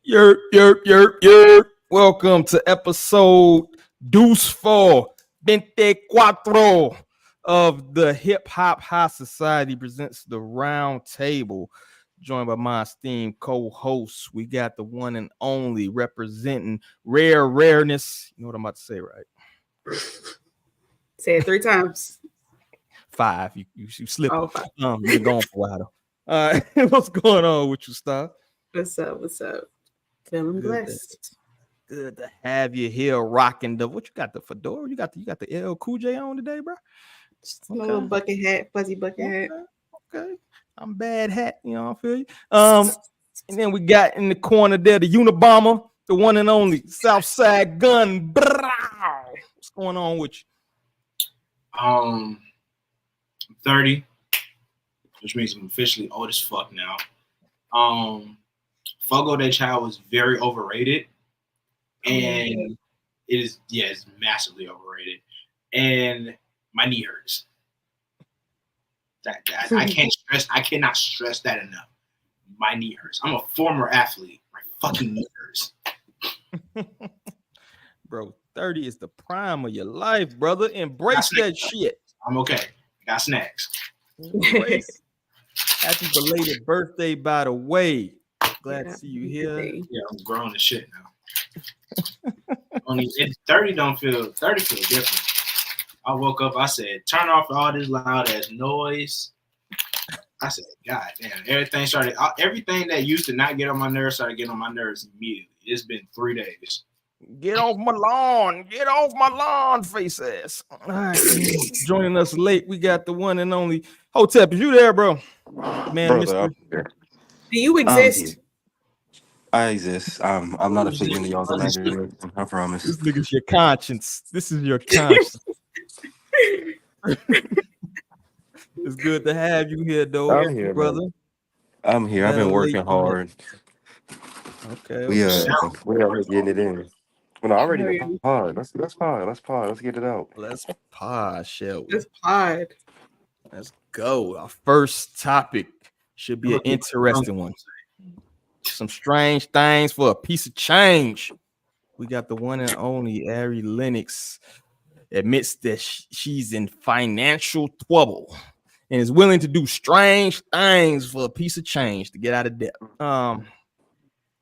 Yerp. Welcome to episode Deuce 24 of the Hip Hop High Society presents the Round Table. Joined by my esteemed co-hosts. We got the one and only representing rareness. You know what I'm about to say, right? Say it 3 times. 5. You slip. Oh, 5. You've been going for a while though. What's going on with you, Star? What's up? Feeling blessed. Good to have you here rocking the what you got, the fedora? You got the LL Cool J on today, bro? Just a little bucket hat, fuzzy bucket hat. Okay. I'm bad hat, you know, I feel you. And then we got in the corner there the Unabomber, the one and only Southside Gun. What's going on with you? 30, which means I'm officially old as fuck now. Fogo de Chao is very overrated, and it's massively overrated, and my knee hurts. I cannot stress that enough. My knee hurts. I'm a former athlete. My fucking knee hurts. Bro, 30 is the prime of your life, brother. Embrace that shit. I'm okay. Got snacks. Happy belated birthday, by the way. Glad to see you here. Yeah, I'm grown as shit now. 30 feels different. I woke up, I said, turn off all this loud ass noise. I said, God damn, everything that used to not get on my nerves started getting on my nerves immediately. It's been 3 days. Get off my lawn, face ass. All right. Joining us late, we got the one and only Hotep. Is you there, bro? Man, brother, do you exist? I exist. I'm not a figment of y'all's imagination. I promise. This nigga's your conscience. This is your conscience. It's good to have you here, though. I'm here, brother. I'm here. I've been working hard. Okay. We are getting it in. Well, already pod. Let's pod. Let's get it out. Let's pod, shall we? Let's pod. Let's go. Our first topic should be an interesting one. Some strange things for a piece of change. We got the one and only Ari Lennox admits that she's in financial trouble and is willing to do strange things for a piece of change to get out of debt.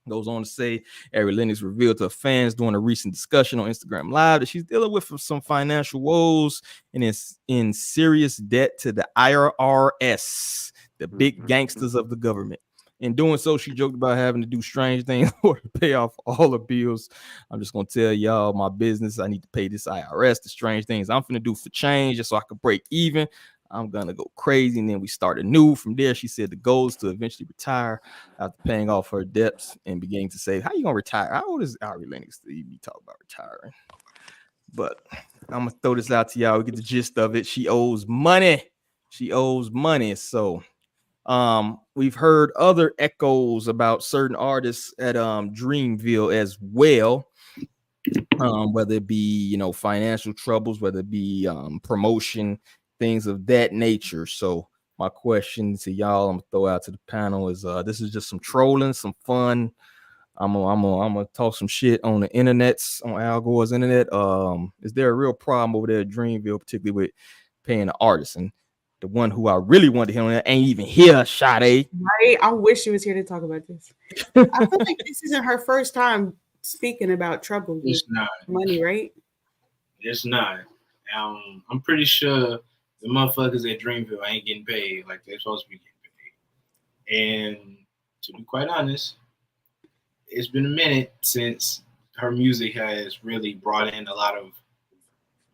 Goes on to say, Ari Lennox revealed to her fans during a recent discussion on Instagram Live that she's dealing with some financial woes and is in serious debt to the IRS, the big gangsters of the government. In doing so, she joked about having to do strange things in order to pay off all the bills. I'm just going to tell y'all my business. I need to pay this IRS, the strange things I'm finna do for change just so I can break even. I'm going to go crazy. And then we start anew. From there, she said the goal is to eventually retire after paying off her debts and beginning to say, how you going to retire? How old is Ari Lennox to even be talking about retiring? But I'm going to throw this out to y'all. We get the gist of it. She owes money. So we've heard other echoes about certain artists at Dreamville as well. Whether it be, financial troubles, whether it be promotion, things of that nature. So my question to y'all, I'm gonna throw out to the panel is this is just some trolling, some fun. I'm gonna talk some shit on the internets, on Al Gore's internet. Is there a real problem over there at Dreamville, particularly with paying the artists? And the one who I really wanted to hear on that ain't even here, Sade. Right? I wish she was here to talk about this. I feel like this isn't her first time speaking about trouble with money, right? It's not. I'm pretty sure the motherfuckers at Dreamville ain't getting paid like they're supposed to be getting paid. And to be quite honest, it's been a minute since her music has really brought in a lot of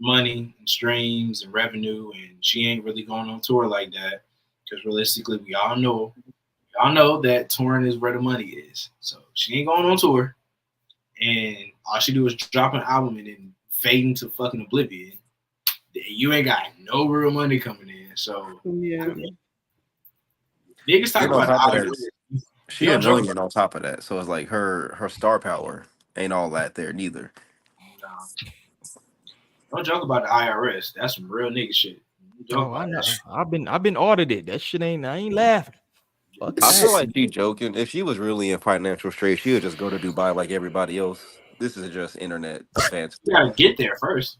money and streams and revenue, and she ain't really going on tour like that because realistically we all know that touring is where the money is. So she ain't going on tour, and all she do is drop an album and then fade into fucking oblivion. You ain't got no real money coming in. So niggas talk about that. She a million on top of that, so it's like her star power ain't all that there neither. Don't joke about the IRS. That's some real nigga shit. I know. I've been audited. That shit I ain't laughing. Fuck I feel that. like she joking. If she was really in financial straits, she would just go to Dubai like everybody else. This is just internet fantasy. You gotta get there first.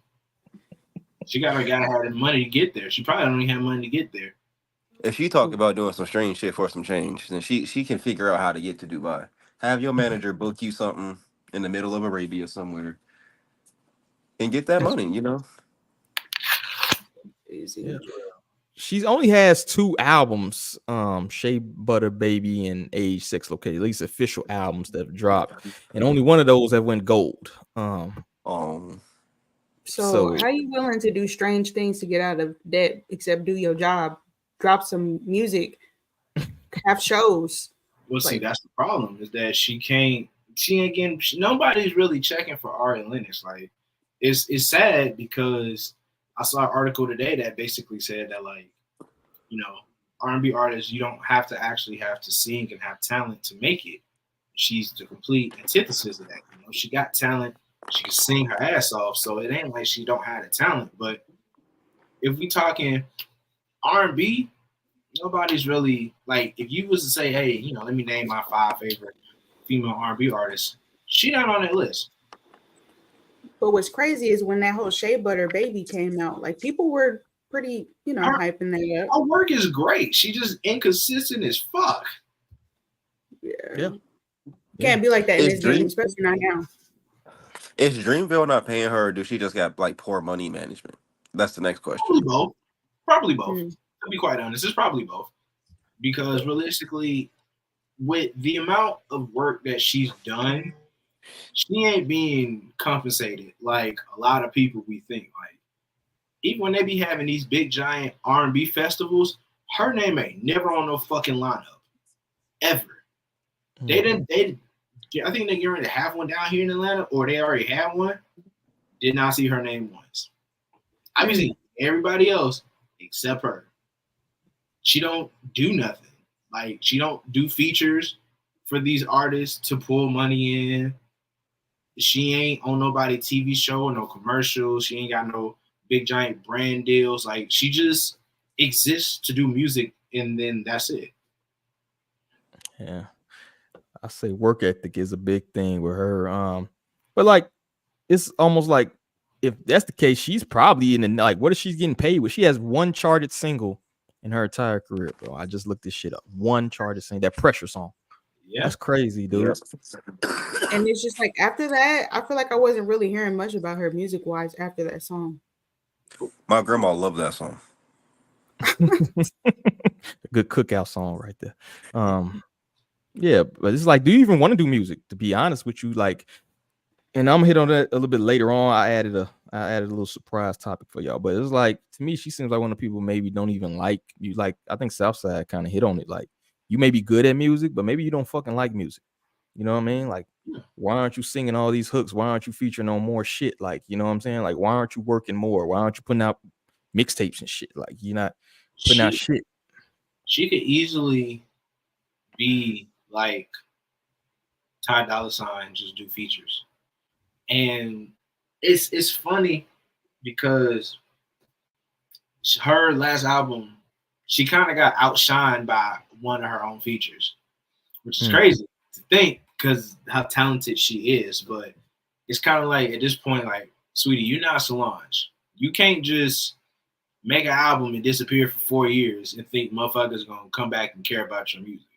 She gotta have the money to get there. She probably don't even have money to get there. If she talk about doing some strange shit for some change, then she can figure out how to get to Dubai. Have your manager book you something in the middle of Arabia somewhere and get that money, you know? Easy. Yeah. She only has 2 albums, Shea Butter Baby and Age Sex Located, at least official albums that have dropped, and only one of those have went gold. So how you willing to do strange things to get out of debt except do your job, drop some music, have shows? Well, see, that's the problem is that she ain't getting. Nobody's really checking for Ari Lennox. Like, it's sad because I saw an article today that basically said that, like, you know, R&B artists, you don't have to sing and have talent to make it. She's the complete antithesis of that. You know, she got talent. She can sing her ass off, so it ain't like she don't have the talent. But if we talking R&B, nobody's really, like, if you was to say, hey, you know, let me name my 5 favorite female R&B artists, she not on that list. But what's crazy is when that whole Shea Butter Baby came out, like, people were pretty, you know, hyping that up. Her work is great. She just inconsistent as fuck. Yeah. Can't be like that in this game, especially not now. Is Dreamville not paying her, or do she just got like poor money management? That's the next question. Probably both. To be quite honest, it's probably both. Because realistically, with the amount of work that she's done, she ain't being compensated like a lot of people we think. Like, even when they be having these big giant R&B festivals, her name ain't never on no fucking lineup. Ever. I think they're getting ready to have one down here in Atlanta, or they already have one. Did not see her name once. I've seen everybody else except her. She don't do nothing. Like, she don't do features for these artists to pull money in. She ain't on nobody TV show or no commercials. She ain't got no big giant brand deals. Like, she just exists to do music, and then that's it. Yeah. I say work ethic is a big thing with her. But like, it's almost like if that's the case, she's probably in the, like, what is she getting paid with? She has 1 charted single in her entire career, bro. I just looked this shit up. 1 charted single, that Pressure song. Yeah, that's crazy, dude. And it's just like after that, I feel like I wasn't really hearing much about her music wise after that song. My grandma loved that song. A good cookout song right there. Yeah, but it's like, do you even want to do music? To be honest with you, like, and I'm gonna hit on that a little bit later on. I added a little surprise topic for y'all, but it's like, to me, she seems like one of the people maybe don't even like you. Like, I think Southside kind of hit on it. Like, you may be good at music, but maybe you don't fucking like music. You know what I mean? Like, why aren't you singing all these hooks? Why aren't you featuring on more shit? Like, you know what I'm saying? Like, why aren't you working more? Why aren't you putting out mixtapes and shit? Like, you're not putting out shit. She could easily be like Ty Dolla $ign, just do features. And it's funny because her last album, she kind of got outshined by one of her own features, which is crazy to think because how talented she is. But it's kind of like, at this point, like, sweetie, you're not Solange. You can't just make an album and disappear for 4 years and think motherfuckers gonna come back and care about your music.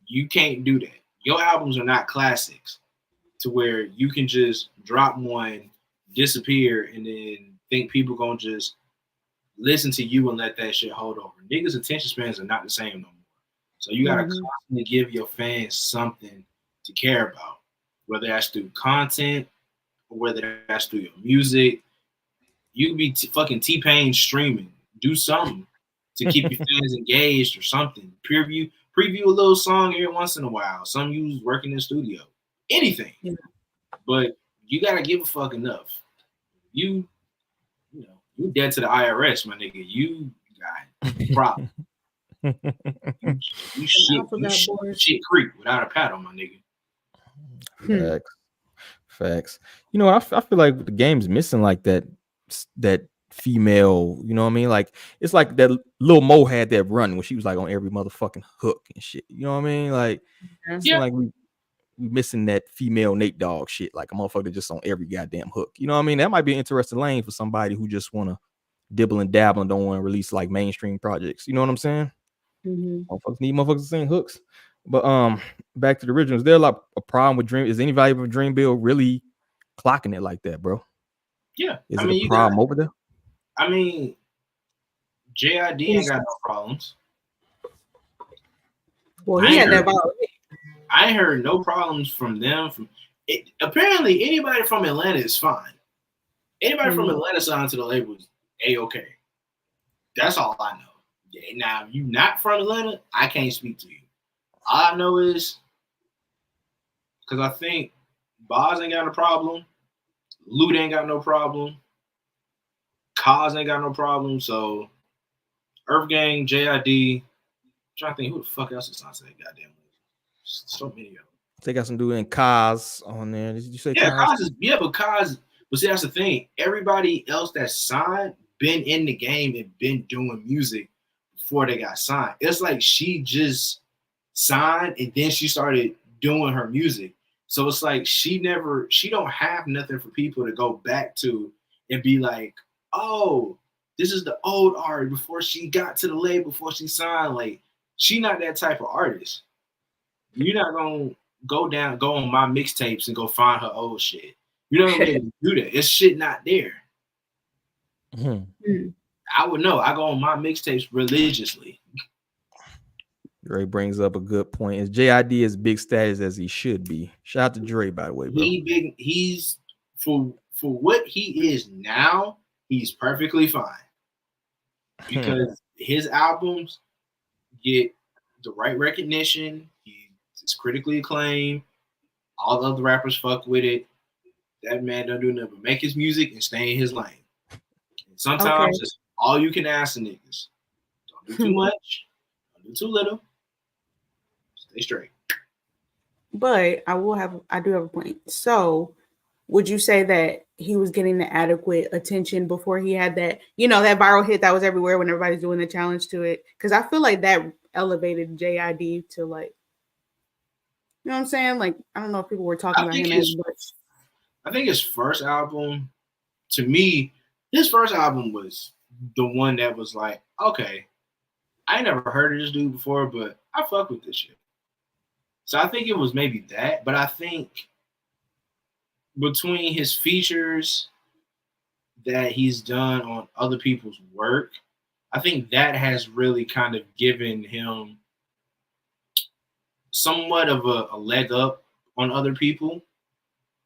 You can't do that. Your albums are not classics to where you can just drop one, disappear, and then think people gonna just listen to you and let that shit hold over. Niggas' attention spans are not the same no more. So you gotta constantly give your fans something to care about, whether that's through content or whether that's through your music. You could be fucking T-Pain streaming. Do something to keep your fans engaged or something. Preview a little song every once in a while. Some you working in the studio. Anything. Yeah. But you gotta give a fuck enough. You dead to the IRS, my nigga. You got a problem. you shit creep without a paddle, my nigga. Facts. You know, I feel like the game's missing like that female, you know what I mean? Like it's like that Lil Mo had that run when she was like on every motherfucking hook and shit. You know what I mean? Like it seemed like we missing that female Nate Dogg shit, like a motherfucker just on every goddamn hook. You know what I mean? That might be an interesting lane for somebody who just wanna dibble and dabble and don't want to release like mainstream projects. You know what I'm saying? Motherfuckers need motherfuckers to sing hooks. But back to the original. Is there like a problem with Dream? Is anybody with Dreamville really clocking it like that, bro? Yeah. Is it a problem over there? I mean, JID ain't got no problems. Well, he had that ball. I ain't heard no problems from them. Apparently, anybody from Atlanta is fine. Anybody from Atlanta signed to the label is A-okay. That's all I know. Now, if you not from Atlanta, I can't speak to you. All I know is, because I think Boz ain't got a problem, Lute ain't got no problem, Kaz ain't got no problem, so Earth Gang, JID, I'm trying to think who the fuck else is signed to that goddamn label. So many of them. They got some dude in Kaz on there. Did you say Kaz is, but Kaz, but see, that's the thing. Everybody else that's signed been in the game and been doing music before they got signed. It's like she just signed and then she started doing her music. So it's like she don't have nothing for people to go back to and be like, oh, this is the old Ari before she got to the label, before she signed. Like, she not that type of artist. You're not gonna go on my mixtapes and go find her old shit. You don't really do that. It's shit not there. I would know. I go on my mixtapes religiously. Dre brings up a good point. Is JID as big status as he should be? Shout out to Dre, by the way, bro. He's for what he is now, he's perfectly fine. Because his albums get the right recognition. He's critically acclaimed. All the other rappers fuck with it. That man don't do nothing but make his music and stay in his lane. And sometimes it's all you can ask the niggas. Don't do too much. Don't do too little. Stay straight. But I do have a point. So would you say that he was getting the adequate attention before he had that, that viral hit that was everywhere when everybody's doing the challenge to it? Because I feel like that elevated JID to like, you know what I'm saying? Like, I don't know if people were talking about him as much. I think his first album, to me, his first album was the one that was like, okay, I ain't never heard of this dude before, but I fuck with this shit. So I think it was maybe that, but I think between his features that he's done on other people's work, I think that has really kind of given him somewhat of a leg up on other people,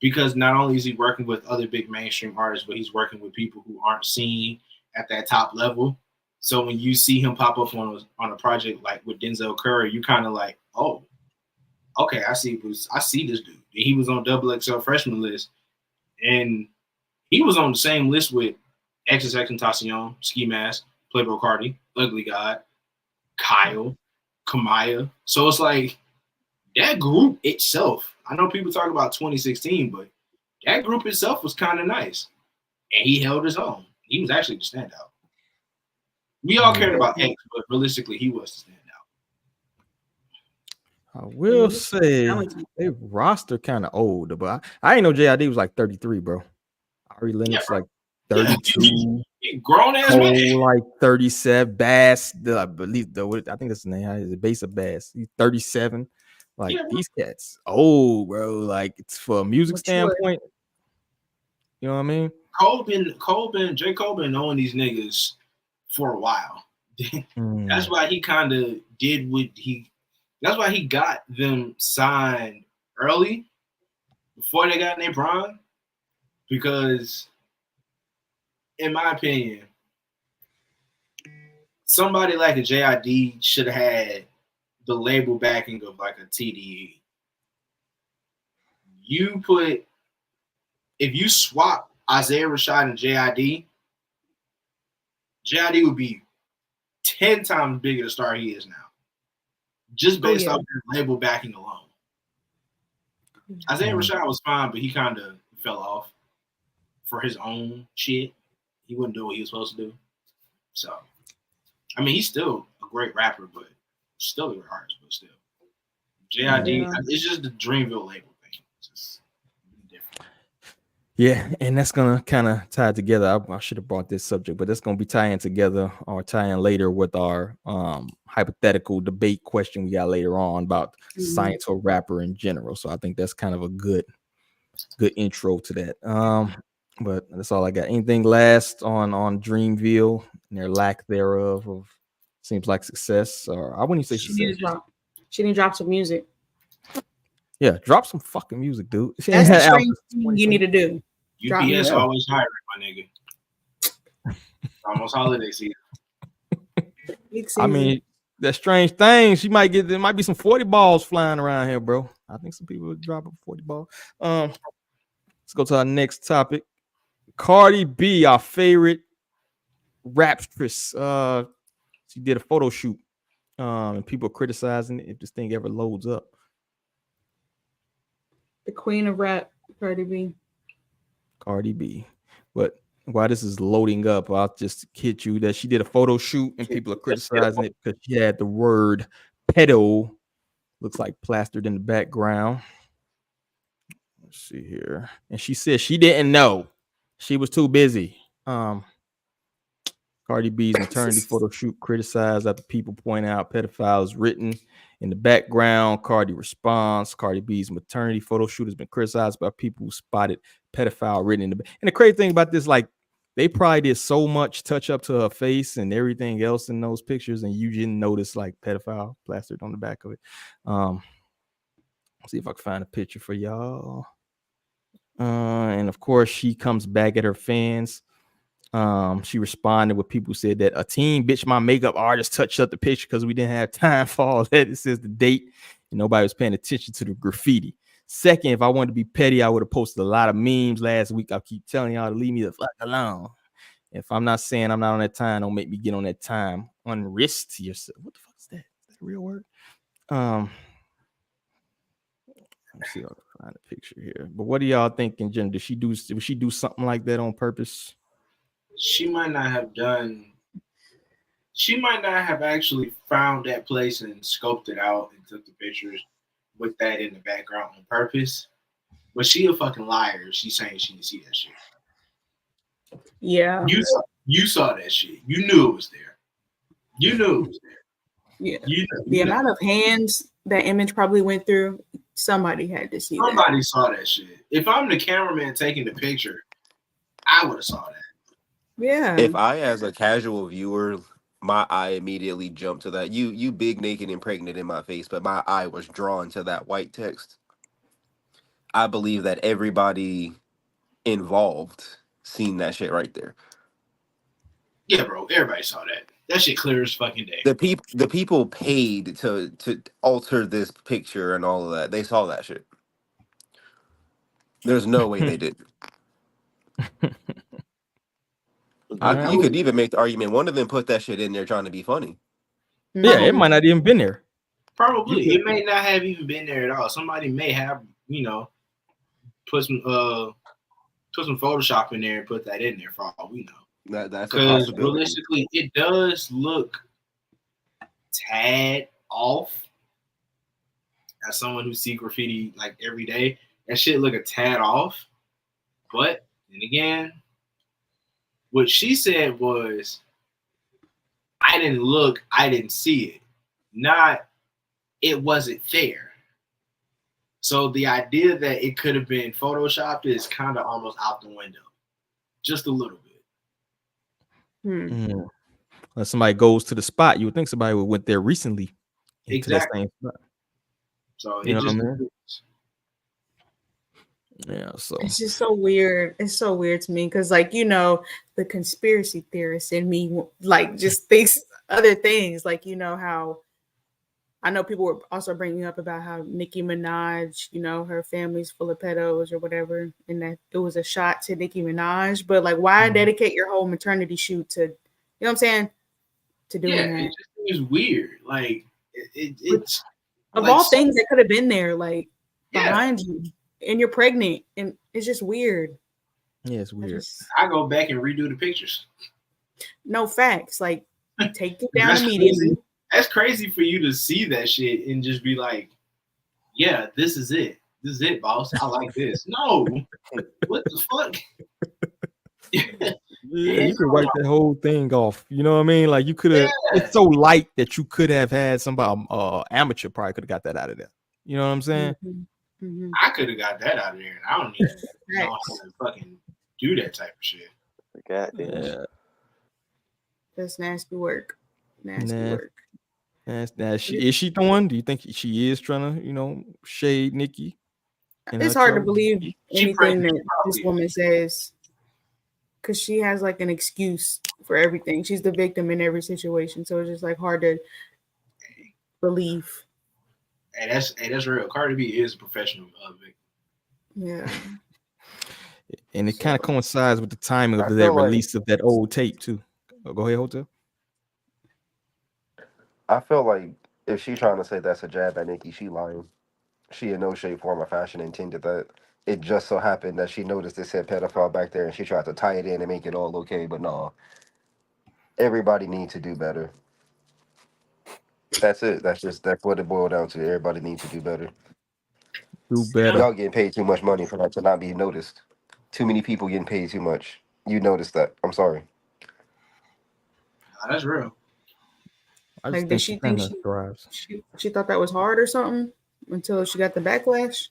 because not only is he working with other big mainstream artists, but he's working with people who aren't seen at that top level. So when you see him pop up on a project like with Denzel Curry, you kind of like, oh, okay, I see this dude. He was on XXL freshman list, and he was on the same list with XXXTentacion, Ski Mask, Playboy Cardi, Ugly God, Kyle, Kamaya. So it's like that group itself. I know people talk about 2016, but that group itself was kind of nice, and he held his own. He was actually the standout. We all cared about X, but realistically, he was the standout. I will say they roster kind of old, but I didn't know JID was like 33, bro. Ari Lennox like 32. Grown ass man. Like 37. Bass, I believe I think that's the name. Is it Bass of Bass? He's 37. Like these cats, old, bro. Like it's for a music standpoint. You know what I mean? J. Cole been knowing these niggas for a while. That's why he kind of did what he. That's why he got them signed early, before they got in their prime. Because, in my opinion, somebody like a JID should have had the label backing of like a TDE. If you swap Isaiah Rashad and JID would be 10 times bigger the star he is now. Just based off their label backing alone. Isaiah Rashad was fine, but he kind of fell off for his own shit. he wouldn't do what he was supposed to do. So, I mean, he's still a great rapper, but still a great artist, but still. JID, Yeah. it's just the Dreamville label thing. It's just different. Yeah, and that's gonna kind of tie together. I should have brought this subject, but that's gonna be tying together or tying later with our hypothetical debate question we got later on about science or rapper in general. So I think that's kind of a good intro to that. But that's all I got. Anything last on Dreamville and their lack thereof of seems like success, or I wouldn't even say She need success. to drop. She need to drop some music. Yeah, drop some fucking music, dude. That's the strange thing you need to do. Drop UPS music. always hiring, my nigga. Almost holiday season. I mean, that strange thing. She might get there might be some 40 balls flying around here, bro. I think some people would drop a 40 ball. Let's go to our next topic. Cardi B, our favorite rapstress. She did a photo shoot. And people are criticizing it if this thing ever loads up. The queen of rap, Cardi B. Cardi B. But while this is loading up, I'll just kid you that she did a photo shoot and people are criticizing it because she had the word pedo, looks like plastered in the background. Let's see here. And she said she didn't know. She was too busy. Cardi B's maternity photo shoot criticized after people point out pedophiles written in the background. Cardi responds. Cardi B's maternity photo shoot has been criticized by people who spotted pedophile written in the back. And the crazy thing about this, like, they probably did so much touch up to her face and everything else in those pictures, and you didn't notice like pedophile plastered on the back of it. See if I can find a picture for y'all. And of course, she comes back at her fans. She responded with people who said that a teen bitch my makeup artist touched up the picture because we didn't have time for all that. It says the date and nobody was paying attention to the graffiti. Second, if I wanted to be petty, I would have posted a lot of memes last week. I keep telling y'all to leave me the fuck alone. If I'm not saying I'm not on that time, don't make me get on that time. Unwrist yourself. What the fuck is that? Is that a real word? Let's see if I can find a picture here. But what do y'all think in general? Would she do something like that on purpose? She might not have actually found that place and scoped it out and took the pictures with that in the background on purpose. But she a fucking liar. She's saying she didn't see that shit. Yeah. You saw that shit. You knew it was there. You knew it was there. Yeah. The amount of hands that image probably went through, somebody had to see Somebody saw that shit. If I'm the cameraman taking the picture, I would have saw that. Yeah. If I, as a casual viewer, my eye immediately jumped to that. You big, naked, and pregnant in my face, but my eye was drawn to that white text. I believe that everybody involved seen that shit right there. Yeah, bro. Everybody saw that. That shit clear as fucking day. The people paid to alter this picture and all of that. They saw that shit. There's no way they didn't. You could even make the argument one of them put that shit in there trying to be funny. Yeah, it might not even been there. Probably. It may not have even been there at all. Somebody may have, put some Photoshop in there and put that in there for all we know. That's a possibility. Realistically, it does look tad off. As someone who see graffiti like every day, that shit look a tad off. But then again, what she said was, I didn't look, I didn't see it. Not, it wasn't there. So the idea that it could have been photoshopped is kind of almost out the window. Just a little bit. Unless somebody goes to the spot, you would think somebody went there recently. Exactly. That same spot. So you know just, what I mean? Yeah, so it's just so weird. It's so weird to me because, like, the conspiracy theorist in me, like, just thinks other things. Like, how I know people were also bringing up about how Nicki Minaj, her family's full of pedos or whatever, and that it was a shot to Nicki Minaj. But, like, why dedicate your whole maternity shoot to, what I'm saying, to doing that? It just seems weird. Like, it's of like, all things that could have been there, like, behind you. And you're pregnant, and it's just weird. Yeah, it's weird. I go back and redo the pictures. No facts. Like, take it down That's immediately. crazy. That's crazy for you to see that shit and just be like, yeah, this is it. This is it, boss. I like this. No. What the fuck? Yeah, you could wipe that whole thing off. You know what I mean? Like you could have. Yeah. It's so light that you could have had somebody amateur probably could have got that out of there. You know what I'm saying? Mm-hmm. Mm-hmm. I could have got that out of there. I don't even know how to fucking do that type of shit. Yeah. That's nasty work. Nasty work. Is she the one? Do you think she is trying to, shade Nicki? It's hard to believe anything that this woman says, because she has like an excuse for everything. She's the victim in every situation, so it's just like hard to believe. Hey, that's real. Cardi B is a professional victim. Yeah. And it kind of coincides with the timing of the release of that old tape too. Go ahead, Hotel. I feel like if she's trying to say that's a jab at Nicki, she lying. She in no shape, form, or fashion intended that. It just so happened that she noticed it said pedophile back there, and she tried to tie it in and make it all okay. But no, everybody needs to do better. That's it. That's what it boiled down to. Everybody needs to do better. Do better. Y'all getting paid too much money for that to not be noticed. Too many people getting paid too much. You noticed that. I'm sorry. That's real. Like, did she think she thought that was hard or something until she got the backlash?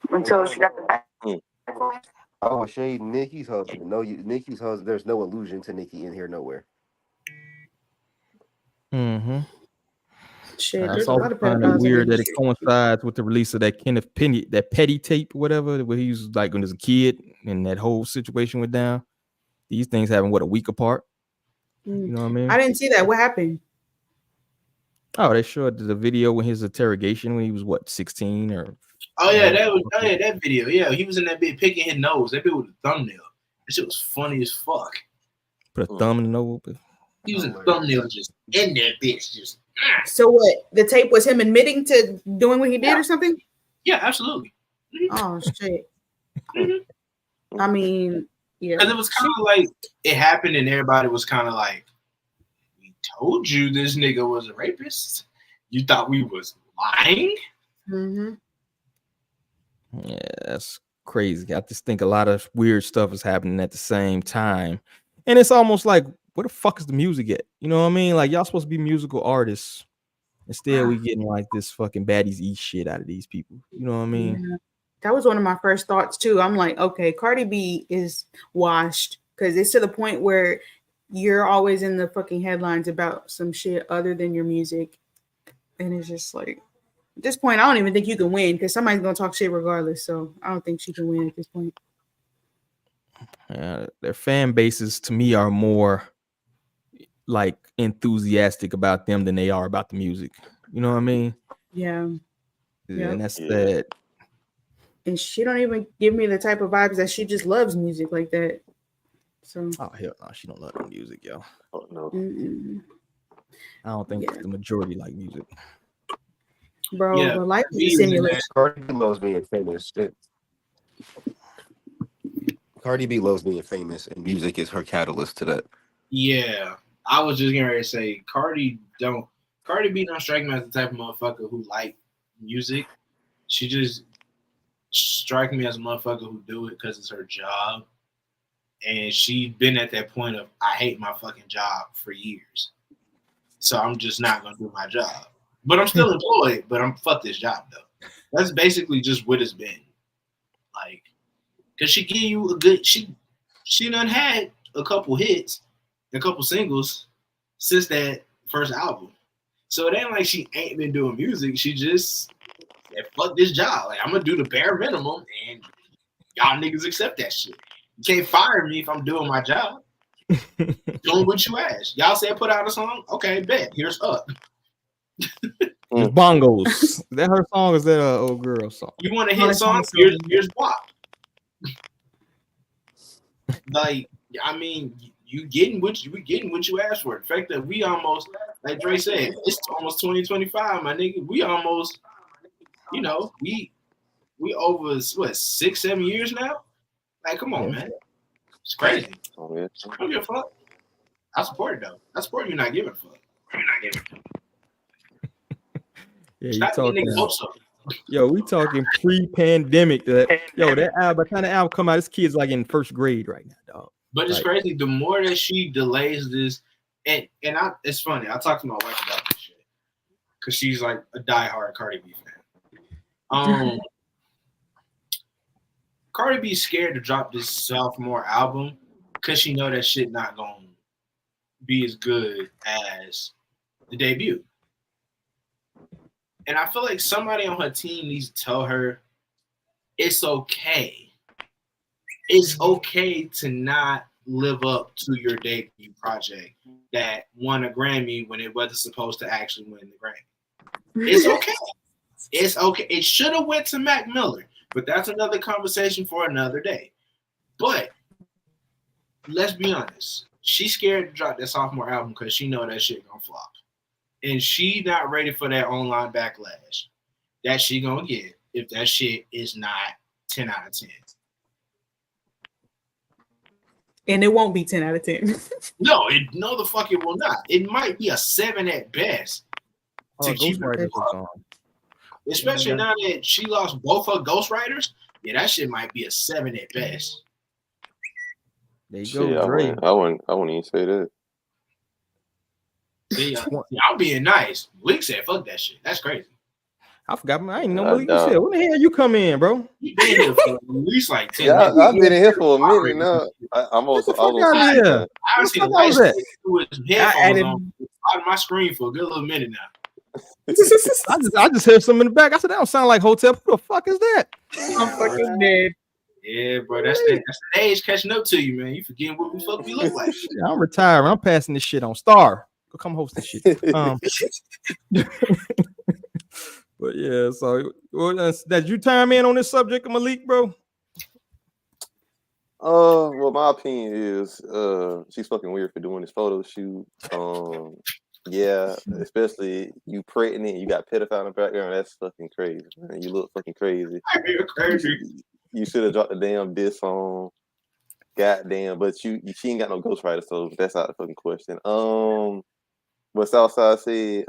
I was shading Nicki's husband. No, Nicki's husband. There's no allusion to Nicki in here nowhere. Mm-hmm. Shit, there's a lot of pedophiles. Weird that it coincides with the release of that Kenneth Penny, that Petty tape, or whatever, where he was like when he was a kid and that whole situation went down. These things happened a week apart. You know what I mean? I didn't see that. What happened? Oh, they showed the video in his interrogation when he was 16 or. That video. Yeah, he was in that bit picking his nose. That bit with a thumbnail. That shit was funny as fuck. Put a thumb in the nose. He was in the thumbnail just in that bitch. Just. So what? The tape was him admitting to doing what he did or something? Yeah, absolutely. Mm-hmm. Oh shit. Mm-hmm. I mean, yeah. Because it was kind of like it happened, and everybody was kind of like, "We told you this nigga was a rapist. You thought we was lying." Mm-hmm. Yeah, that's crazy. I just think a lot of weird stuff is happening at the same time, and it's almost like, where the fuck is the music at? You know what I mean? Like, y'all supposed to be musical artists. Instead, we getting like this fucking baddies eat shit out of these people. You know what I mean? Yeah. That was one of my first thoughts too. I'm like, okay, Cardi B is washed, because it's to the point where you're always in the fucking headlines about some shit other than your music. And it's just like, at this point, I don't even think you can win, because somebody's going to talk shit regardless. So I don't think she can win at this point. Their fan bases, to me, are more like enthusiastic about them than they are about the music. You know what I mean? Yeah. And that's that. And she don't even give me the type of vibes that she just loves music like that. So hell no, she don't love the music, yo. Oh, no. I don't think the majority like music. Bro, but life is a simulation. Cardi B loves being famous. Cardi B loves being famous, and music is her catalyst to that. Yeah, I was just getting ready to say Cardi B don't strike me as the type of motherfucker who like music. She just strike me as a motherfucker who do it because it's her job, and she been at that point of I hate my fucking job for years, so I'm just not gonna do my job. But I'm still employed, but I'm fuck this job though. That's basically just what it's been. Like, cause she give you a good she done had a couple hits, a couple singles since that first album. So it ain't like she ain't been doing music. She just said, fuck this job. Like, I'm gonna do the bare minimum, and y'all niggas accept that shit. You can't fire me if I'm doing my job. Doing what you ask. Y'all said put out a song? Okay, bet. Here's up. There's bongos. Is that her song or is that a old girl song? You want to hit song? Here's WAP. Like, I mean, we getting what you asked for. The fact that we almost, like Dre said, it's almost 2025, my nigga. We almost, we over what 6-7 years now. Like, come on, man. It's crazy. Oh, yeah. I don't give a fuck. I support it though. I support you not giving a fuck. You're not giving a fuck. Yeah, you Stop getting talking. niggas hopes up. Yo, we talking pre-pandemic. That album, by the time the album come out, this kid's like in first grade right now, dog. But it's Like, crazy. The more that she delays this, and it's funny. I talked to my wife about this shit because she's like a diehard Cardi B fan. Cardi B's scared to drop this sophomore album because she know that shit not gonna be as good as the debut. And I feel like somebody on her team needs to tell her it's okay. It's okay to not live up to your debut project that won a Grammy when it wasn't supposed to actually win the Grammy. It's okay. It's okay. It should have went to Mac Miller, but that's another conversation for another day. But let's be honest. She's scared to drop that sophomore album because she know that shit gonna flop. And she not ready for that online backlash that she gonna get if that shit is not 10 out of 10. And it won't be 10 out of 10. No, the fuck it will not. It might be a 7 at best. To keep it up. Especially now that she lost both her ghostwriters. Yeah, that shit might be a 7 at best. There you go, Dre. I wouldn't even say that. See, I'm being nice. Malik said, "Fuck that shit." That's crazy. I forgot. I ain't know Malik shit. When the hell you come in, bro? You been here for at least like 10 minutes. I've been in here for a minute now. I haven't seen a white with his headphones on out of my screen for a good little minute now. I just heard something in the back. I said, that don't sound like Hotel. Who the fuck is that? I'm fucking dead. Yeah, bro, that's the age catching up to you, man. You forgetting what we fuck we look like. Yeah, I'm retiring. I'm passing this shit on Star. Go come host this shit. But yeah, so did you time in on this subject of Malik, bro? Well, my opinion is she's fucking weird for doing this photo shoot. Yeah, especially you pregnant, you got pedophile in the background. That's fucking crazy, man. You look fucking crazy. You're crazy. You should have dropped the damn diss on. Goddamn, but she ain't got no ghostwriter, so that's out of the fucking question. But Southside said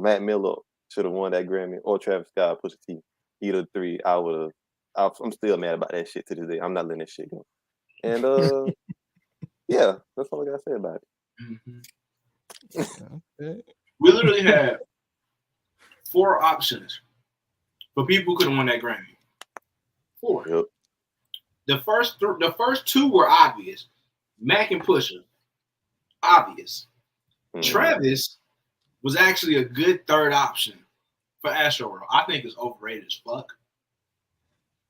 Mac Miller should have won that Grammy, or Travis Scott, Pusha T. Either three, I'm still mad about that shit to this day. I'm not letting that shit go. And yeah, that's all I gotta say about it. Okay. We literally had 4 options for people who could have won that Grammy. 4. Yep. The first 2 were obvious. Mac and Pusha. Obvious. Travis was actually a good third option for Astroworld. I think it's overrated as fuck.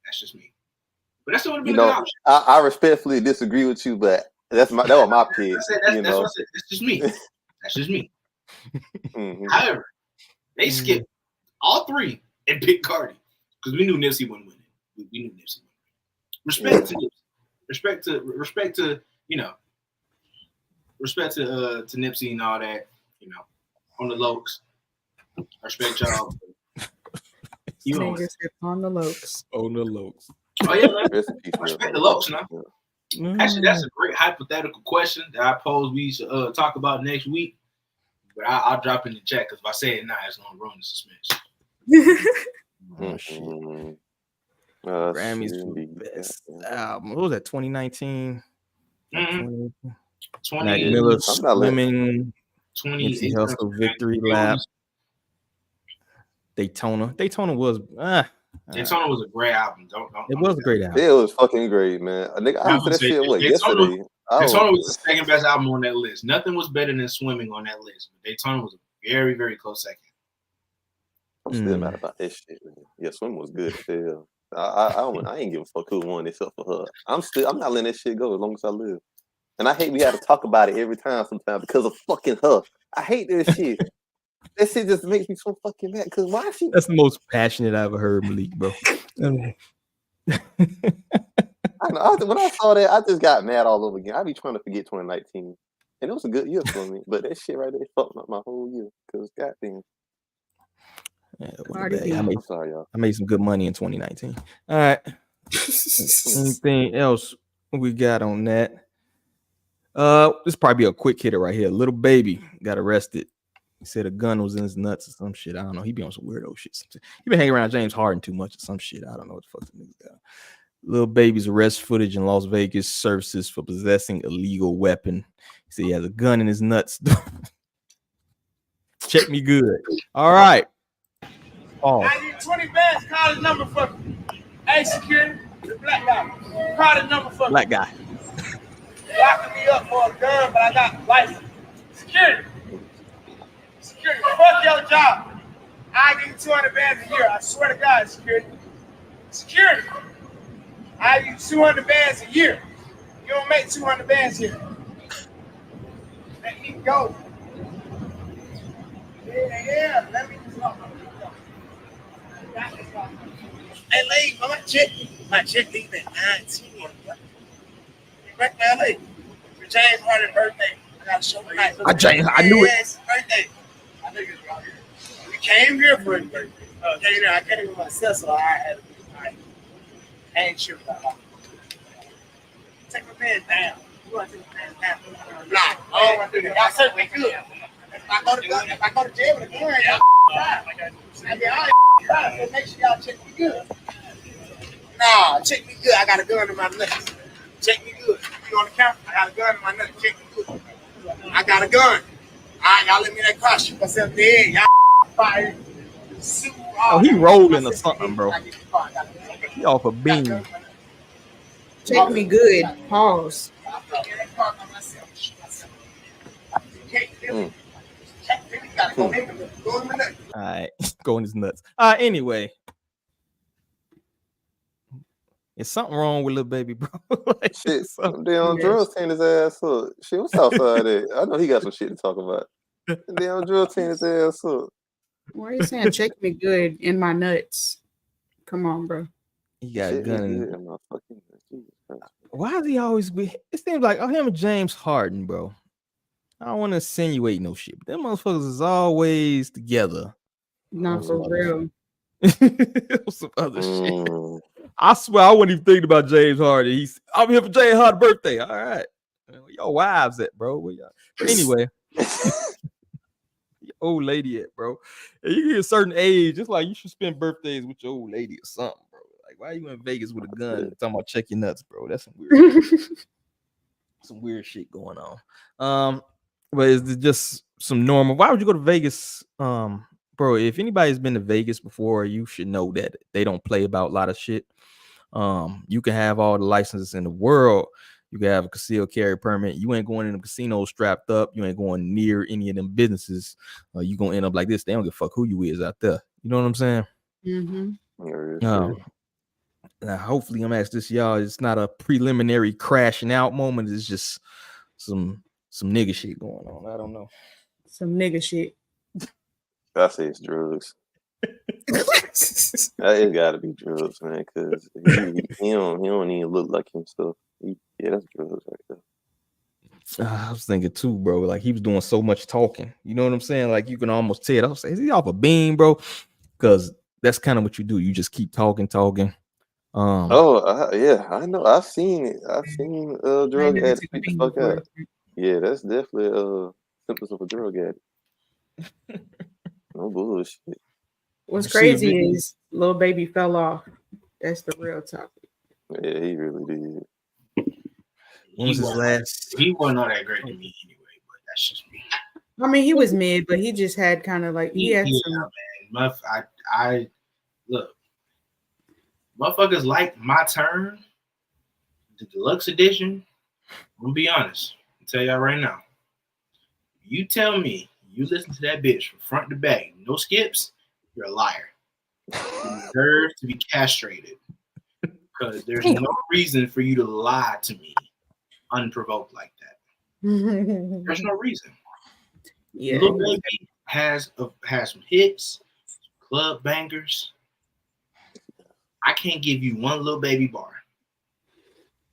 That's just me. But that still would have been a good option. I respectfully disagree with you, but that was my pick. That's what I said. That's just me. That's just me. However, they skipped all 3 and picked Cardi because we knew Nipsey wouldn't win it. We knew Nipsey wouldn't win it. Respect to Nipsey. Respect to Nipsey and all that, on the lokes. Respect y'all. On the lokes. On the lokes. Oh yeah, man. Respect the lokes now. Actually, that's a great hypothetical question that I pose we should talk about next week. But I'll drop in the chat because if I say it now, it's gonna ruin the suspense. Oh shit. Grammys for best album. What was that? 2019. 20 Mac Miller Swimming. 20 Hustle Victory Lap. Daytona. Daytona was a great album. It was a great album. It was fucking great, man. I listened to that shit yesterday. Daytona was the second best album on that list. Nothing was better than Swimming on that list. But Daytona was a very, very close second. I'm still mad about that shit, man. Yeah, Swimming was good. Still. I ain't giving a fuck who won except for her. I'm not letting that shit go as long as I live. And I hate we have to talk about it every time sometimes because of fucking her. I hate this shit. That shit just makes me so fucking mad. Cause why she? That's the most passionate I ever heard Malik, bro. I know. When I saw that, I just got mad all over again. I be trying to forget 2019, and it was a good year for me. But that shit right there fucked up my whole year. Cause goddamn. Yeah, I'm sorry, y'all. I made some good money in 2019. All right. Anything else? What we got on that? This probably be a quick hitter right here. Lil Baby got arrested. He said a gun was in his nuts or some shit. I don't know. He be on some weirdo shit. He been hanging around James Harden too much or some shit. I don't know what the fuck the nigga got. Lil Baby's arrest footage in Las Vegas surfaces for possessing illegal weapon. He said he has a gun in his nuts. Check me good. All right. Oh. I need 20 bands. Call the number for me. Hey, security. The black guy. Call the number for me. Black guy. Locking me up for a gun, but I got license. Security. Security. Fuck your job. I need 200 bands a year. I swear to God, security. Security. I need 200 bands a year. You don't make 200 bands here. Let me go. Yeah, let me go. Hey, lady, my chick leave at 19. Back to LA. For James Harden's birthday. I got to show my night. I knew it. Birthday. I think it's right here. We came here for his birthday. I came with myself, so I had to be right. I ain't sure about that. Take my pants down. You want to take my pants down? Nah, I don't want to do that. Y'all certainly good. If I go to jail with a gun, y'all die. I mean, all y'all die, so make sure y'all check me good. Nah, check me good. I got a gun in my nuts. Check me good. You on the camera? I got a gun in my nuts. Check me good. I got a gun. All right, y'all let me that car shoot myself dead. Y'all fire. Oh, he rolling or something, bro. He off a beam. Check me good. Pause. All right, going his nuts. Anyway, is something wrong with Lil Baby, bro? Like, Shit, damn drugs tearing his ass up. Shit, what's outside there? I know he got some shit to talk about. Damn drugs tearing his ass up. Why are you saying check me good in my nuts? Come on, bro. He got a gun in my fucking nuts. Why does he always be? It seems like him and James Harden, bro. I don't want to insinuate no shit, but them motherfuckers is always together. Not for real. Some other shit. I swear I wasn't even thinking about James Harden. I'm here for James Harden's birthday. All right. Where your wives at, bro? But anyway. Your old lady at, bro. And you get a certain age, it's like you should spend birthdays with your old lady or something, bro. Like, why are you in Vegas with a gun talking about check your nuts, bro? That's some weird shit going on. But is it just some normal? Why would you go to Vegas? Bro, if anybody's been to Vegas before, you should know that they don't play about a lot of shit. You can have all the licenses in the world. You can have a concealed carry permit. You ain't going in the casino strapped up. You ain't going near any of them businesses. You gonna end up like this. They don't give a fuck who you is out there. You know what I'm saying? Mm-hmm. Now, hopefully, I'm asking this, y'all. It's not a preliminary crashing out moment. It's just some nigga shit going on. I don't know. Some nigga shit. I say it's drugs. It gotta be drugs, man. Because he don't even look like himself. That's drugs right there. I was thinking too, bro. Like he was doing so much talking. You know what I'm saying? Like you can almost tell. I was saying, is he off a beam, bro? Because that's kind of what you do. You just keep talking. Yeah, I know. I've seen it. I've seen drug addicts beat the fuck out. Yeah, that's definitely symptoms of a drug addict. No bullshit. What's crazy is Lil Baby fell off. That's the real topic. Yeah, he really did. When was his last? He wasn't all that great to me anyway, but that's just me. I mean, he was mid, but he just had kind of like he had some. Man. I look, motherfuckers like My Turn, the deluxe edition. I'm gonna be honest. I'll tell y'all right now. You tell me you listen to that bitch from front to back, no skips, you're a liar. You deserve to be castrated. Because there's no reason for you to lie to me unprovoked like that. There's no reason. Yeah. Lil Baby has some hits, club bangers. I can't give you one Lil Baby bar.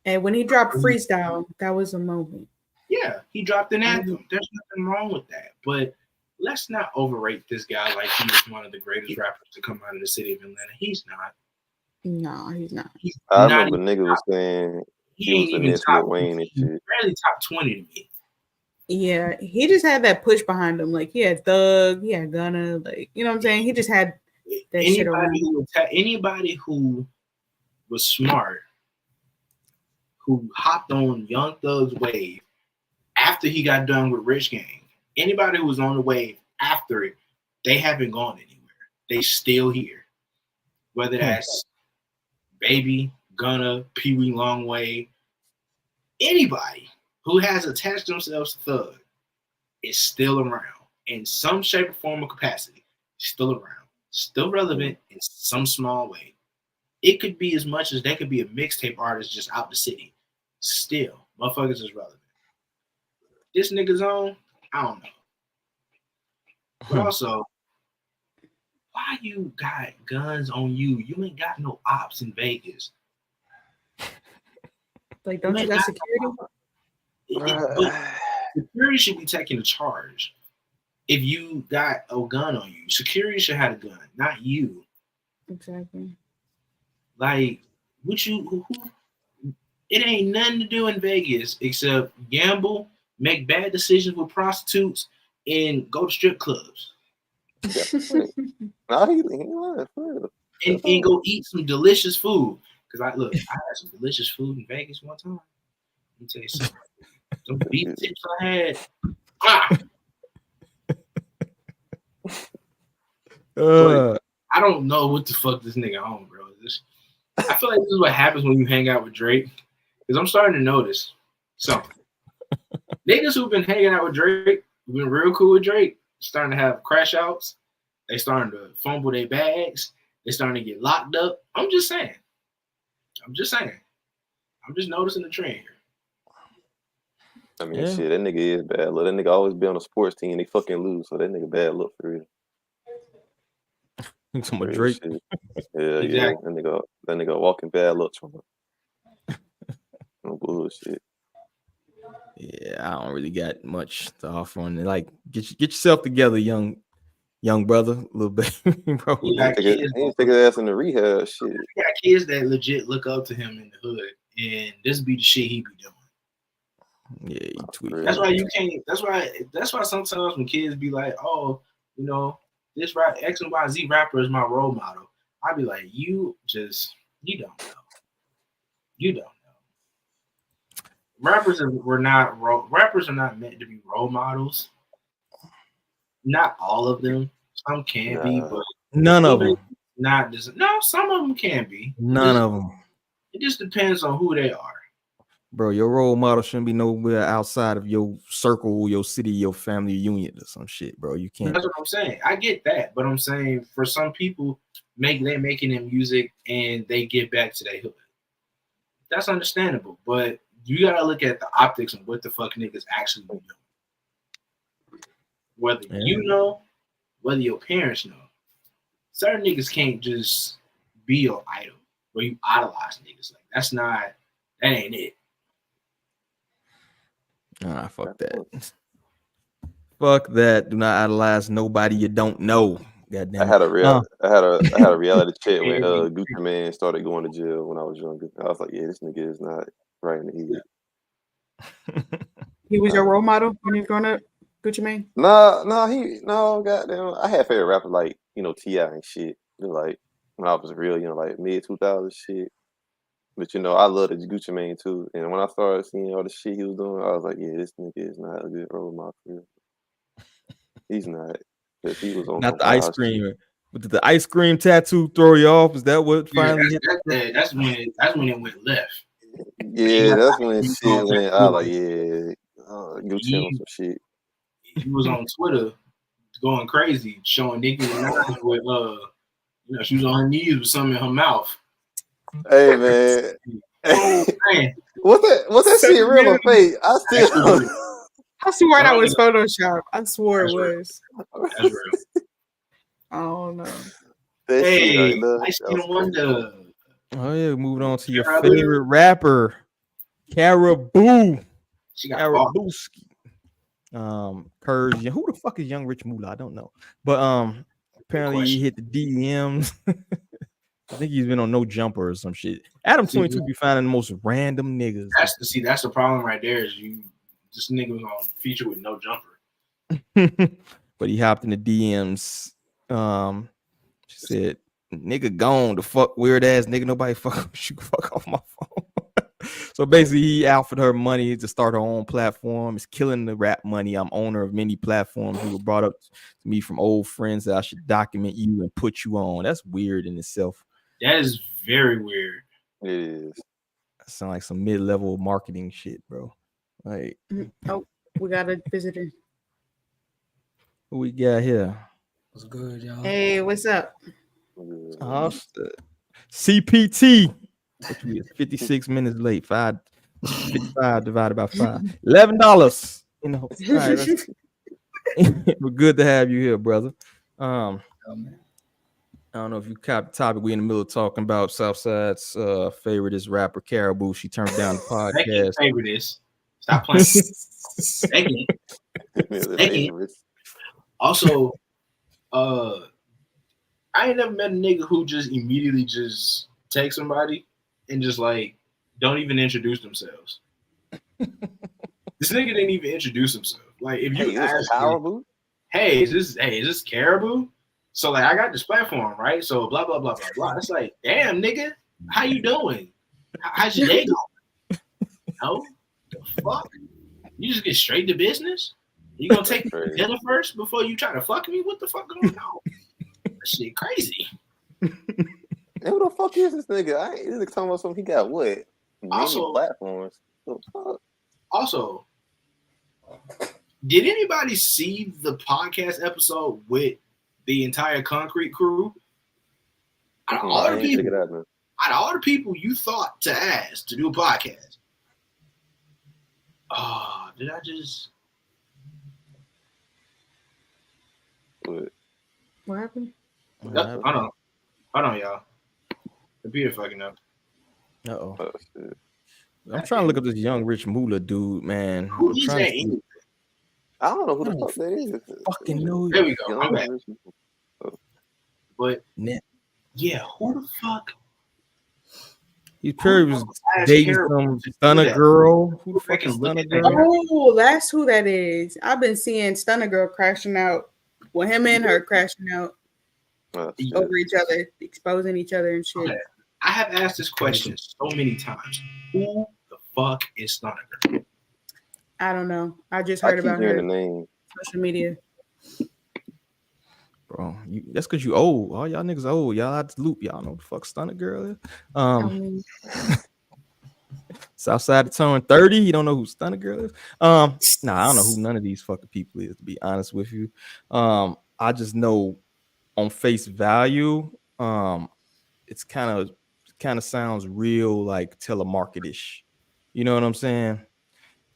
And when he dropped Freestyle, that was a moment. Yeah, he dropped an anthem. There's nothing wrong with that. But let's not overrate this guy like he was one of the greatest rappers to come out of the city of Atlanta. He's not. No, he's not. I remember niggas was saying he ain't was even finesse top Lil Wayne and shit. barely top 20 to me. Yeah, he just had that push behind him. Like he had Thug, he had Gunna, like you know what I'm saying? He just had that shit around. Anybody who was smart, who hopped on Young Thug's wave after he got done with Rich Gang, anybody who was on the wave after it, they haven't gone anywhere. They still here. Whether that's Baby, Gunna, Pee Wee Longway, anybody who has attached themselves to Thug is still around in some shape or form or capacity. Still around, still relevant in some small way. It could be as much as they could be a mixtape artist just out the city. Still, motherfuckers is relevant. This nigga's on, I don't know. But also, why you got guns on you? You ain't got no ops in Vegas. Like, don't you got security? But security should be taking the charge. If you got a gun on you, security should have a gun, not you. Exactly. Like, it ain't nothing to do in Vegas except gamble, make bad decisions with prostitutes, and go to strip clubs. Nah, he lying, for real. And go eat some delicious food. Because I had some delicious food in Vegas one time. Let me tell you something. Some beef tips I had. I don't know what the fuck this nigga on, bro. I feel like this is what happens when you hang out with Drake. Because I'm starting to notice something. Niggas who've been hanging out with Drake, who've been real cool with Drake, starting to have crash outs. They starting to fumble their bags. They starting to get locked up. I'm just saying. I'm just noticing the trend here. I mean, shit, that nigga is bad. Look, that nigga always be on a sports team. They fucking lose, so that nigga bad look for real. Some Drake. Shit. Yeah, Exactly. yeah. That nigga walking bad looks from him. No bullshit. Yeah, I don't really got much to offer on it. Like, get yourself together, young brother, little bit, bro. He take his ass in the rehab. Shit. He got kids that legit look up to him in the hood, and this be the shit he be doing. Yeah, he tweet. That's why you can't. That's why sometimes when kids be like, "Oh, you know, this X and Y Z rapper is my role model," I be like, you don't know. You don't know. Rappers are not meant to be role models. Not all of them. Some can be, but none of them. Not just no. Some of them can be. None of them. It just depends on who they are. Bro, your role model shouldn't be nowhere outside of your circle, your city, your family union, or some shit, bro. You can't. That's what I'm saying. I get that, but I'm saying for some people, they're making their music and they get back to their hood. That's understandable, but you gotta look at the optics and what the fuck niggas actually be doing. Whether you know, whether your parents know, certain niggas can't just be your idol where you idolize niggas. Like that ain't it. Nah, fuck that. Fuck that. Do not idolize nobody you don't know. Goddamn. I had a reality check when Gucci Mane started going to jail when I was younger. I was like, yeah, this nigga is not right in the head. He was your role model when you was growing up, Gucci Mane? No, goddamn. I had favorite rappers like, T.I. and shit. Like when I was real, like mid 2000s shit. But I love the Gucci Mane too. And when I started seeing all the shit he was doing, I was like, yeah, this nigga is not a good role model for real. He's not. Because he was on not the ice cream. Shit. But did the ice cream tattoo throw you off? Is that what finally hit? That's when it went left. Yeah, that's when shit went. I was like, yeah, Gucci on some shit. He was on Twitter going crazy, showing Nicki Minaj with she was on her knees with something in her mouth. Hey man, man. what's that shit real or fake? I swore that was Photoshop. I swore it was. That's real. Oh no. Hey, I still wonder. Oh yeah, moving on to your favorite rapper, Karrahboo. She got Karrahbooski. Who the fuck is Yung Rich Mula? I don't know, but apparently he hit the DMs. I think he's been on No Jumper or some shit. Adam 22 be finding the most random niggas. That's the problem right there. Is this nigga was on feature with No Jumper. But he hopped in the DMs. She said, "Nigga gone, the fuck weird ass nigga. Nobody fuck you. Fuck off my phone." So basically, he offered her money to start her own platform. It's killing the rap money. I'm owner of many platforms. You were brought up to me from old friends that I should document you and put you on. That's weird in itself. That is very weird. It is. That sound like some mid-level marketing shit, bro. Like, oh, we got a visitor. Who we got here? What's good, y'all? Hey, what's up? CPT. Which we is 56 minutes late. 55 divided by 5. $11. You know, right, we're good to have you here, brother. I don't know if you caught the topic. We in the middle of talking about Southside's favorite is rapper Karrahboo. She turned down the podcast. Favorite is stop playing. Second. Also, I ain't never met a nigga who just immediately just take somebody and just like don't even introduce themselves. This nigga didn't even introduce himself. Like if you ask me, hey, is this Karrahboo? So like I got this platform, right? So blah blah blah blah blah. It's like, damn nigga, how you doing? How's your day going? No, the fuck? You just get straight to business? You gonna take dinner first before you try to fuck me? What the fuck going on? That shit crazy. Hey, who the fuck is this nigga? This nigga talking about something. He got what? Also, platforms. Also, did anybody see the podcast episode with the entire Concrete crew? Out of all the people you thought to ask to do a podcast, did I just? What happened? Hold on, y'all. Computer fucking up. Uh-oh. I'm trying to look up this Yung Rich Mula dude, man. Who is that? I don't know who the fuck that is. Fucking know. There we go. I'm back. But yeah, who the fuck? He probably was dating some stunner girl. Who the fuck is stunner girl? Oh, that's who that is. I've been seeing stunner girl crashing out. Well, him and her crashing out over each other, exposing each other and shit. Okay. I have asked this question so many times. Who the fuck is Stunner Girl? I don't know. I just heard about her on social media. Bro, that's because you old. All y'all niggas old. Y'all out to loop. Y'all know what the fuck Stunner Girl is. Southside to turn 30. You don't know who Stunner Girl is? Nah, I don't know who none of these fucking people is, to be honest with you. I just know on face value, it's kind of sounds real like telemarket-ish. You know what I'm saying?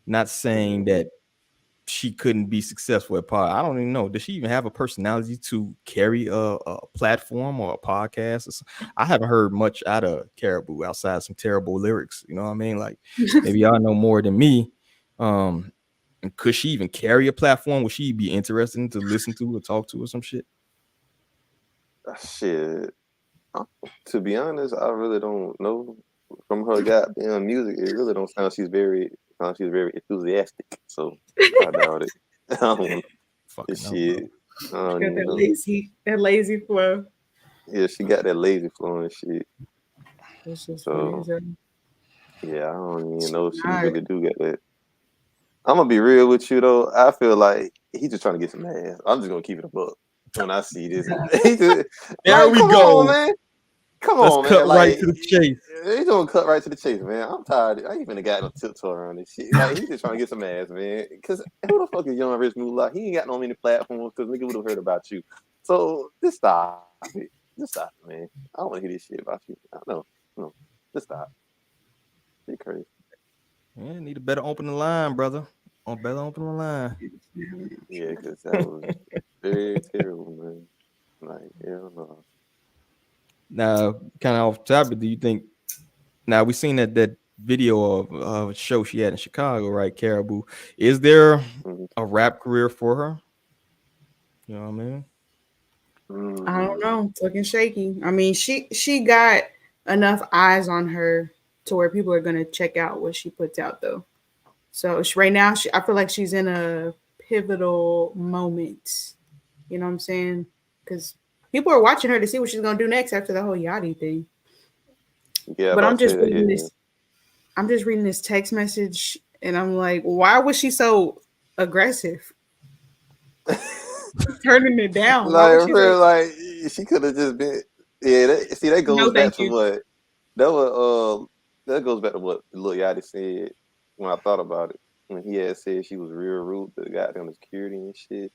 Not saying that she couldn't be successful at pod. I don't even know. Does she even have a personality to carry a platform or a podcast? I haven't heard much out of Karrahboo outside some terrible lyrics. You know what I mean? Like maybe y'all know more than me. And could she even carry a platform? Would she be interested to listen to or talk to or some shit? Shit. To be honest, I really don't know. From her goddamn music, it really don't sound she's very enthusiastic. So I doubt it. I don't fucking shit. She got that lazy flow. Yeah, she got that lazy flow and shit. That's just so yeah, I don't even know if she really do get that. I'm gonna be real with you though. I feel like he's just trying to get some ass. I'm just gonna keep it a buck when I see this. There we go, man. Come Let's on, man. cut right to the chase. He's gonna cut right to the chase, man. I'm tired. I ain't even got no tiptoe around this shit. Like, he's just trying to get some ass, man. Because who the fuck is Yung Rich Mula? He ain't got no many platforms because nigga would have heard about you. So just stop it. Just stop it, man. I don't want to hear this shit about you. No. Just stop. Be crazy. Yeah, need a better opening line, brother. Better opening line. Yeah, because that was very terrible, man. Like, hell no. Now, kind of off topic, do you think? Now we seen that video of a show she had in Chicago, right? Karrahboo. Is there a rap career for her? You know what I mean? I don't know. It's looking shaky. I mean, she got enough eyes on her to where people are gonna check out what she puts out, though. So right now, I feel like she's in a pivotal moment. You know what I'm saying? Because people are watching her to see what she's gonna do next after the whole Yachty thing. Yeah, But about I'm to say just that. reading Yeah. this. I'm just reading this text message, and I'm like, why was she so aggressive? Turning it down. Why Like was she real, so? like she could have just been. Yeah, see, that No, goes back thank to you. what that was. That goes back to what Lil Yachty said when I thought about it. When he had said she was real rude to the goddamn security and shit.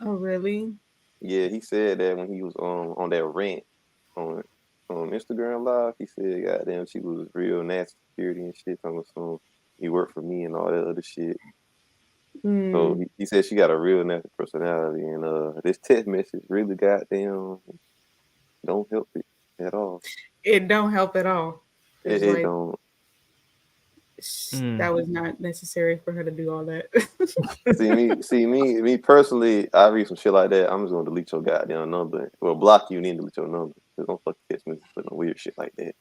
Oh, really? Yeah, he said that when he was on that rant on Instagram Live. He said, "Goddamn, she was real nasty security and shit." Talking about some he worked for me and all that other shit. So Hmm. he said she got a real nasty personality, and this text message really goddamn don't help it at all. It don't help at all. It's It like don't. that was not necessary for her to do all that. Me personally. I read some shit like that. I'm just gonna delete your goddamn number. Well, block you and then delete your number. Just don't fucking text me for no weird shit like that.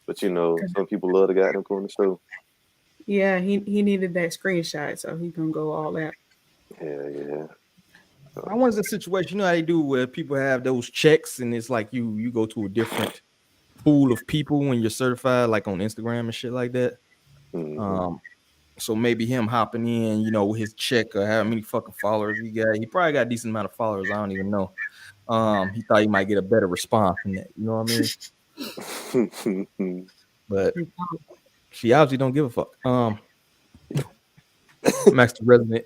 But you know, some people love the goddamn go on the show. Yeah, he needed that screenshot, so he gonna go all out. Yeah. I wonder the situation. You know how they do where people have those checks, and it's like you go to a different pool of people when you're certified, like on Instagram and shit like that. Mm-hmm. So maybe him hopping in, you know, with his check or how many fucking followers he got. He probably got a decent amount of followers. I don't even know. He thought he might get a better response from that. You know what I mean? But she obviously don't give a fuck. Max the Resident,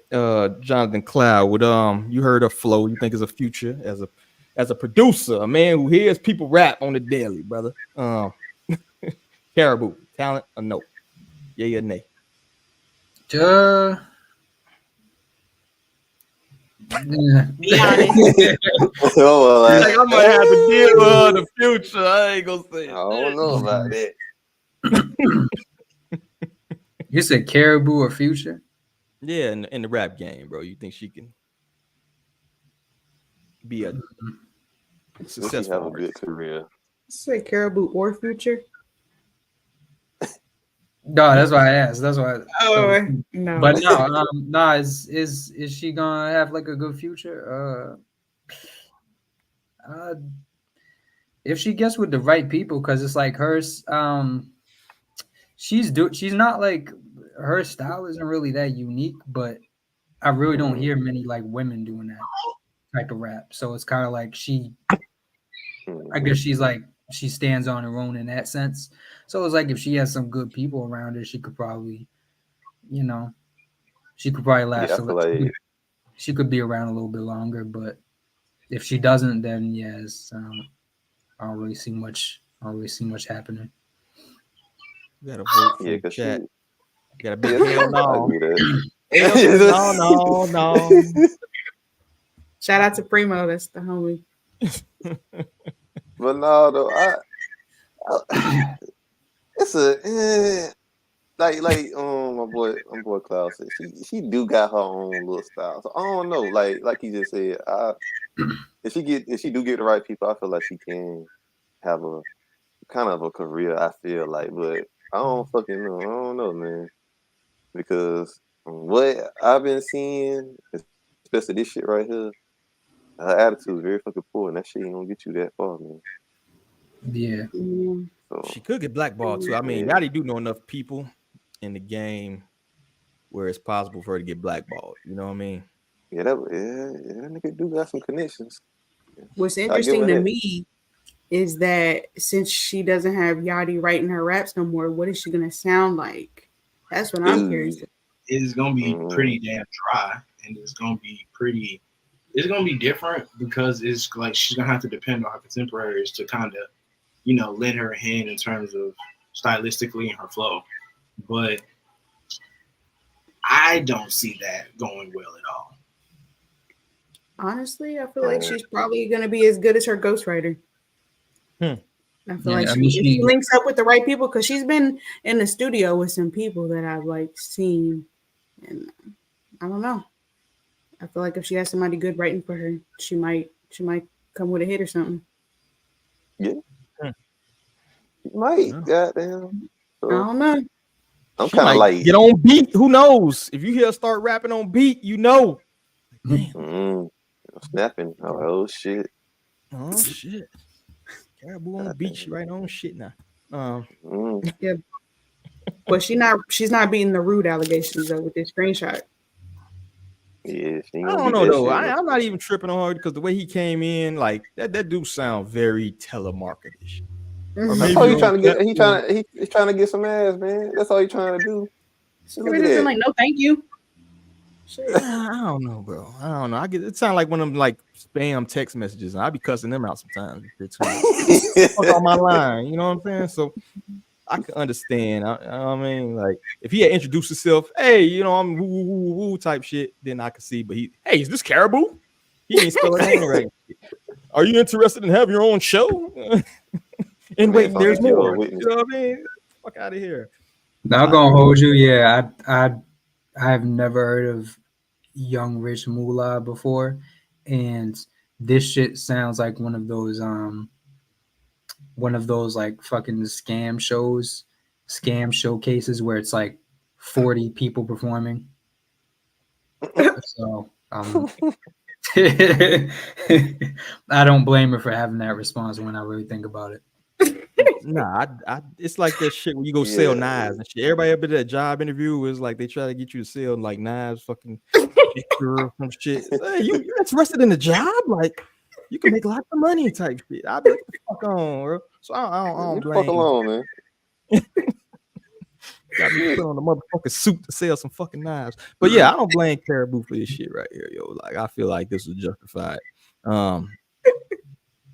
Jonathan Cloud. With you heard her flow. You think is a future as a producer, a man who hears people rap on the daily, brother. Karrahboo, talent or no? Yeah or nay? Yeah. Be honest. Oh, Like I might have to deal with the future. I ain't gonna say I it. don't know about that. You said Karrahboo or Future? Yeah, in the rap game, bro. You think she can be a Does she successful have a artist? good career? Say Caribou or Future? No, that's why I asked. That's why. Oh no. But no. Is she gonna have like a good future? If she gets with the right people, because it's like hers. She's not like her style isn't really that unique, but I really don't hear many like women doing that type of rap. So it's kind of like I guess she stands on her own in that sense. So it's like if she has some good people around her, she could probably, she could probably last. Yeah, I feel like She could be around a little bit longer. But if she doesn't, then yes, I don't really see much. I don't really see much happening. You gotta vote from the cause she. chat. You got a big Yeah, hell I no. agree with Hell to the no. Shout out to Primo, that's the homie. But no, though, it's like my boy Cloud said, she do got her own little style. So I don't know, like he just said, if she do get the right people, I feel like she can have a kind of a career. I feel like, but I don't fucking know. I don't know, man, because what I've been seeing, especially this shit right here, her attitude is very fucking poor, and that shit ain't gonna get you that far, man. Yeah. So She could get blackballed too. I mean, yeah. Yachty do know enough people in the game where it's possible for her to get blackballed. You know what I mean? Yeah, that nigga do got some connections. What's I give her interesting to that. me is that since she doesn't have Yachty writing her raps no more, what is she gonna sound like? That's what I'm curious about. It's gonna be pretty damn dry, and it's gonna be different because it's like she's gonna have to depend on her contemporaries to kind of, lend her a hand in terms of stylistically and her flow. But I don't see that going well at all. Honestly, I feel like she's probably gonna be as good as her ghostwriter. I feel like if she links up with the right people, because she's been in the studio with some people that I've like seen, and I don't know. I feel like if she has somebody good writing for her, she might come with a hit or something. Yeah. Might, goddamn. I don't know. I'm She kind of might like get on beat. Who knows? If you hear her start rapping on beat, you know. Damn. Snapping. Oh shit. Oh shit. Karrahboo on beat. She right on shit now. Yeah. But she's not beating the rude allegations though with this screenshot. Yeah, she I don't know though. I'm not even tripping on her because the way he came in, like that dude sound very telemarketish. Or That's all you trying to get. He's trying to get some ass, man. That's all he's trying to do. So look at that. Like, no, thank you. Shit. I don't know, bro. I don't know. It sound like one of them like spam text messages, and I be cussing them out sometimes. Fuck on my line, you know what I'm saying? So I can understand. I mean, like if he had introduced himself, hey, you know, I'm woo woo woo type shit, then I could see. But hey, is this Karrahboo? He ain't spell her name right. Are you interested in having your own show? And wait, there's more. You know what I mean? Fuck out of here. Not gonna hold you. Yeah, I've never heard of Yung Rich Mula before, and this shit sounds like one of those like fucking scam showcases where it's like 40 people performing. So I don't blame her for having that response when I really think about it. Nah, it's like that shit when you go sell knives and shit. Everybody up at that job interview is like they try to get you to sell like knives, fucking picture or some shit. Hey, you're interested in the job? Like you can make lots of money type shit. I'll be like, the fuck on, bro. So I don't blame. Fuck alone, man. Got me put on the motherfucking suit to sell some fucking knives. But yeah, I don't blame Karrahboo for this shit right here, yo. Like I feel like this was justified.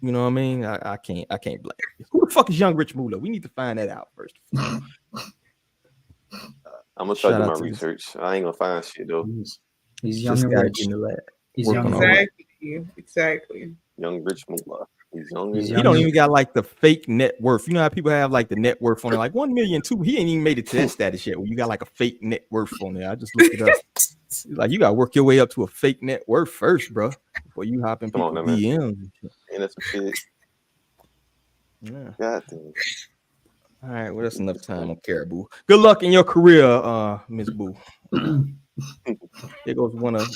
You know what I mean? I can't blame you. Who the fuck is Yung Rich Mula? We need to find that out first. I'm gonna try to do my research. I ain't gonna find shit though. He's young and rich. He's young. Exactly. Yung Rich Mula. He's young. He don't even got like the fake net worth. You know how people have like the net worth on it, like 1 million too. He ain't even made it to that status yet. Where you got like a fake net worth on there. I just looked it up. Like you gotta work your way up to a fake net worth first, bro, before you hop in people's DMs. And that's some shit. Yeah. God damn. All right, well that's enough time on Karrahboo. Good luck in your career, Miss Boo. Here goes one of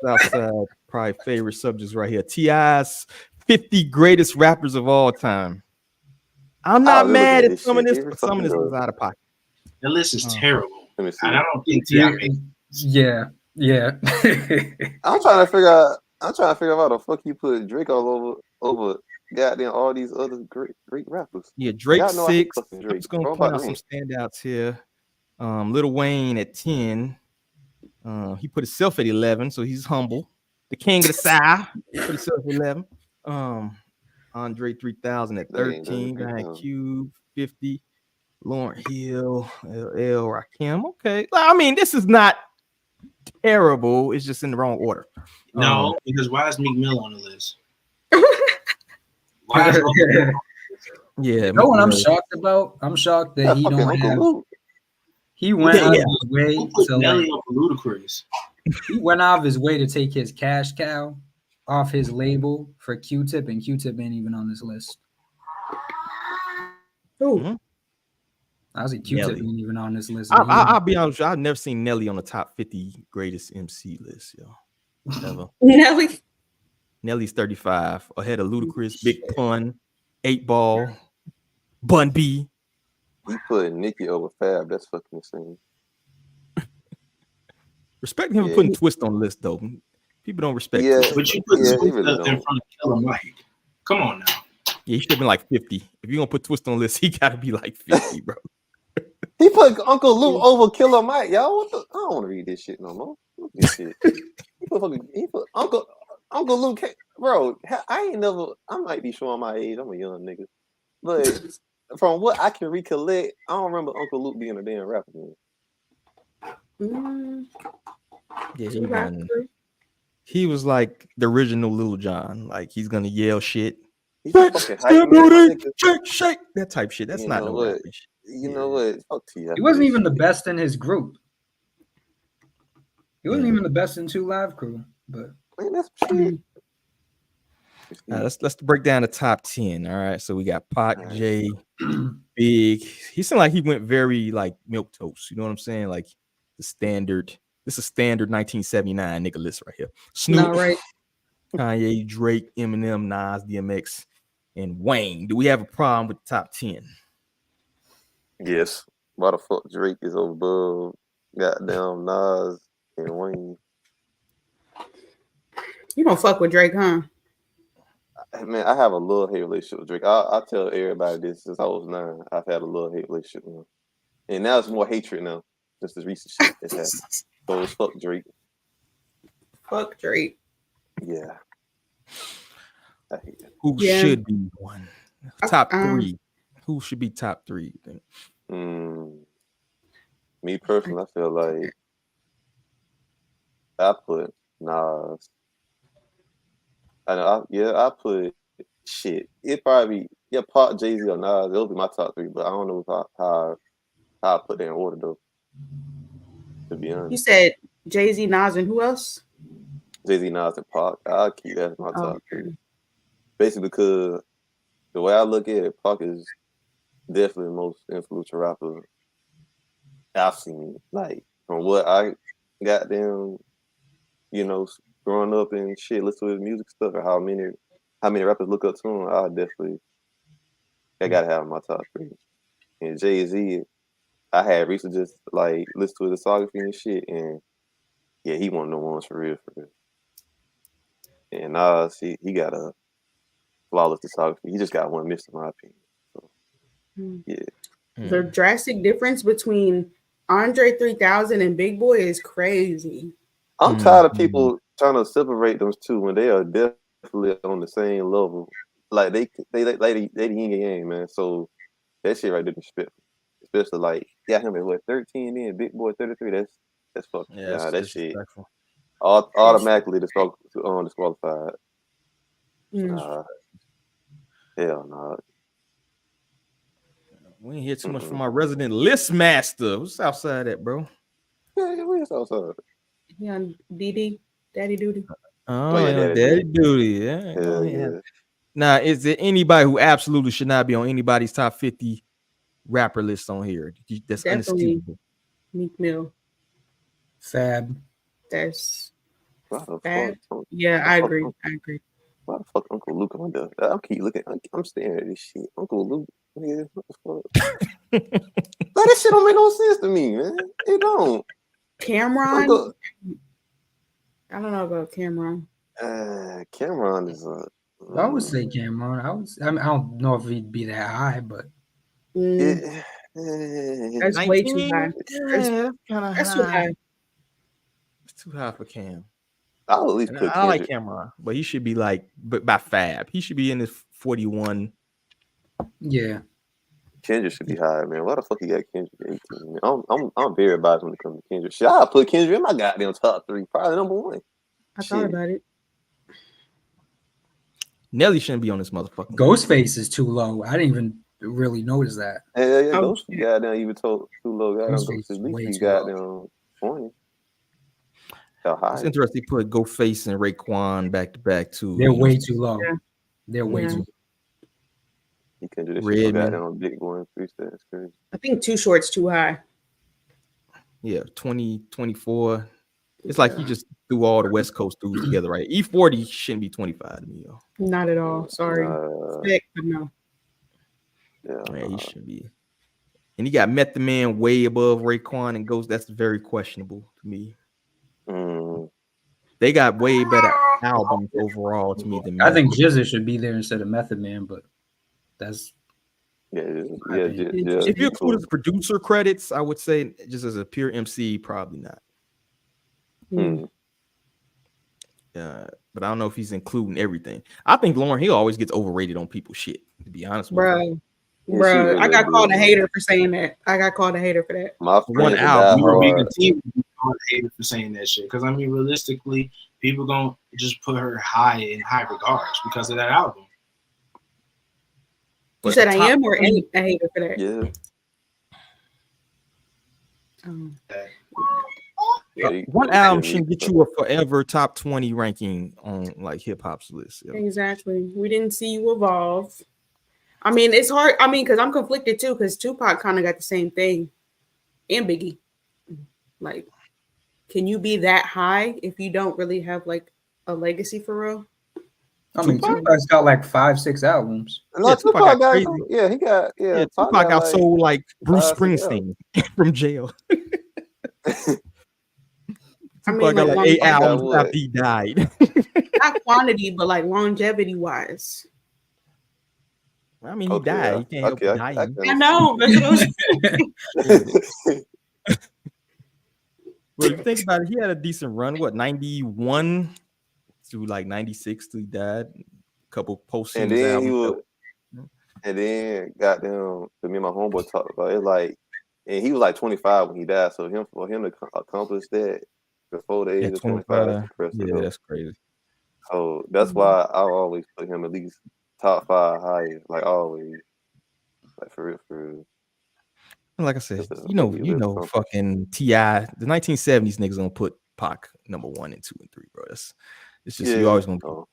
Southside probably favorite subjects right here. T.I.'s 50 greatest rappers of all time. I'm not mad at some of this, but some of this was out of pocket. The list is terrible. And I don't think T.I. Yeah. I'm trying to figure out how the fuck you put Drake all over goddamn all these other great rappers. Yeah, Drake 6. I'm just gonna point out some standouts here. Lil Wayne at 10. He put himself at 11, so he's humble. The king of the South put himself at 11. Andre 3000 at 13. Ryan Cube 50. Lauryn Hill, L. Rakim. Okay, I mean this is not terrible. It's just in the wrong order. No, because why is Meek Mill on the list? Yeah, you know what I'm shocked about? I'm shocked that he don't have. He went out of his way to like, ludicrous. He went out of his way to take his cash cow off his label for Q-Tip, and Q-Tip ain't even on this list. Who? I was like, Q-Tip ain't even on this list. I'll be honest with you, I've never seen Nelly on the top 50 greatest MC list, yo. Never. Nelly's 35, ahead of Ludacris, Big Pun, 8 Ball, Bun B. He put Nicki over Fab. That's fucking insane. Respect him for putting Twist on the list, though. People don't respect him. But you put Twist really in front of Killer Mike. Come on now. Yeah, he should have been like 50. If you're going to put Twist on the list, he got to be like 50, bro. He put Uncle Luke over Killer Mike, y'all. I don't want to read this shit no more. Look at this shit. He put Uncle Luke, bro. I might be showing my age. I'm a young nigga. But from what I can recollect, I don't remember Uncle Luke being a damn rapper. Yeah, he was like the original Lil Jon. Like he's gonna yell shit. Shake, that type shit. That's not no rapping shit. You know what? Fuck T.I. He wasn't even the best in his group. He wasn't even the best in 2 Live Crew. But man, that's shit. Let's break down the top 10. All right, so we got Pac, All right. Jay, Big. He seemed like he went very like milk toast. You know what I'm saying? Like the standard. This is standard 1979 nigga list right here. Snoop, Not right. Kanye, Drake, Eminem, Nas, DMX, and Wayne. Do we have a problem with the top 10? Yes. Why the fuck Drake is above goddamn Nas and Wayne? You don't fuck with Drake, huh? Man, I have a love-hate relationship with Drake. I tell everybody this since I was 9. I've had a love-hate relationship with him. And now it's more hatred now. Just this recent shit that's happened. So it's fuck Drake. Fuck Drake. Yeah. I hate that. Who should be one? Top 3. Who should be top 3, you think? Me personally, I feel like I put Nas. I put shit. It probably be Pop, Jay-Z, or Nas. It'll be my top 3, but I don't know how I put that in order though. To be honest, You said Jay-Z, Nas, and who else? Jay-Z, Nas, and Pac. I'll keep that as my top 3. Basically, because the way I look at it, Pac is definitely the most influential rapper I've seen. Like from what I got them, growing up and shit, listen to his music stuff, or how many rappers look up to him. I gotta have my top 3. And Jay-Z, I had recently just like listened to his discography and shit, and yeah, he one of the ones for real. And Nas, he got a flawless discography. He just got one missed in my opinion. So, yeah. The drastic difference between Andre 3000 and Big Boy is crazy. I'm tired of people trying to separate those two when they are definitely on the same level. Like they the yin and yang, man. So that shit right there disrespectful. Especially like him at 13 then Big Boy 33. That's fucking that shit. Automatically disqualified. Hell no. We ain't hear too much from our resident list master. What's outside that, bro? Yeah, where's outside? He on DD, Daddy Duty. Oh, yeah, Daddy Duty. Yeah. Now, is there anybody who absolutely should not be on anybody's top 50 rapper list on here? That's Definitely undisputable. Meek Mill. Fab. That's Fab. Yeah, I agree. Why the fuck Uncle Luke on there? I keep looking. I'm staring at this shit. Uncle Luke. Yeah, what the fuck? Like, that shit don't make no sense to me, man. It don't. Cameron? I don't know about Cameron. Cameron is I would say Cameron. I don't know if he'd be that high, but that's way too high. That's too high. It's too high for Cam. I'll at least put I like Cameron, but he should be like, but by Fab, he should be in this 41. Yeah, Kendrick should be higher, man. Why the fuck he got Kendrick at 18? Man? I'm very biased when it comes to Kendrick. Shit, I'll put Kendrick in my goddamn top 3, probably number 1. I thought about it. Nelly shouldn't be on this motherfucker. Ghostface is too low. I didn't even really notice that. Yeah, Ghostface goddamn even told too low. Ghostface at least goddamn 20. It's interesting. He put Ghostface and Raekwon back to back too. They're way too low. Yeah. They're way too low. You can do this shit on Big Boy and Freestyle. That's crazy. I think Too Short's too high. Yeah, 20, 24. It's like you just threw all the West Coast dudes together, right? E40 shouldn't be 25 to me, yo. Not at all. Sorry. But no. Yeah, he should be. And you got Method Man way above Raekwon and Ghost. That's very questionable to me. They got way better albums overall to me than I think Jizza should be there instead of Method Man, but that's if you include his producer credits, I would say just as a pure MC, probably not. But I don't know if he's including everything. I think Lauryn Hill always gets overrated on people's shit, to be honest with you. Bro, I got called a hater for saying that. I got called a hater for that. My one album, we were being continued called a hater for saying that shit. Because I mean, realistically, people gonna just put her high in high regards because of that album. You said I am or a hater for that? Yeah. One album shouldn't get you a forever top 20 ranking on like hip hop's list. Exactly. We didn't see you evolve. I mean, it's hard. I mean, because I'm conflicted too, because Tupac kind of got the same thing, and Biggie. Like, can you be that high if you don't really have like a legacy for real? I mean, Tupac's got like 5-6 albums. No, Tupac got crazy. yeah, he got Tupac got sold like Bruce Springsteen from jail. Tupac got like 8 albums after he died. Not quantity, but like longevity wise. I mean, he died. He can't help dying. I know. But if you think about it, he had a decent run. What, 91 to like 96 till he died. A couple post and then he was, and then goddamn, me and my homeboy talked about it. Like, and he was like 25 when he died. So for him to accomplish that before the age of 25, that's impressive. Yeah, that's crazy. So that's why I always put him at least top 5 highest, like always, like for real, for real. Like I said, you know, fucking T.I., the 1970s niggas gonna put Pac number 1 and 2 and 3, bro. It's just you always gonna do.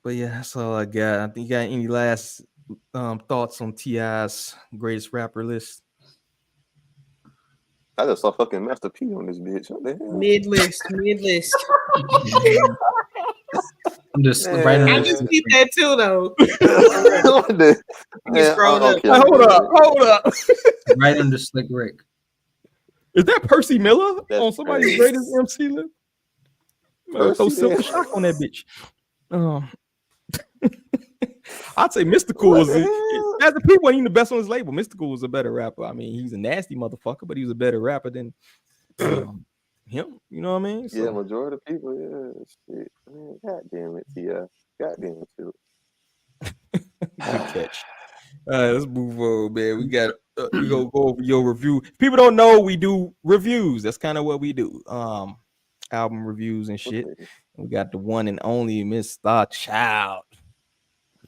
But yeah, that's all I got. I think you got any last thoughts on T.I.'s greatest rapper list? I just saw fucking Master P on this bitch. Mid list. I'm just I just keep that too, though. Hold up. Right under Slick Rick. Is that Percy Miller on somebody's greatest MC list? Throw Silver Shock on that bitch. I'd say Mystical was as the people wasn't even the best on his label. Mystical was a better rapper. I mean, he's a nasty motherfucker, but he was a better rapper than him. You know what I mean? So, yeah, majority of people, shit. Man, God damn it, T.I. God damn it, Good catch. All right, let's move on, man. We got we go over your review. If people don't know, we do reviews. That's kind of what we do. Album reviews and shit. We got the one and only Mr. Child.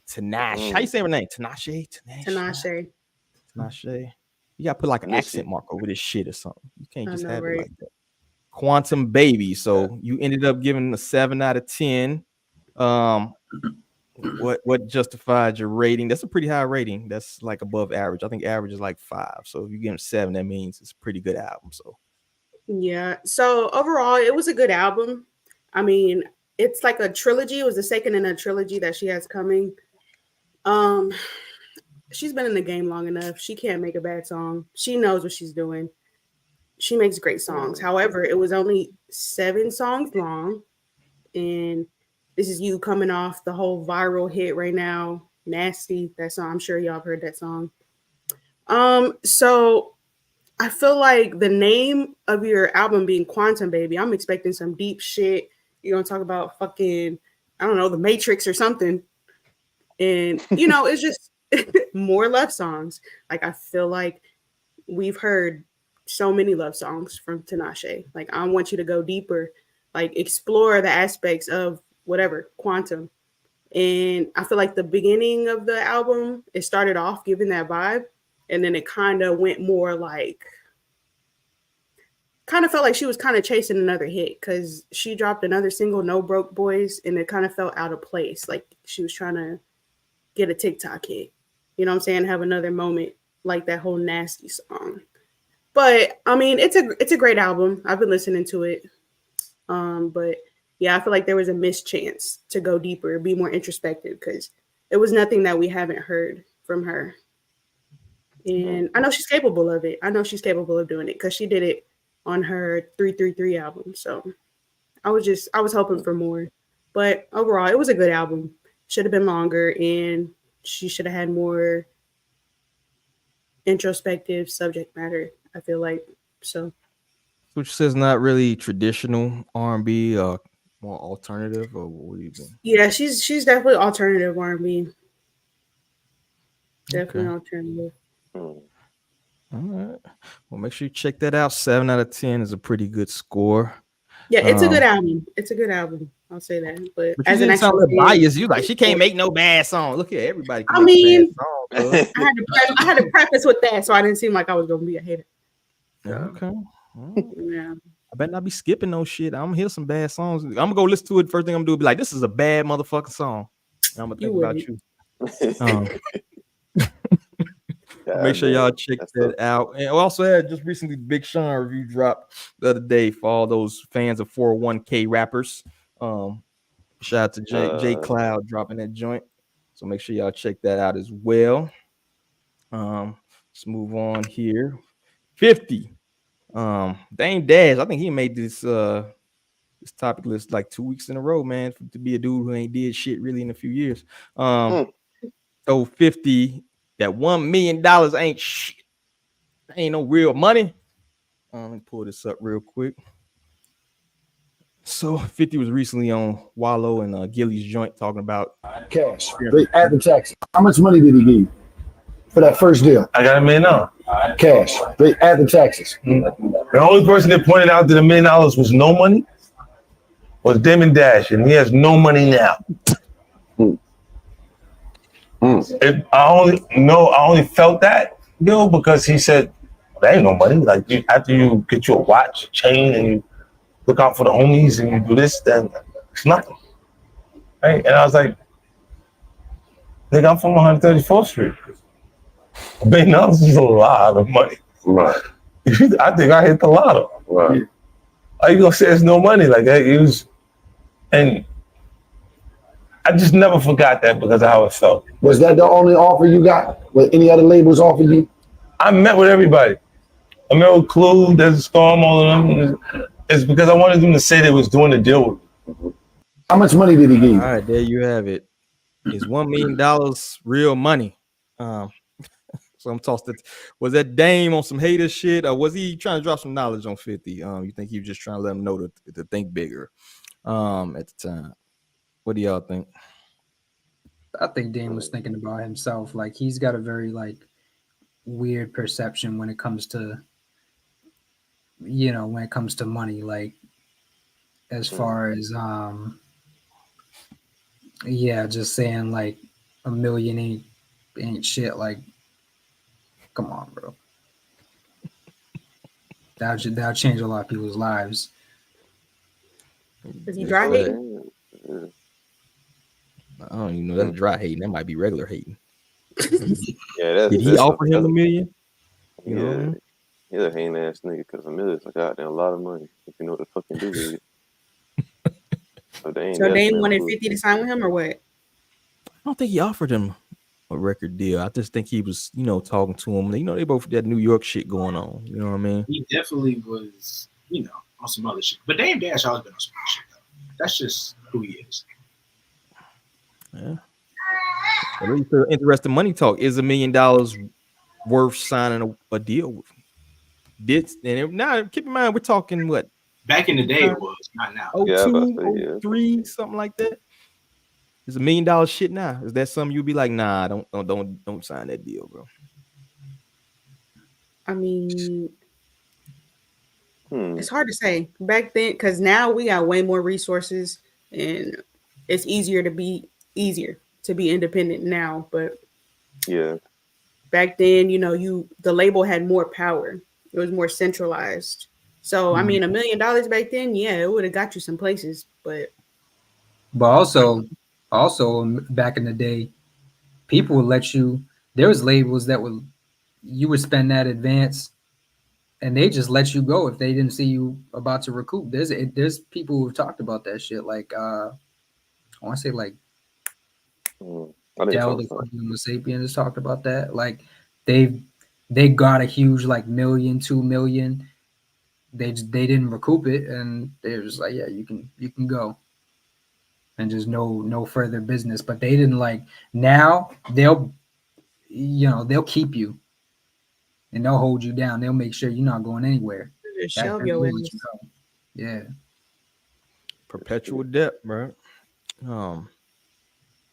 Tinashe. How you say her name? Tinashe. You gotta put like an accent mark over this shit or something. You can't just have it like that. Quantum Baby. So you ended up giving a 7 out of 10. What justified your rating? That's a pretty high rating. That's like above average. I think average is like 5. So if you give him 7, that means it's a pretty good album. So yeah. So overall, it was a good album. I mean, it's like a trilogy. It was the second in a trilogy that she has coming. She's been in the game long enough. She can't make a bad song. She knows what she's doing. She makes great songs. However, it was only 7 songs long. And this is you coming off the whole viral hit right now. Nasty, that song. I'm sure y'all have heard that song. So I feel like the name of your album being Quantum Baby, I'm expecting some deep shit. You're going to talk about fucking, I don't know, The Matrix or something. And, you know, it's just more love songs. Like, I feel like we've heard so many love songs from Tinashe. Like, I want you to go deeper, like explore the aspects of whatever, quantum. And I feel like the beginning of the album, it started off giving that vibe. And then it kind of went more like, kind of felt like she was kind of chasing another hit because she dropped another single, No Broke Boys, and it kind of felt out of place. Like she was trying to get a TikTok hit. You know what I'm saying? Have another moment like that whole Nasty song. But I mean, it's a great album. I've been listening to it. But yeah, I feel like there was a missed chance to go deeper, be more introspective, because it was nothing that we haven't heard from her. And I know she's capable of it. I know she's capable of doing it because she did it on her 333 album. So I was hoping for more. But overall, it was a good album. Should have been longer, and she should have had more introspective subject matter, I feel like. So which says not really traditional R&B or more alternative, or what do you think? Yeah, she's definitely alternative R&B. Definitely alternative. All right. Well, make sure you check that out. 7 out of 10 is a pretty good score. Yeah, it's a good album. It's a good album. I'll say that. But as an actual bias, you like she can't make no bad song. Look at everybody. I mean, I had to preface with that, so I didn't seem like I was gonna be a hater. Okay. Yeah. I better not be skipping no shit. I'm gonna hear some bad songs. I'm gonna go listen to it. First thing I'm gonna do be like, this is a bad motherfucking song. And I'm gonna think about you. Make sure y'all check that out. And also had just recently Big Sean review dropped the other day for all those fans of 401k rappers. Shout out to J Cloud dropping that joint. So make sure y'all check that out as well. Let's move on here. 50. Dame Dash. I think he made this this topic list like 2 weeks in a row, man, to be a dude who ain't did shit really in a few years. So 50, that $1 million ain't shit. Ain't no real money. Let me pull this up real quick. So 50 was recently on Wallow and Gilly's joint talking about cash. They add the taxes. How much money did he give you for that first deal? I got $1 million. Cash. They add the taxes. The only person that pointed out that $1 million was no money was Damon Dash, and he has no money now. I only felt that, because he said, well, there ain't no money. Like, after you get you a watch, a chain, and you look out for the homies, and you do this, then it's nothing. Right? And I was like, nigga, I'm from 134th Street. $1 million is a lot of money. Right. I think I hit the lotto. Right. Are you gonna say it's no money? Like, it was, and I just never forgot that because of how it felt. Was that the only offer you got? Was any other labels offer you? I met with everybody. I met with Clue, Desert Storm, all of them. It's because I wanted them to say they was doing the deal with me. How much money did he give you? All right, there you have it. It's $1 million real money. So I'm tossed it. Was that Dame on some hater shit, or was he trying to drop some knowledge on 50? You think he was just trying to let him know to think bigger at the time? What do y'all think? I think Dame was thinking about himself. Like, he's got a very weird perception when it comes to money. Like, as far as just saying like $1 million ain't shit. Like, come on, bro. That'll change a lot of people's lives. Is he dry hating? I don't even know. That's dry hating. That might be regular hating. Yeah, did he offer him $1 million? Yeah, he's a hating ass nigga because $1 million is a goddamn lot of money if you know what the fucking do with it. So Dame wanted 50 to sign with him or what? I don't think he offered him a record deal. I just think he was, talking to him. They both had New York shit going on. You know what I mean? He definitely was, on some other shit. But Dame Dash always been on some other shit, though. That's just who he is. Yeah. Well, interesting money talk. Is $1 million worth signing a deal with? Now, keep in mind, we're talking what? Back in the day, it was, not now. 02, 03, something like that. Is $1 million shit now? Is that something you'd be like, nah, don't sign that deal, bro? I mean, it's hard to say back then because now we got way more resources and it's easier to be independent now. But yeah, back then, the label had more power. It was more centralized. So I mean, $1 million back then, yeah, it would have got you some places. But also back in the day, people would let you. There was labels that you would spend that advance, and they just let you go if they didn't see you about to recoup. There's people who've talked about that shit. Like I want to say like Del the Homo Sapien has talked about that. Like they got a huge like $1 million, $2 million. They didn't recoup it, and they were just like, yeah, you can go, and just no further business. But they didn't like. Now they'll keep you, and they'll hold you down. They'll make sure you're not going anywhere. Yeah. Perpetual debt, bro.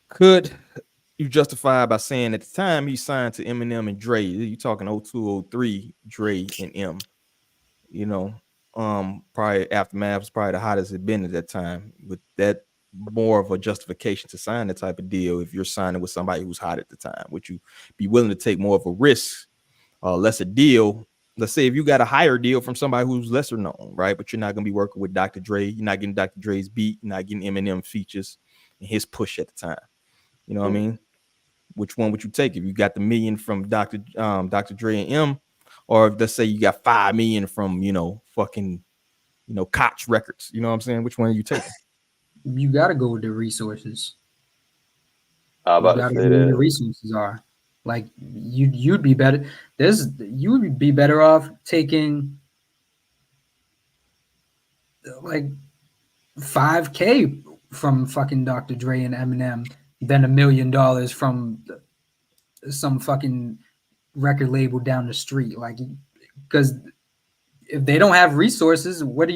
Could you justify by saying at the time he signed to Eminem and Dre? You talking 02, 03, Dre and M. Probably Aftermath was probably the hottest it been at that time. With that, more of a justification to sign that type of deal if you're signing with somebody who's hot at the time. Would you be willing to take more of a risk, less a deal, let's say if you got a higher deal from somebody who's lesser known, right? But you're not gonna be working with Dr. Dre, you're not getting Dr. Dre's beat, you're not getting Eminem features and his push at the time. You know what I mean? Which one would you take if you got the $1 million from Dr. Dre and M, or if, let's say you got $5 million from fucking Koch Records? You know what I'm saying? Which one are you taking? You gotta go with the resources. I about to say that the resources are. Like you'd be better. You would be better off taking like $5K from fucking Dr. Dre and Eminem than $1 million from some fucking record label down the street. Like, because if they don't have resources, where are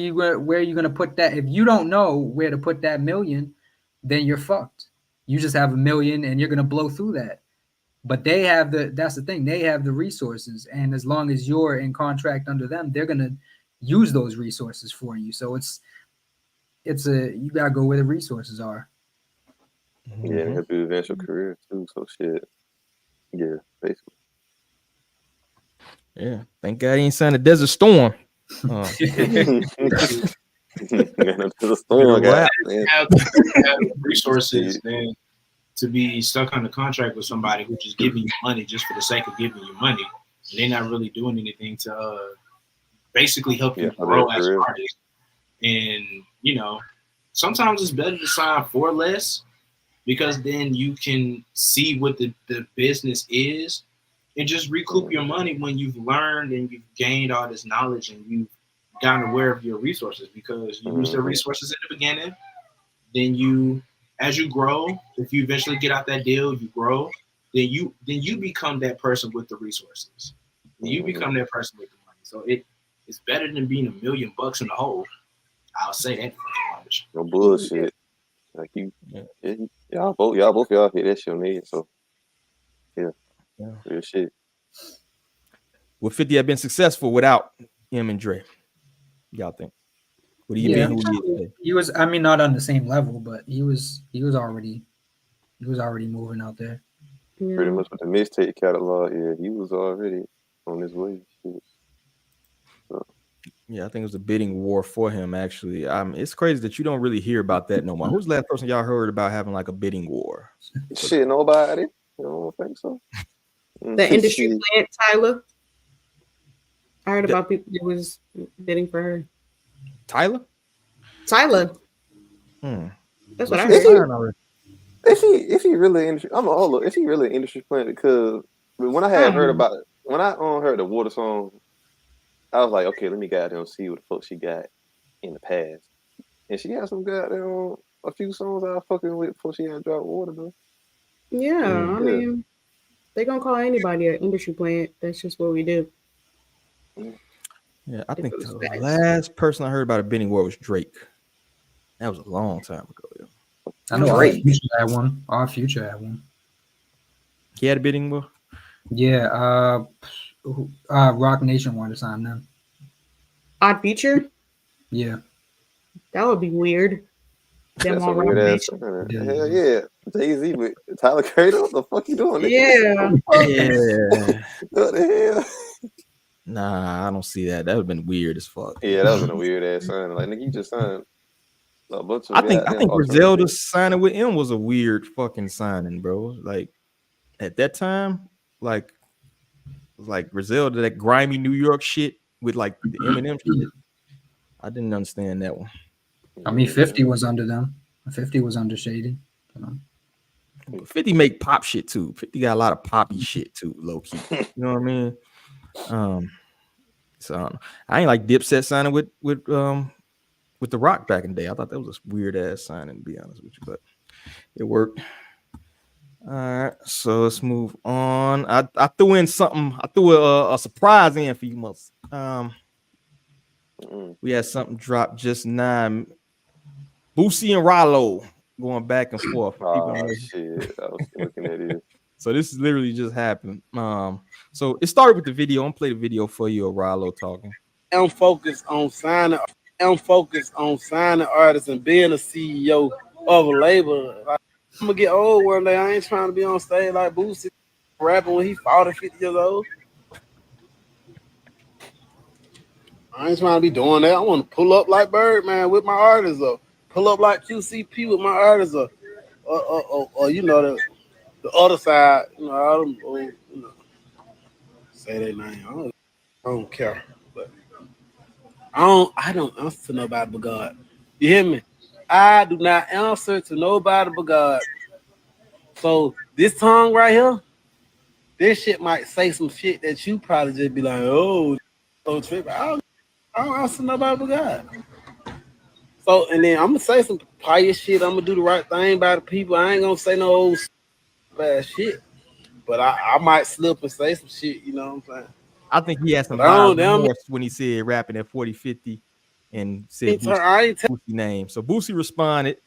you gonna put that? If you don't know where to put that $1 million, then you're fucked. You just have $1 million and you're gonna blow through that. But they have that's the thing, they have the resources, and as long as you're in contract under them, they're gonna use those resources for you. So you gotta go where the resources are. Yeah, they have to do eventual career too. So shit. Yeah, basically. Yeah. Thank God he ain't signed a Desert Storm. Have resources then to be stuck under contract with somebody who's just giving you money just for the sake of giving you money, and they're not really doing anything to basically help you grow as an artist. And sometimes it's better to sign for less, because then you can see what the business is and just recoup your money when you've learned and you've gained all this knowledge and you've gotten aware of your resources, because you use the resources in the beginning. Then as you grow, if you eventually get out that deal, you grow, then you become that person with the resources. Then you become that person with the money. So it's better than being $1 million in the hole. I'll say that. No bullshit. Like y'all both y'all hit that shit on me. So yeah, real shit. Would 50 have been successful without M and Dre? Y'all think? Would he been who he is today? He was, I mean, not on the same level, but he was already moving out there. Yeah. Pretty much with the mixtape catalog, he was already on his way. Shit. So. Yeah, I think it was a bidding war for him, actually. It's crazy that you don't really hear about that no more. Who's the last person y'all heard about having like a bidding war? Shit, nobody. You don't think so? The industry plant, Tyler. I heard about people that was bidding for her. Tyler? That's what I heard. If he really industry, if he really industry plant, because when I had heard about it, when I heard the Water song, I was like, okay, let me goddamn see what the fuck she got in the past. And she had some goddamn a few songs I was fucking with before she had dropped Water though. Yeah, I mean, they gonna call anybody an industry plant. That's just what we do. Yeah, I think the last person I heard about a bidding war was Drake. That was a long time ago. Yeah. I know Our Future had one. Our Future had one. He had a bidding war? Yeah, Rock Nation wanted to sign them. Odd Future? Yeah. That would be weird. That's a weird ass. Hell yeah. Jay-Z with Tyler Creator. What the fuck you doing? Yeah. What the hell? Nah, I don't see that. That would have been weird as fuck. Yeah, that would have been a weird ass sign. Like, nigga, you just signed a bunch of I think Griselda signing with him was a weird fucking signing, bro. Like, at that time, like Griselda, that grimy New York shit with like the Eminem shit. I didn't understand that one. I mean, 50 was under them. 50 was under Shady. 50 make pop shit too. 50 got a lot of poppy shit too, low key. You know what I mean? So I ain't like Dipset signing with The Rock back in the day. I thought that was a weird ass signing, to be honest with you, but it worked. All right, so let's move on. I threw in something. I threw a surprise in for you, months. We had something drop just now. Boosie and Rollo going back and forth. Oh shit! I was looking at it. So this is literally just happened. So it started with the video. I'm gonna play the video for you of Rollo talking. I'm focused on signing artists and being a CEO of a label. Like, I'm gonna get old one day. I ain't trying to be on stage like Boosie rapping when he 40, 50 years old. I ain't trying to be doing that. I want to pull up like Birdman with my artists, or pull up like QCP with my artists, or you know the other side. You know, all them, you know, say their name. I don't care, but I don't answer to nobody but God. You hear me? I do not answer to nobody but God. So this tongue right here, this shit might say some shit that you probably just be like, oh, so tripping. I don't answer to nobody but God. So, and then I'm gonna say some pious shit. I'm gonna do the right thing by the people. I ain't gonna say no old bad shit, but I might slip and say some shit. You know what I'm saying? I think he had some remorse when he said rapping at 40-50 and said Boosie name. So Boosie responded,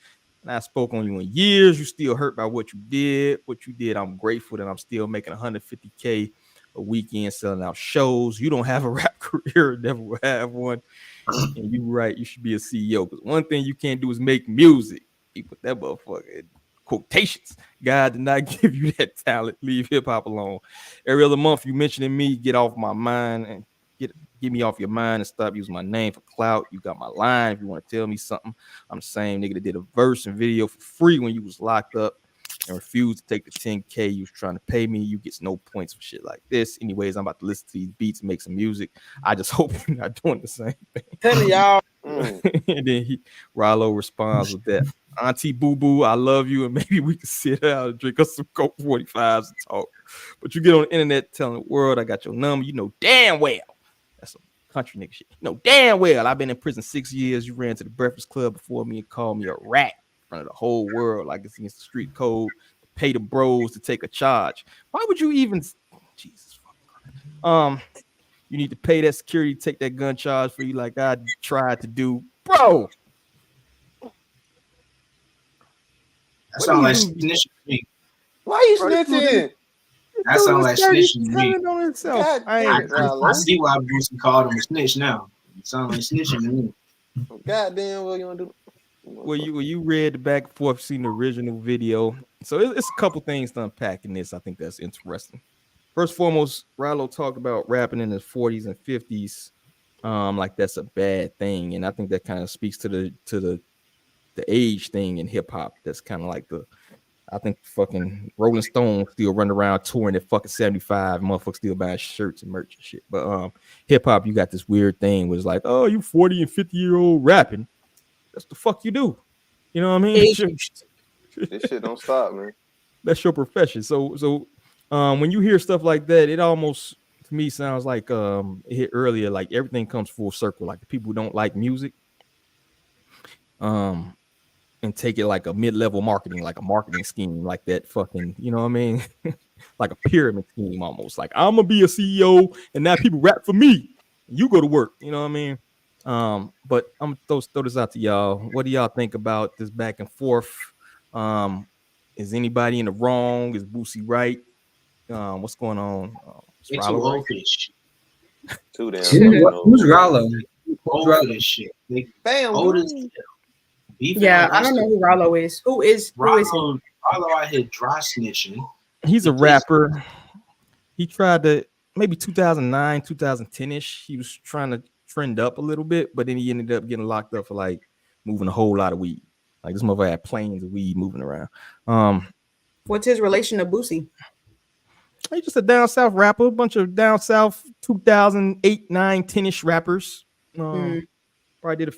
and I spoke on you in years. You still hurt by what you did. What you did, I'm grateful that I'm still making 150K a weekend selling out shows. You don't have a rap career, never will have one. And you right, you should be a CEO. Because one thing you can't do is make music. He put that motherfucker in quotations. God did not give you that talent. Leave hip hop alone. Every other month you mentioning me, get off my mind and get me off your mind and stop using my name for clout. You got my line. If you want to tell me something, I'm the same nigga that did a verse and video for free when you was locked up and refused to take the 10K you was trying to pay me. You get no points for shit like this. Anyways, I'm about to listen to these beats and make some music. I just hope you're not doing the same thing. Tell y'all. And then Rollo responds with that. Auntie Boo Boo, I love you, and maybe we can sit down and drink us some Coke 45s and talk. But you get on the internet telling the world I got your number. You know damn well. That's some country nigga shit. You know damn well I've been in prison 6 years. You ran to the Breakfast Club before me and called me a rat in front of the whole world like it's against the street code to pay the bros to take a charge. Why would you even Jesus fucking you need to pay that security to take that gun charge for you like I tried to do. Bro. That sounds like snitching to me. Why you snitching? That sounds like snitching to me. I see why Boosie called him a snitch now. It sounds like snitching to me. Goddamn, what you want to do? Well, you read the back and forth, seen the original video. So it's a couple things to unpack in this. I think that's interesting. First and foremost, Rollo talked about rapping in his 40s and 50s, like that's a bad thing, and I think that kind of speaks to the age thing in hip hop. That's kind of like I think fucking Rolling Stones still run around touring at fucking 75, motherfuckers still buying shirts and merch and shit. But hip hop, you got this weird thing where it's like, oh, you 40 and 50-year-old rapping. That's the fuck you do. You know what I mean? This shit don't stop, man. That's your profession. So when you hear stuff like that, it almost to me sounds like it hit earlier, like everything comes full circle. Like the people who don't like music, and take it like a mid-level marketing, like a marketing scheme, like that fucking, you know what I mean? Like a pyramid scheme almost. Like I'm gonna be a CEO and now people rap for me. You go to work, you know what I mean? But I'm gonna throw this out to y'all. What do y'all think about this back and forth? Is anybody in the wrong? Is Boosie right? What's going on? It's too old for this shit. Too damn. Who's Rollo? Old for this shit. Bam. Old as hell. Yeah, I don't know who Rollo is. Who is Rollo out here dry snitching. He's a rapper. He tried to maybe 2009, 2010-ish. He was trying to trend up a little bit, but then he ended up getting locked up for like moving a whole lot of weed. Like this motherfucker had planes of weed moving around. What's his relation to Boosie? He's just a down south rapper, a bunch of down south 2008, 9, 10-ish rappers. Probably did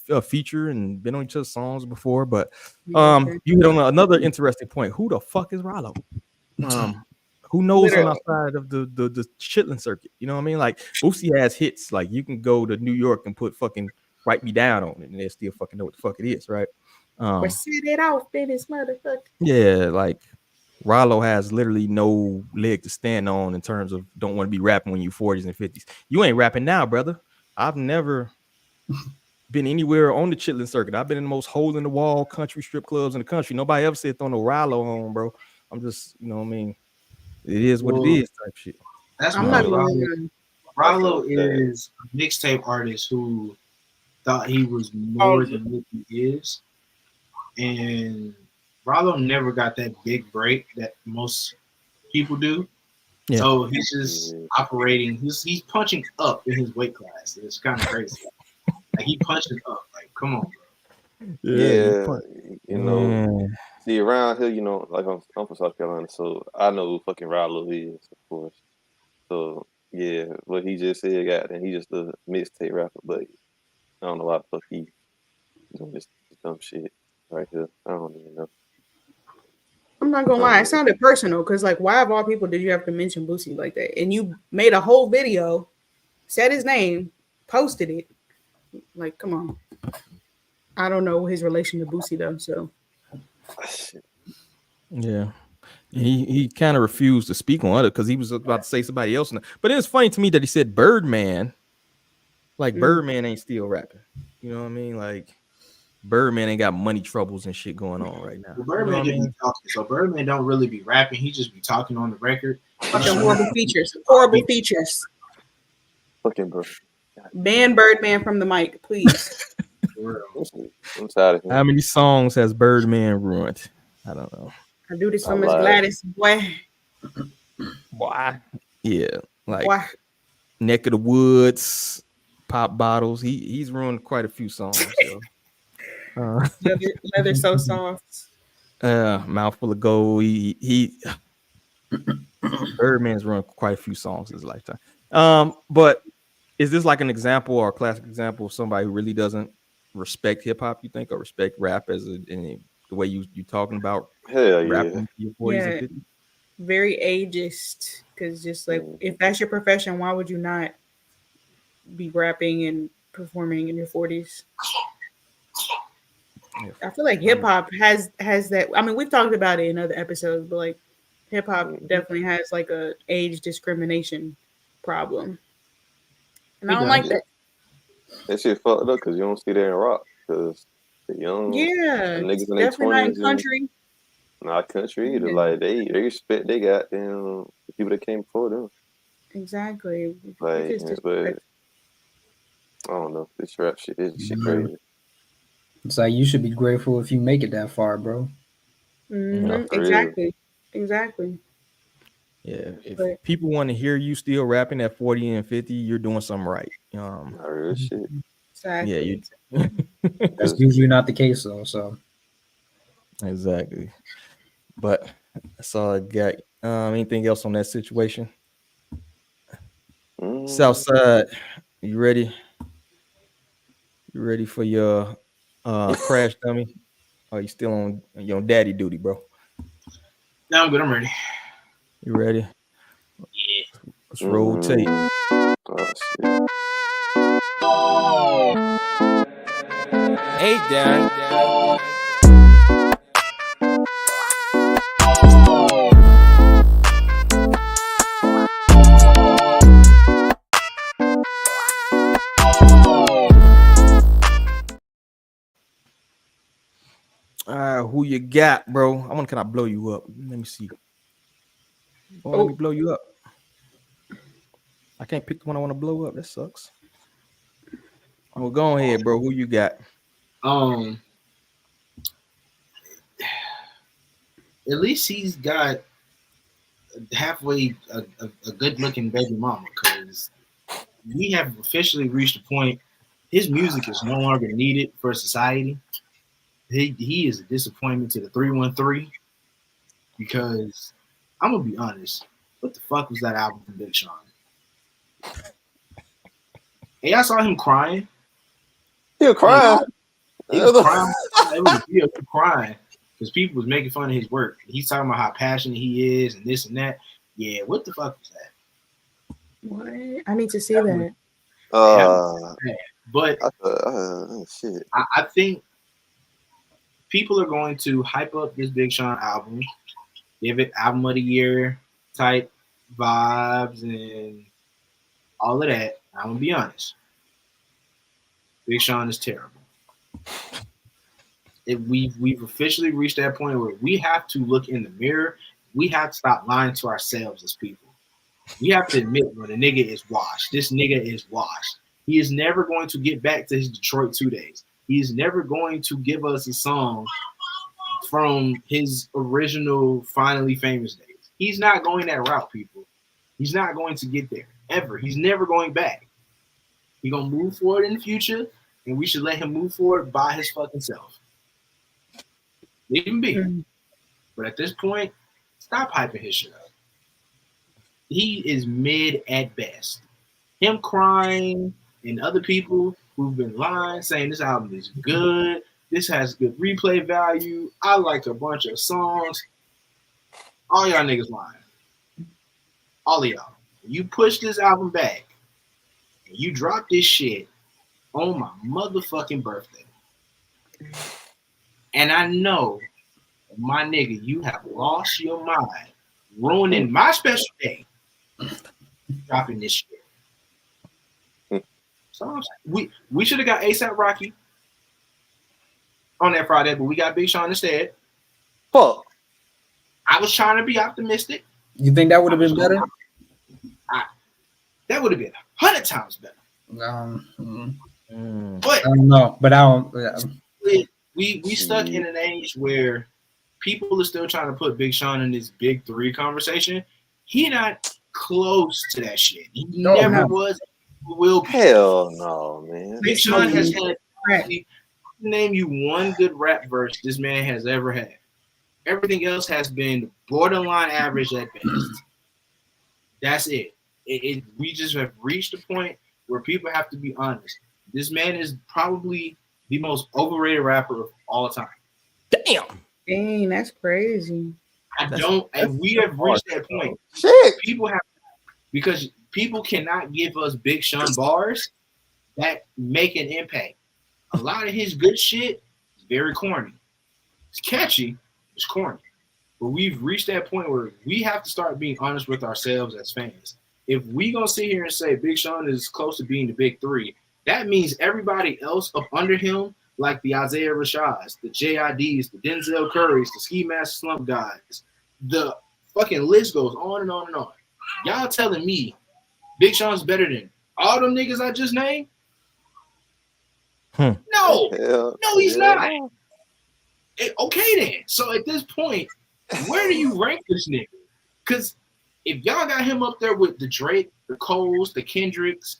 a feature and been on each other's songs before, but you hit on another interesting point. Who the fuck is Rollo? Who knows him outside of the chitlin circuit? You know what I mean? Like Boosie has hits. Like you can go to New York and put fucking Write Me Down on it, and they still fucking know what the fuck it is, right? Or set it off, this motherfucker. Yeah, like Rollo has literally no leg to stand on in terms of don't want to be rapping when you 40s and 50s. You ain't rapping now, brother. I've never been anywhere on the chitlin circuit. I've been in the most hole in the wall country strip clubs in the country. Nobody ever said throw no Rollo on, bro. I'm just, you know what I mean? It is what it is type shit. That's what Rollo is a mixtape artist who thought he was more than what he is. And Rollo never got that big break that most people do. Yeah. So he's just operating. He's punching up in his weight class. It's kind of crazy. Like he punching up. Like, come on, bro. Yeah, you know. Yeah. See, around here, you know, like I'm from South Carolina, so I know who fucking Rollo is, of course. So yeah, what he just said, goddamn, he just a mixtape rapper, but I don't know why the fuck he doing this dumb shit right here. I don't even know. I'm not gonna lie, it sounded personal because, like, why of all people did you have to mention Boosie like that? And you made a whole video, said his name, posted it. Like, come on. I don't know his relation to Boosie though, so. Yeah. He kind of refused to speak on it because he was about to say somebody else. But it's funny to me that he said Birdman. Like Birdman ain't still rapping. You know what I mean? Like Birdman ain't got money troubles and shit going on right now. Well, Birdman just be talking. So Birdman don't really be rapping. He just be talking on the record. Fucking horrible features. Horrible features. Fucking bro. Ban Birdman from the mic, please. I'm tired of him. How many songs has Birdman ruined? I don't know. I do this for Miss Gladys, boy. Boy. Yeah. Like Boy. Neck of the Woods, Pop Bottles. He's ruined quite a few songs. So. Leather so soft. Mouthful of Gold. He Birdman's ruined quite a few songs in his lifetime. But is this like an example or a classic example of somebody who really doesn't respect hip hop, you think, or respect rap as in the way you talking about? Hell rapping in your 40s and 50s? Very ageist. Because just like, if that's your profession, why would you not be rapping and performing in your 40s? I feel like hip hop has that. I mean, we've talked about it in other episodes, but like hip hop definitely has like a age discrimination problem, and I don't like that. That shit fucked up because you don't see that in rock because the young niggas in their 20s not in country. Not country either. Like they respect they got them the people that came before them. Exactly. Like, but I don't know. This rap shit is shit crazy. It's like you should be grateful if you make it that far, bro. Exactly. Exactly. Yeah. If people want to hear you still rapping at 40 and 50, you're doing something right. Real shit. Exactly. Yeah. That's usually not the case though. So exactly. But that's all I got. Anything else on that situation? Southside, you ready? You ready for your crash dummy? Or you still on your daddy duty, bro? No, I'm good. I'm ready. You ready? Yeah. Let's roll tape. Hey, Darren. Who you got, bro? Can I blow you up? Let me see. Let me blow you up. I can't pick the one I want to blow up. That sucks. Well, go ahead, bro. Who you got? At least he's got halfway a good-looking baby mama, because we have officially reached a point. His music is no longer needed for society. He is a disappointment to the 313, because I'm gonna be honest. What the fuck was that album from Big Sean? Hey, I saw him crying. He was crying. He was crying. It was real crying because people was making fun of his work. He's talking about how passionate he is and this and that. Yeah, what the fuck was that? What? I need to see that. But shit. I think people are going to hype up this Big Sean album, give it album of the year type vibes and all of that. I'm gonna be honest. Big Sean is terrible. We've officially reached that point where we have to look in the mirror. We have to stop lying to ourselves as people. We have to admit when a nigga is washed. This nigga is washed. He is never going to get back to his Detroit 2 days. He is never going to give us a song from his original Finally Famous days. He's not going that route, people. He's not going to get there ever. He's never going back. He's gonna move forward in the future, and we should let him move forward by his fucking self. Leave him be. But at this point, stop hyping his shit up. He is mid at best. Him crying and other people who've been lying, saying this album is good, this has good replay value, I like a bunch of songs. All y'all niggas lying. All of y'all. You push this album back and you drop this shit on my motherfucking birthday. And I know, my nigga, you have lost your mind, ruining my special day, dropping this shit. So we should have got ASAP Rocky on that Friday, but we got Big Sean instead. Fuck. I was trying to be optimistic. You think that would have been better? That would have been 100 times better. But I don't know. But I don't. We stuck in an age where people are still trying to put Big Sean in this big three conversation. He not close to that shit. He never was. Will be. Hell no, man. Big Sean has had name you one good rap verse this man has ever had. Everything else has been borderline average at best. That's it. We just have reached a point where people have to be honest. This man is probably the most overrated rapper of all time. Dang, that's crazy. We have reached that point. Shit. Because people cannot give us Big Sean bars that make an impact. A lot of his good shit is very corny. It's catchy, it's corny. But we've reached that point where we have to start being honest with ourselves as fans. If we gonna sit here and say Big Sean is close to being the big three, that means everybody else up under him, like the Isaiah Rashads, the JIDs, the Denzel Currys, the Ski Master Slump guys, the fucking list goes on and on and on. Y'all telling me Big Sean's better than all them niggas I just named? No, he's not. Okay then. So at this point, where do you rank this nigga? Because if y'all got him up there with the Drake, the Coles, the Kendricks,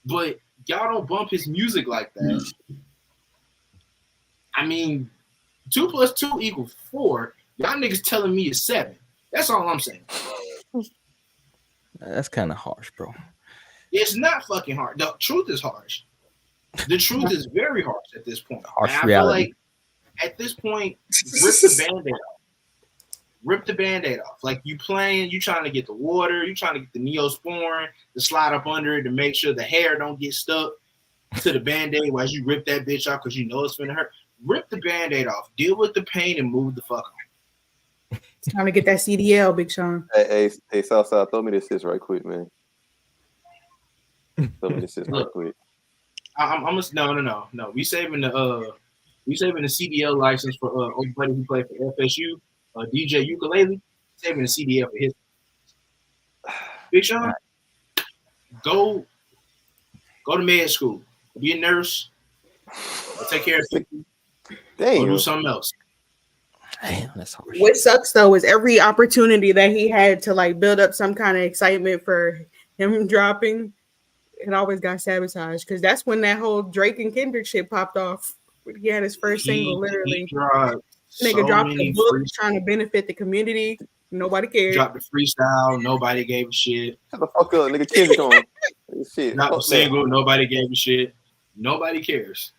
but y'all don't bump his music like that. I mean, 2 + 2 = 4. Y'all niggas telling me it's 7. That's all I'm saying. That's kind of harsh, bro. It's not fucking hard. The truth is harsh. The truth is very harsh at this point. Harsh and I reality. feel like at this point, rip the Band-Aid off. Rip the Band-Aid off. Like you trying to get the water, you trying to get the Neosporin to slide up under it to make sure the hair don't get stuck to the Band-Aid while you rip that bitch off because you know it's gonna hurt. Rip the Band-Aid off. Deal with the pain and move the fuck on. It's time to get that CDL, Big Sean. Hey, Southside, throw me this shit right quick, man. Throw me this shit right quick. No. We saving the CDL license for old buddy who played for FSU, DJ Ukulele. Saving the CDL for his. Big Sean, go to med school. Be a nurse. Take care of people. Damn. Go do something else. Damn, that's harsh. What sucks though is every opportunity that he had to like build up some kind of excitement for him dropping, it always got sabotaged because that's when that whole Drake and Kendrick shit popped off. He had his first single, literally. Nigga dropped the book trying to benefit the community. Nobody cared. Dropped the freestyle. Nobody gave a shit. Shut the fuck up, nigga. Kendrick on. Shit. Not the single. Nobody gave a shit. Nobody cares.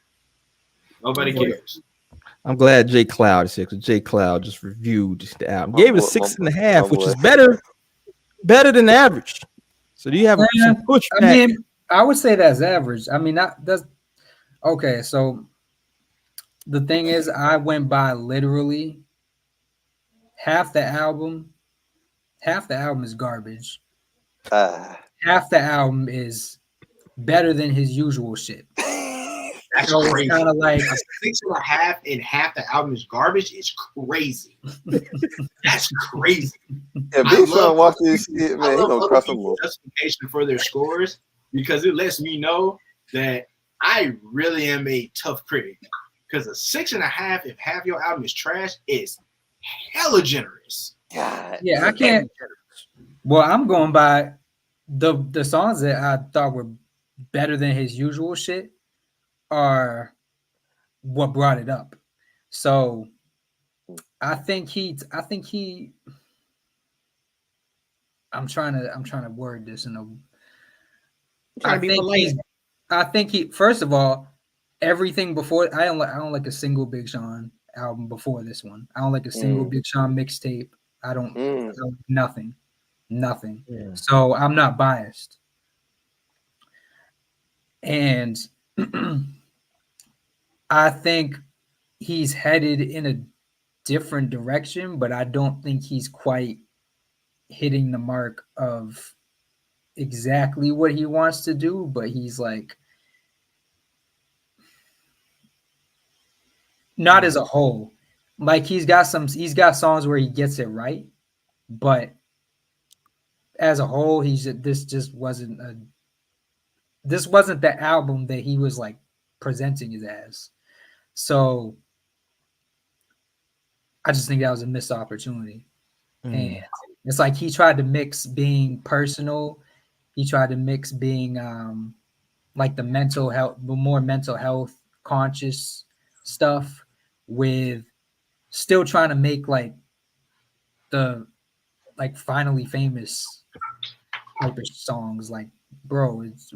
Nobody cares. I'm glad Jay Cloud is here because Jay Cloud just reviewed the album. Gave it a 6.5, which is better than average. So do you have some pushback? I mean, I would say that's average. I mean, that's okay. So the thing is, I went by literally half the album. Half the album is garbage. Half the album is better than his usual shit. That's so crazy. Kind of like 6.5 and half the album is garbage. It's crazy. That's crazy. Yeah, Big Sean watch this shit, man. He gonna cross them more. Justification for their scores because it lets me know that I really am a tough critic. Because a 6.5, if half your album is trash, is hella generous. God. Yeah, I can't. Well, I'm going by the songs that I thought were better than his usual shit are what brought it up. So I think he I'm trying to word this in a Trying to be polite. I think he first of all, everything before I don't like a single Big Sean album before this one. I don't like a single Big Sean mixtape. I don't nothing. Yeah. So I'm not biased. And I think he's headed in a different direction, but I don't think he's quite hitting the mark of exactly what he wants to do, but he's like not as a whole. Like he's got songs where he gets it right, but as a whole, this wasn't the album that he was like presenting it as. So I just think that was a missed opportunity. And it's like he tried to mix being personal, he tried to mix being like the more mental health conscious stuff with still trying to make like the like finally famous type of songs. Like, bro, it's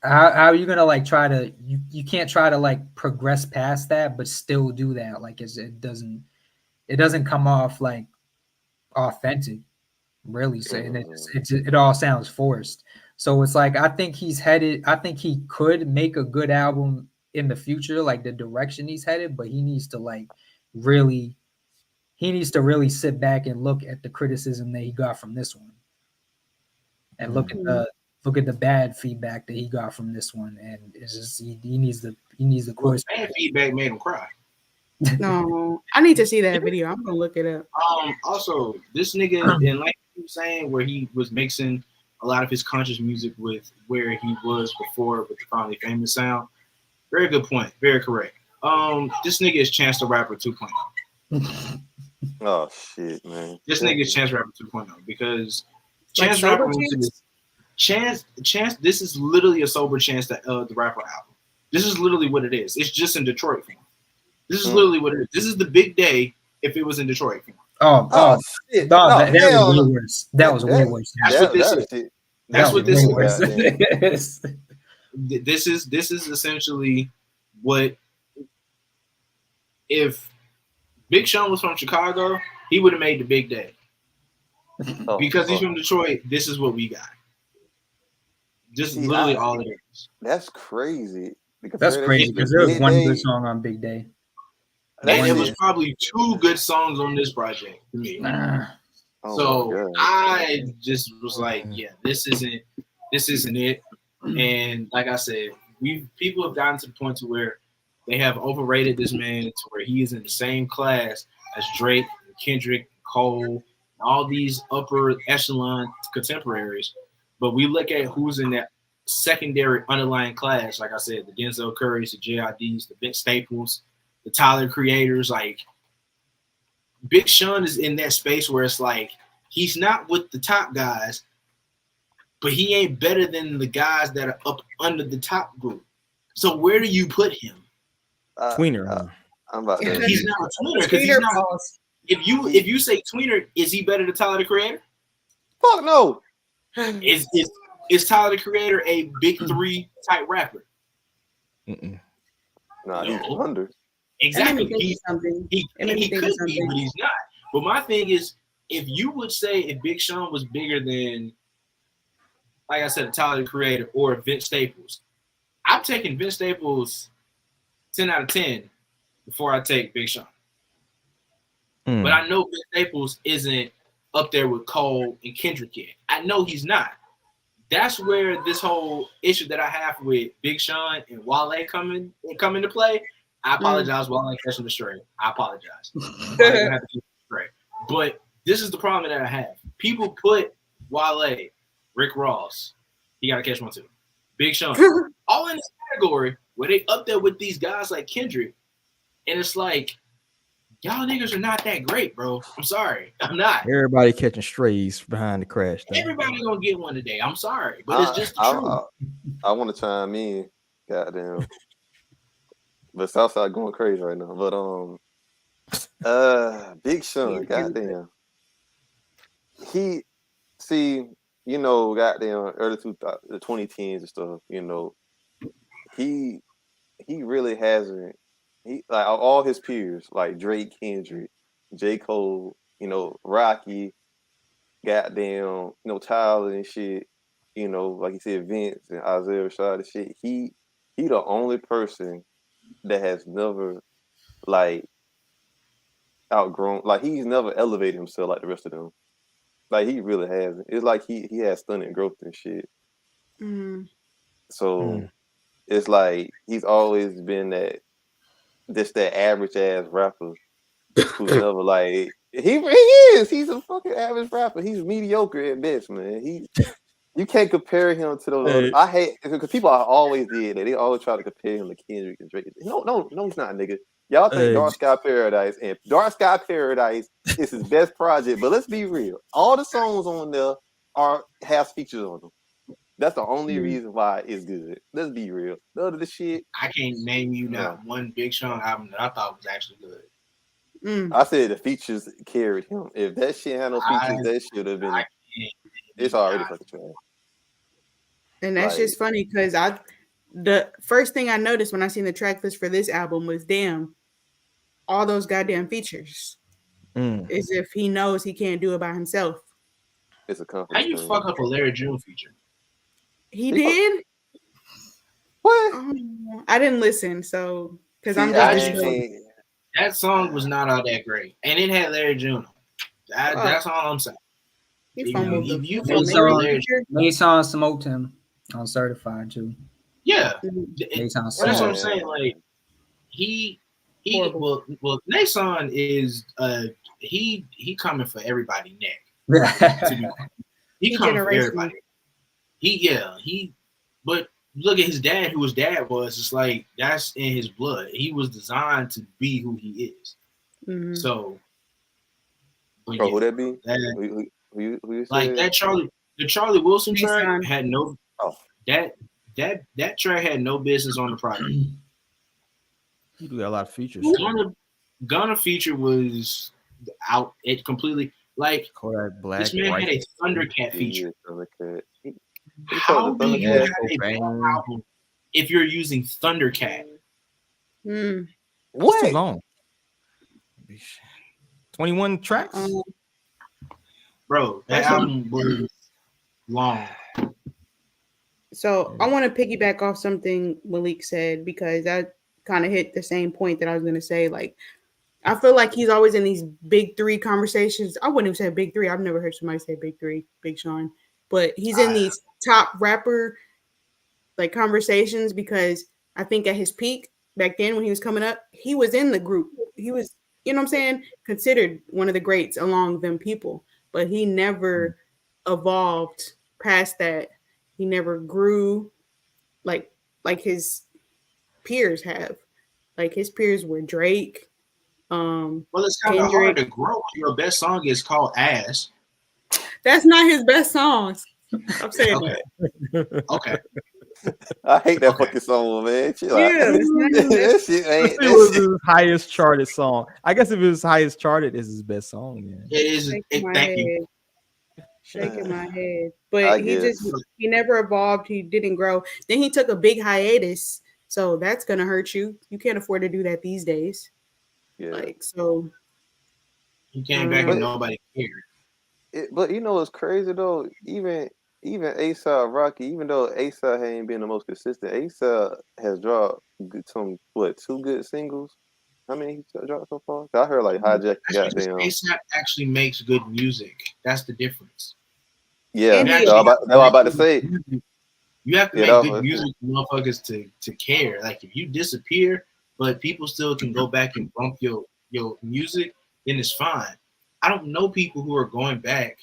how are you gonna like try to you can't try to like progress past that but still do that. Like it doesn't come off like authentic, really. So and it all sounds forced. So it's like I think he could make a good album in the future, like the direction he's headed, but he needs to really sit back and look at the criticism that he got from this one. And look at the bad feedback that he got from this one. And it's just he needs the course. Bad feedback made him cry. No, I need to see that video. I'm gonna look it up. Also, this nigga, and like you were saying, where he was mixing a lot of his conscious music with where he was before with the finally famous sound. Very good point. Very correct. This nigga is Chance the Rapper 2.0. Oh shit, man. This nigga is Chance Rapper 2.0 because Chance the Rapper Chance. This is literally a sober Chance the Rapper album. This is literally what it is. It's just in Detroit form. This is literally what it is. This is the big day if it was in Detroit form. Oh shit! No, that was way worse. That was way worse. That's what this is. That's what this is. This is essentially what if Big Sean was from Chicago, he would have made the big day. Because he's from Detroit, this is what we got. This is literally all it is. That's crazy. That's crazy because there was one good song on Big Day. And it was probably 2 good songs on this project to me. So I just was like, yeah, this isn't it. And like I said, people have gotten to the point to where they have overrated this man to where he is in the same class as Drake, Kendrick, Cole, all these upper echelon contemporaries. But we look at who's in that secondary underlying class, like I said, the Denzel Currys, the JIDs, the Vince Staples, the Tyler Creators. Like Big Sean is in that space where it's like he's not with the top guys, but he ain't better than the guys that are up under the top group. So where do you put him? Tweener. I'm about to. He's not a tweener because he's not. If you say tweener, is he better than Tyler the Creator? Fuck no. Is Tyler the Creator a big 3 type rapper? Nah, he's under. Exactly. He could be, but he's not. But my thing is, if you would say if Big Sean was bigger than, like I said, Tyler the Creator or Vince Staples, I'm taking Vince Staples 10 out of 10 before I take Big Sean. But I know Vince Staples isn't up there with Cole and Kendrick yet. I know he's not. That's where this whole issue that I have with Big Sean and Wale come into play. I apologize, Wale catching the stray. I apologize. But this is the problem that I have. People put Wale, Rick Ross, he got to catch one too. Big Sean, all in this category where they up there with these guys like Kendrick. And it's like, y'all niggas are not that great, bro. I'm sorry. I'm not. Everybody catching strays behind the crash. Though. Everybody gonna get one today. I'm sorry, but it's just the truth. I want to chime in. Goddamn. But Southside going crazy right now. But Big Sean, goddamn. He you know, goddamn early 2010s and stuff, you know, he really hasn't like all his peers, like Drake, Kendrick, J. Cole, you know, Rocky, goddamn, you know, Tyler and shit, you know, like you said, Vince and Isaiah Rashad and shit. He the only person that has never like outgrown, like he's never elevated himself like the rest of them. Like he really hasn't. It's like he has stunted growth and shit. So it's like he's always been that average ass rapper who's never like he is. He's a fucking average rapper. He's mediocre at best, man. You can't compare him to those. Hey. I hate because people always did that. They always try to compare him to Kendrick and Drake. No, he's not, nigga. Y'all think Dark Sky Paradise and Dark Sky Paradise is his best project, but let's be real. All the songs on there has features on them. That's the only reason why it's good. Let's be real. None of the shit. I can't name you not one Big Sean album that I thought was actually good. I said the features carried him. If that shit had no features, that should have been. It's already fucking trash. And that's just funny because the first thing I noticed when I seen the track list for this album was all those goddamn features. As if he knows he can't do it by himself. It's a confidence. How you fuck up a Larry June feature? He did? What? I didn't listen, so because I'm just that song was not all that great, and it had Larry June. That's all I'm saying. Mason smoked him on Certified too. Yeah, that's what I'm saying. Like well, Nason is he coming for everybody neck. He coming for everybody. But look at his dad, who his dad was. It's like that's in his blood. He was designed to be who he is. So, who that be? Who you like that the Charlie Wilson track had no that track had no business on the project. You got a lot of features. Gunna feature was out. It completely like Black, this man had a Thundercat feature. How do you have a bad album if you're using Thundercat? What's too long? 21 tracks? Bro, that album was long. So I want to piggyback off something Malik said because that kind of hit the same point that I was going to say. Like, I feel like he's always in these big three conversations. I wouldn't even say big three. I've never heard somebody say big three, Big Sean. But he's in these top rapper like conversations because I think at his peak back then when he was coming up, he was in the group. He was, you know what I'm saying, considered one of the greats along them people. But he never evolved past that. He never grew like his peers have. Like his peers were Drake. Well, it's kind of hard to grow. Your best song is called Ass. That's not his best songs. I'm saying that. Okay. I hate that fucking song, man. That shit ain't. It was his highest charted song. I guess if it was highest charted, it's his best song. Yeah. It is. Thank you. Shaking my head, but he never evolved. He didn't grow. Then he took a big hiatus, so that's gonna hurt you. You can't afford to do that these days. Yeah. Like so. He came back and nobody cared. But you know what's crazy though? Even A$AP Rocky, even though A$AP ain't been the most consistent, A$AP has dropped two good singles. How many he dropped so far? I heard like Hijack. Goddamn. A$AP actually makes good music. That's the difference. Yeah, that's what I'm about to say. You have to make good music for motherfuckers to care. Like if you disappear, but people still can go back and bump your music, then it's fine. I don't know people who are going back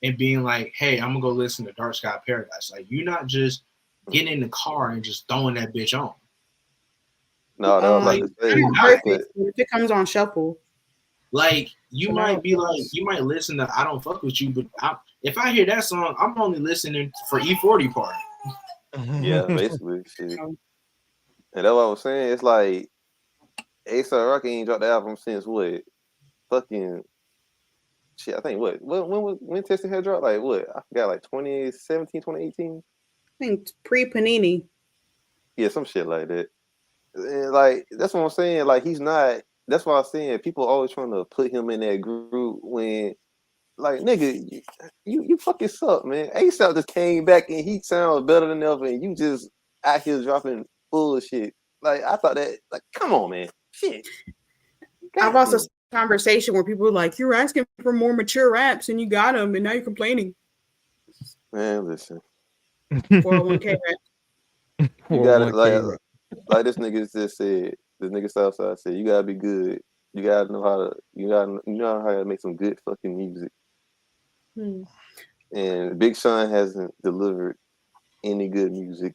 and being like, hey, I'm gonna go listen to Dark Sky Paradise. Like you're not just getting in the car and just throwing that bitch on. No, that was like if it comes on shuffle. Like you might be like, you might listen to I Don't Fuck With You, but if I hear that song, I'm only listening for E40 part. Yeah, basically. Shit. And that's what I was saying. It's like A$AP Rocky ain't dropped the album since what? Fucking shit. I think when Testing had dropped? Like what? I forgot. Like 2017, 2018. I think pre-Panini. Yeah, some shit like that. And like that's what I'm saying. Like he's not. That's why I'm saying people always trying to put him in that group when, like, nigga, you fucking suck, man. A$AP just came back and he sounds better than ever, and you just out here dropping bullshit. Like I thought that. Like, come on, man. Shit. I've also seen a conversation where people are like, "You're asking for more mature raps, and you got them, and now you're complaining." Man, listen. 401k rap. You got it like this nigga just said. This nigga Southside said, you gotta be good. You gotta know how to. You know how to make some good fucking music. And Big Sean hasn't delivered any good music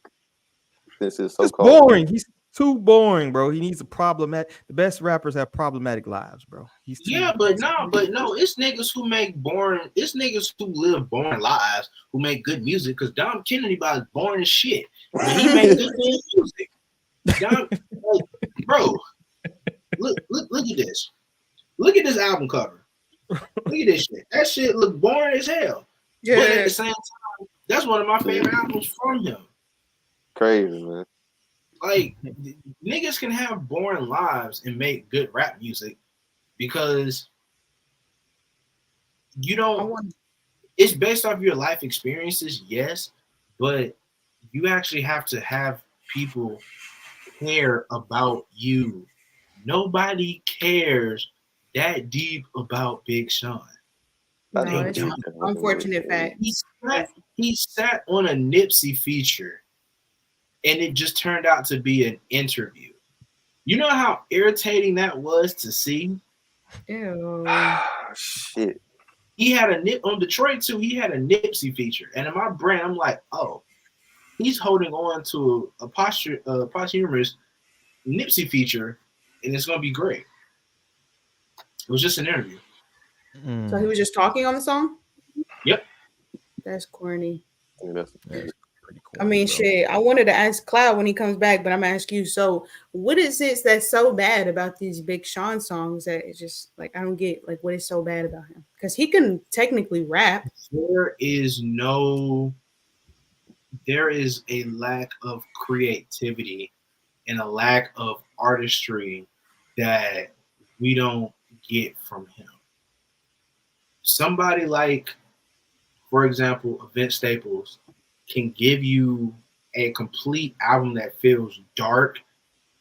since his so-called. It's boring. He's too boring, bro. He needs a problematic. The best rappers have problematic lives, bro. But no, it's niggas who make boring. It's niggas who live boring lives who make good music. Because Dom Kennedy about boring as shit. And he made good music. Dom, bro, look at this. Look at this album cover. Look at this shit. That shit look boring as hell. Yeah. But at the same time, that's one of my favorite albums from him. Crazy, man. Like, niggas can have boring lives and make good rap music because you don't. It's based off your life experiences, yes, but you actually have to have people care about you. Nobody cares that deep about Big Sean. No, it's an unfortunate fact. He sat on a Nipsey feature, and it just turned out to be an interview. You know how irritating that was to see? Ew. Shit. He had on Detroit too. He had a Nipsey feature, and in my brain, I'm like, oh, he's holding on to a posthumous Nipsey feature, and it's gonna be great. It was just an interview. So he was just talking on the song? Yep. That's corny. Yeah, that's pretty corny, I mean, shit. I wanted to ask Cloud when he comes back, but I'm gonna ask you. So, what is it that's so bad about these Big Sean songs that it's just like I don't get? Like, what is so bad about him? Because he can technically rap. There is a lack of creativity and a lack of artistry that we don't get from him. Somebody like, for example, Vince Staples can give you a complete album that feels dark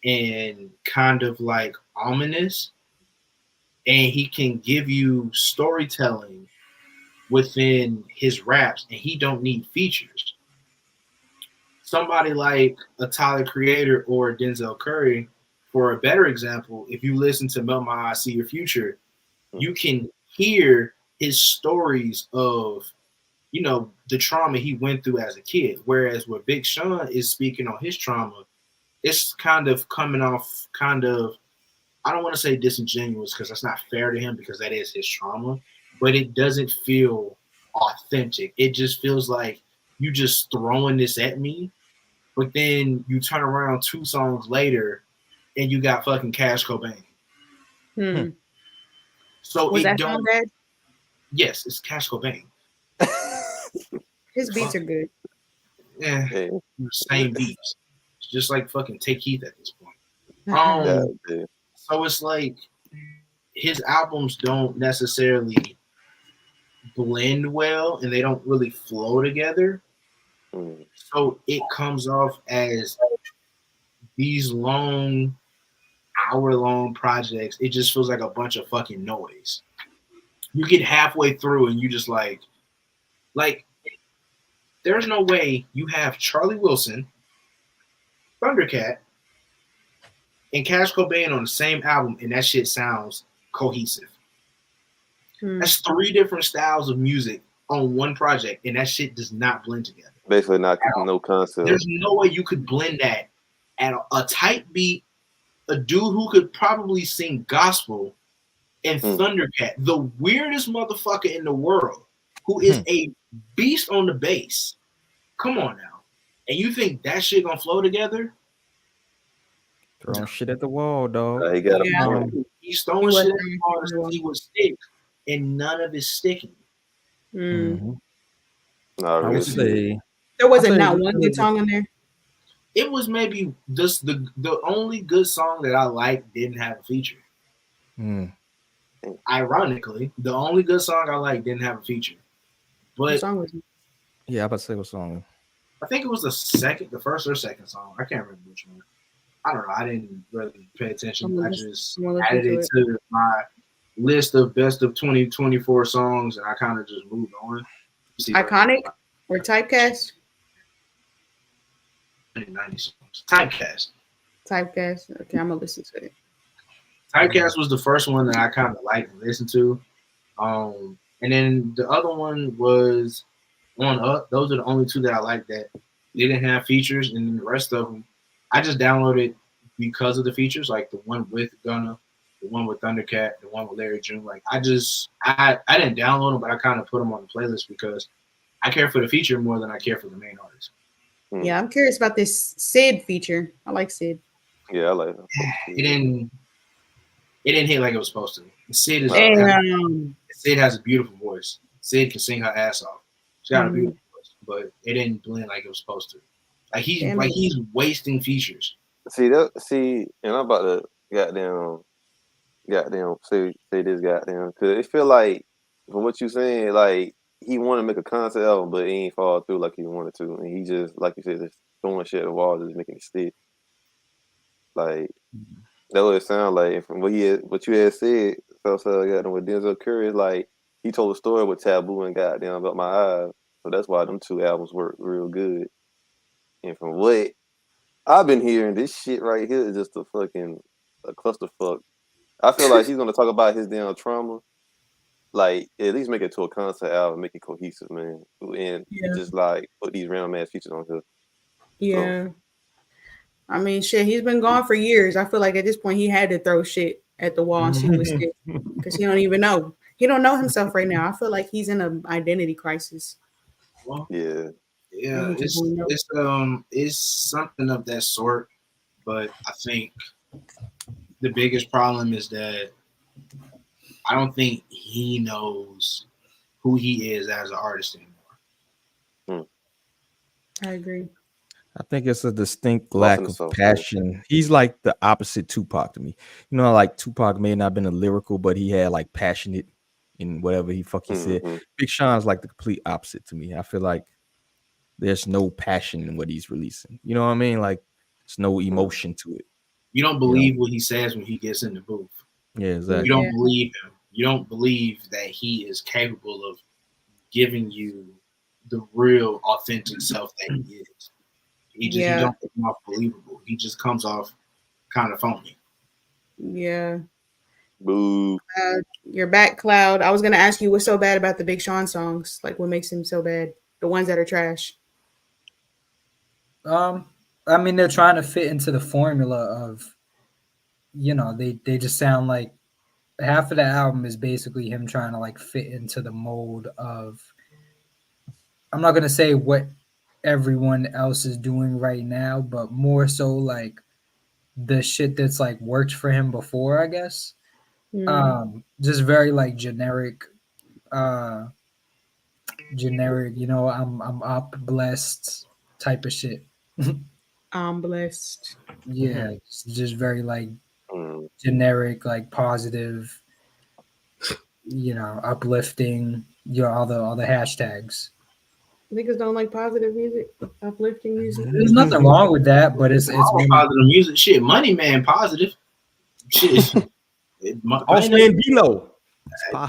and kind of like ominous, and he can give you storytelling within his raps, and he don't need features. Somebody like a Tyler Creator or Denzel Curry, for a better example, if you listen to Melt My Eyes, See Your Future, you can hear his stories of, you know, the trauma he went through as a kid. Whereas where Big Sean is speaking on his trauma, it's kind of coming off I don't want to say disingenuous because that's not fair to him because that is his trauma, but it doesn't feel authentic. It just feels like you just throwing this at me, but then you turn around 2 songs later and you got fucking Cash Cobain. So was that song bad? Yes, it's Cash Cobain. His beats are good. Yeah, same beats. It's just like fucking Take Heath at this point. So it's like his albums don't necessarily blend well and they don't really flow together. So it comes off as these long, hour-long projects. It just feels like a bunch of fucking noise. You get halfway through and you just like there's no way you have Charlie Wilson, Thundercat, and Cash Cobain on the same album and that shit sounds cohesive. That's 3 different styles of music on one project and that shit does not blend together. Basically not no concept. There's no way you could blend that at a tight beat, a dude who could probably sing gospel and Thundercat, the weirdest motherfucker in the world, who is a beast on the bass. Come on now. And you think that shit gonna flow together? Throwing shit at the wall, dog. He got a point. He's throwing shit at the wall to see what sticks, and none of it's sticking. Mm-hmm. I would say there wasn't not one good song on there. It was maybe just the only good song that I liked didn't have a feature. Ironically, the only good song I liked didn't have a feature. But what song was it? Yeah, I'm about to say what song. I think it was the first or second song. I can't remember which one. I don't know. I didn't really pay attention. I just added it to my list of best of 2024 songs, and I kind of just moved on. Iconic or Typecast? 90 songs. Typecast. Typecast. Okay, I'm gonna listen to it. Typecast was the first one that I kind of liked and listened to. And then the other one was On Up. Those are the only two that I liked that didn't have features, and then the rest of them I just downloaded because of the features, like the one with Gunna, the one with Thundercat, the one with Larry June. Like I didn't download them, but I kind of put them on the playlist because I care for the feature more than I care for the main artist. Yeah, I'm curious about this Sid feature. I like Sid. Yeah, I like it. It didn't hit like it was supposed to. Sid has a beautiful voice. Sid can sing her ass off. She got a beautiful voice, but it didn't blend like it was supposed to. Like he's wasting features. See, and I'm about to goddamn say this goddamn, because it feel like from what you saying, like he wanted to make a concept album, but he ain't fall through like he wanted to, and he just, like you said, just throwing shit at the wall, just making it stick. Like that what it sound like. And from what you had said, so goddamn with Denzel Curry, like he told a story with Taboo and goddamn About My Eyes, so that's why them two albums work real good. And from what I've been hearing, this shit right here is just a clusterfuck. I feel like he's gonna talk about his damn trauma. Like at least make it to a concept album, make it cohesive, man. And just like put these random ass features on here. Yeah. So. I mean, shit, he's been gone for years. I feel like at this point he had to throw shit at the wall and see what sticks, because he don't even know. He don't know himself right now. I feel like he's in an identity crisis. Well, yeah, it's something of that sort. But I think the biggest problem is that I don't think he knows who he is as an artist anymore. I agree. I think it's a distinct lack of passion. He's like the opposite Tupac to me. You know, like Tupac may not have been a lyrical, but he had like passionate in whatever he said. Big Sean's like the complete opposite to me. I feel like there's no passion in what he's releasing. You know what I mean? Like there's no emotion to it. You don't believe what he says when he gets in the booth. Yeah, exactly. You don't believe him. You don't believe that he is capable of giving you the real, authentic self that he is. He don't come off believable. He just comes off kind of phony. Yeah. Boo. You're back, Cloud. I was gonna ask you what's so bad about the Big Sean songs. Like, what makes them so bad? The ones that are trash. I mean, they're trying to fit into the formula of, they just sound like half of the album is basically him trying to like fit into the mold of, I'm not gonna say what everyone else is doing right now, but more so like the shit that's like worked for him before, I guess. Just very like generic, I'm up, blessed type of shit. I'm blessed. Yeah, it's just very like generic, like positive, uplifting, all the hashtags. Niggas don't like positive music, uplifting music. There's nothing wrong with that, but it's positive music. Shit, Money Man, positive. Shit. Man D-Lo.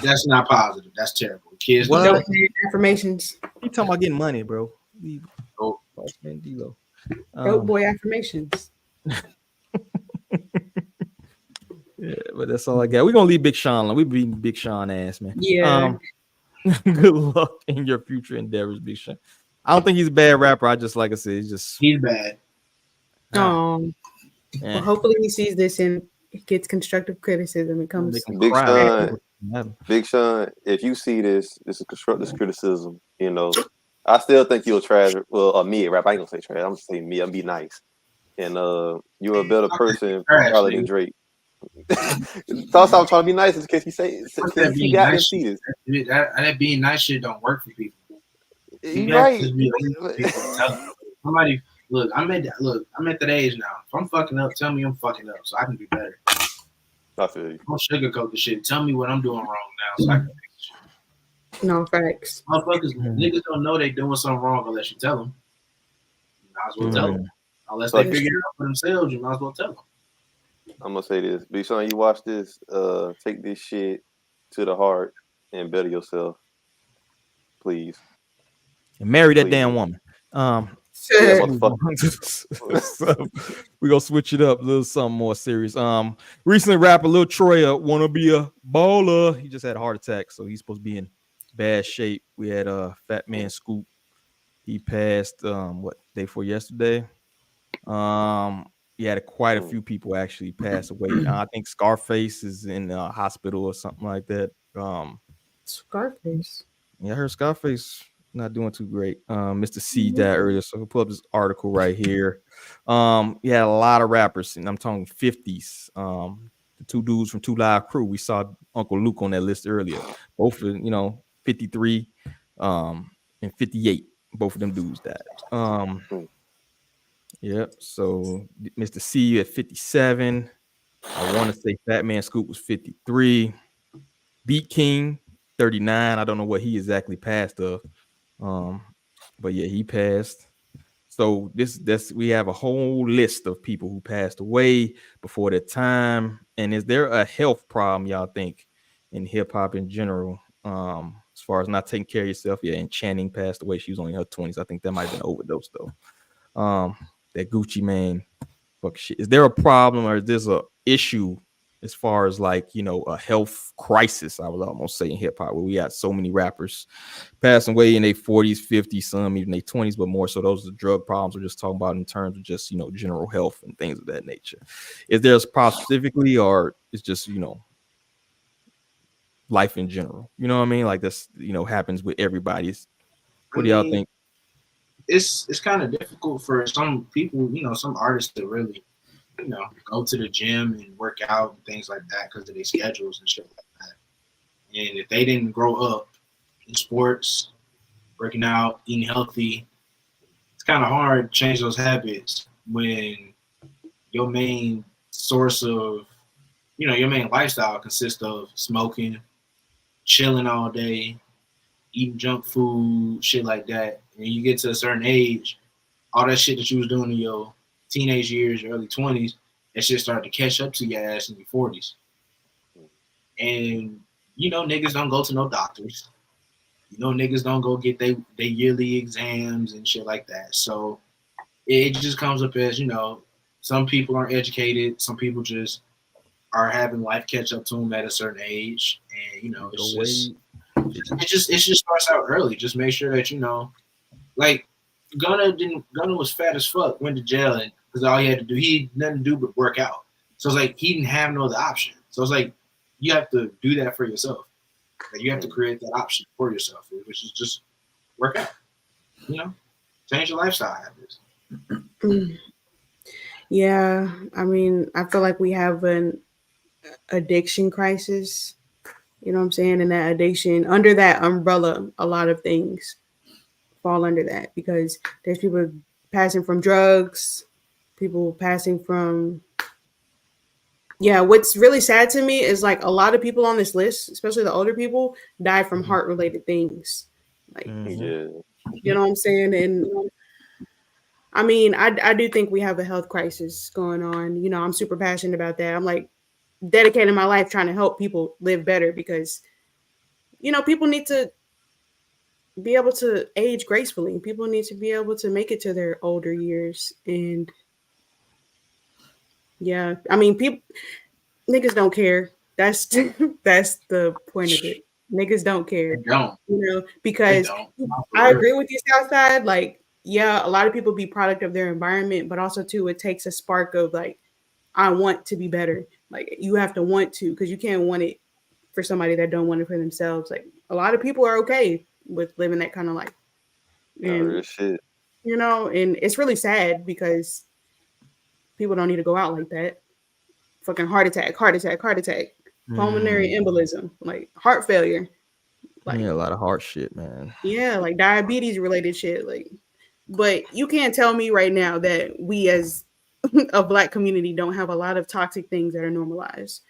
That's not positive. That's terrible. Kids don't affirmations. You talking about getting money, bro? Oh, man D-Lo. Dope boy affirmations. Yeah, but that's all I got. We're gonna leave Big Sean alone. We beating Big Sean ass, man. Yeah. Good luck in your future endeavors, Big Sean. I don't think he's a bad rapper. I just, like I said, he's bad. Well, hopefully he sees this and it gets constructive criticism. It comes. Big Sean, if you see this is constructive criticism. You know, I still think you're a trash. Well, a mid rap. I ain't gonna say trash. I'm gonna say me. I'm be nice. And you're a better person probably than Drake. Thoughts I'm trying to be nice in case he say he got to see this. That being nice shit don't work for people. You're right. Somebody look, I'm at that age now. If I'm fucking up, tell me I'm fucking up so I can be better. I feel you. Don't sugarcoat the shit. Tell me what I'm doing wrong now so I can fix it. No facts. Motherfuckers, niggas don't know they doing something wrong unless you tell them. You might as well tell them. Unless they figure it out for themselves, you might as well tell them. I'm gonna say this. Big Sean, you watch this, take this shit to the heart and better yourself. Please. And marry that damn woman. So we gonna switch it up a little something more serious. Recently rapper Lil Troy wanna be a baller. He just had a heart attack, so he's supposed to be in bad shape. We had Fat Man Scoop. He passed what day before yesterday. He had quite a few people actually pass away. I think Scarface is in the hospital or something like that. Scarface. Yeah, I heard Scarface not doing too great. Mr. C died earlier, so we'll pull up this article right here. He had a lot of rappers, and I'm talking 50s. The two dudes from 2 Live Crew. We saw Uncle Luke on that list earlier. Both, 53 and 58. Both of them dudes died. Yep. So Mr. C at 57. I want to say Fat Man Scoop was 53. Beat King 39. I don't know what he exactly passed of. But yeah, he passed. So we have a whole list of people who passed away before their time. And is there a health problem, y'all think, in hip hop in general? As far as not taking care of yourself? Yeah, and Channing passed away. She was only in her 20s. I think that might have been an overdose though. That Gucci Mane, fuck shit. Is there a problem or is this a issue as far as like, a health crisis, I would almost say, in hip hop, where we got so many rappers passing away in their 40s, 50s, some even their 20s, but more so those are the drug problems we're just talking about in terms of just, general health and things of that nature. Is there a problem specifically, or it's just, life in general? You know what I mean? Like this, happens with everybody. What do y'all think? It's kind of difficult for some people, some artists to really, go to the gym and work out and things like that because of their schedules and shit like that. And if they didn't grow up in sports, working out, eating healthy, it's kind of hard to change those habits when your main source of, your main lifestyle consists of smoking, chilling all day, eating junk food, shit like that. And you get to a certain age, all that shit that you was doing in your teenage years, your early 20s, that shit started to catch up to your ass in your 40s. And, niggas don't go to no doctors. Niggas don't go get their yearly exams and shit like that. So it just comes up as, some people aren't educated. Some people just are having life catch up to them at a certain age. And, it just starts out early. Just make sure that, like Gunna was fat as fuck, went to jail, and because all he had to do, he had nothing to do but work out. So it's like he didn't have no other option. So it's like you have to do that for yourself. Like, you have to create that option for yourself, which is just work out. Change your lifestyle habits. Yeah, I mean, I feel like we have an addiction crisis. You know what I'm saying? And that addiction, under that umbrella, a lot of things fall under that, because there's people passing from drugs, people passing from, what's really sad to me is like a lot of people on this list, especially the older people, died from heart related things. Like, you know what I'm saying? And I mean, I do think we have a health crisis going on. I'm super passionate about that. I'm like dedicating my life trying to help people live better, because people need to be able to age gracefully. People need to be able to make it to their older years. And I mean, niggas don't care. That's the point of it. Niggas don't care. They don't. Because I agree with you, Southside. Like, a lot of people be product of their environment, but also too, it takes a spark of like I want to be better. Like you have to want to, because you can't want it for somebody that don't want it for themselves. Like a lot of people are okay with living that kind of life. And real shit. you know, and it's really sad because people don't need to go out like that. Fucking heart attack, pulmonary embolism, like heart failure. Like yeah, a lot of hard shit, man. yeah, like diabetes related shit. Like, but you can't tell me right now that we as a Black community don't have a lot of toxic things that are normalized.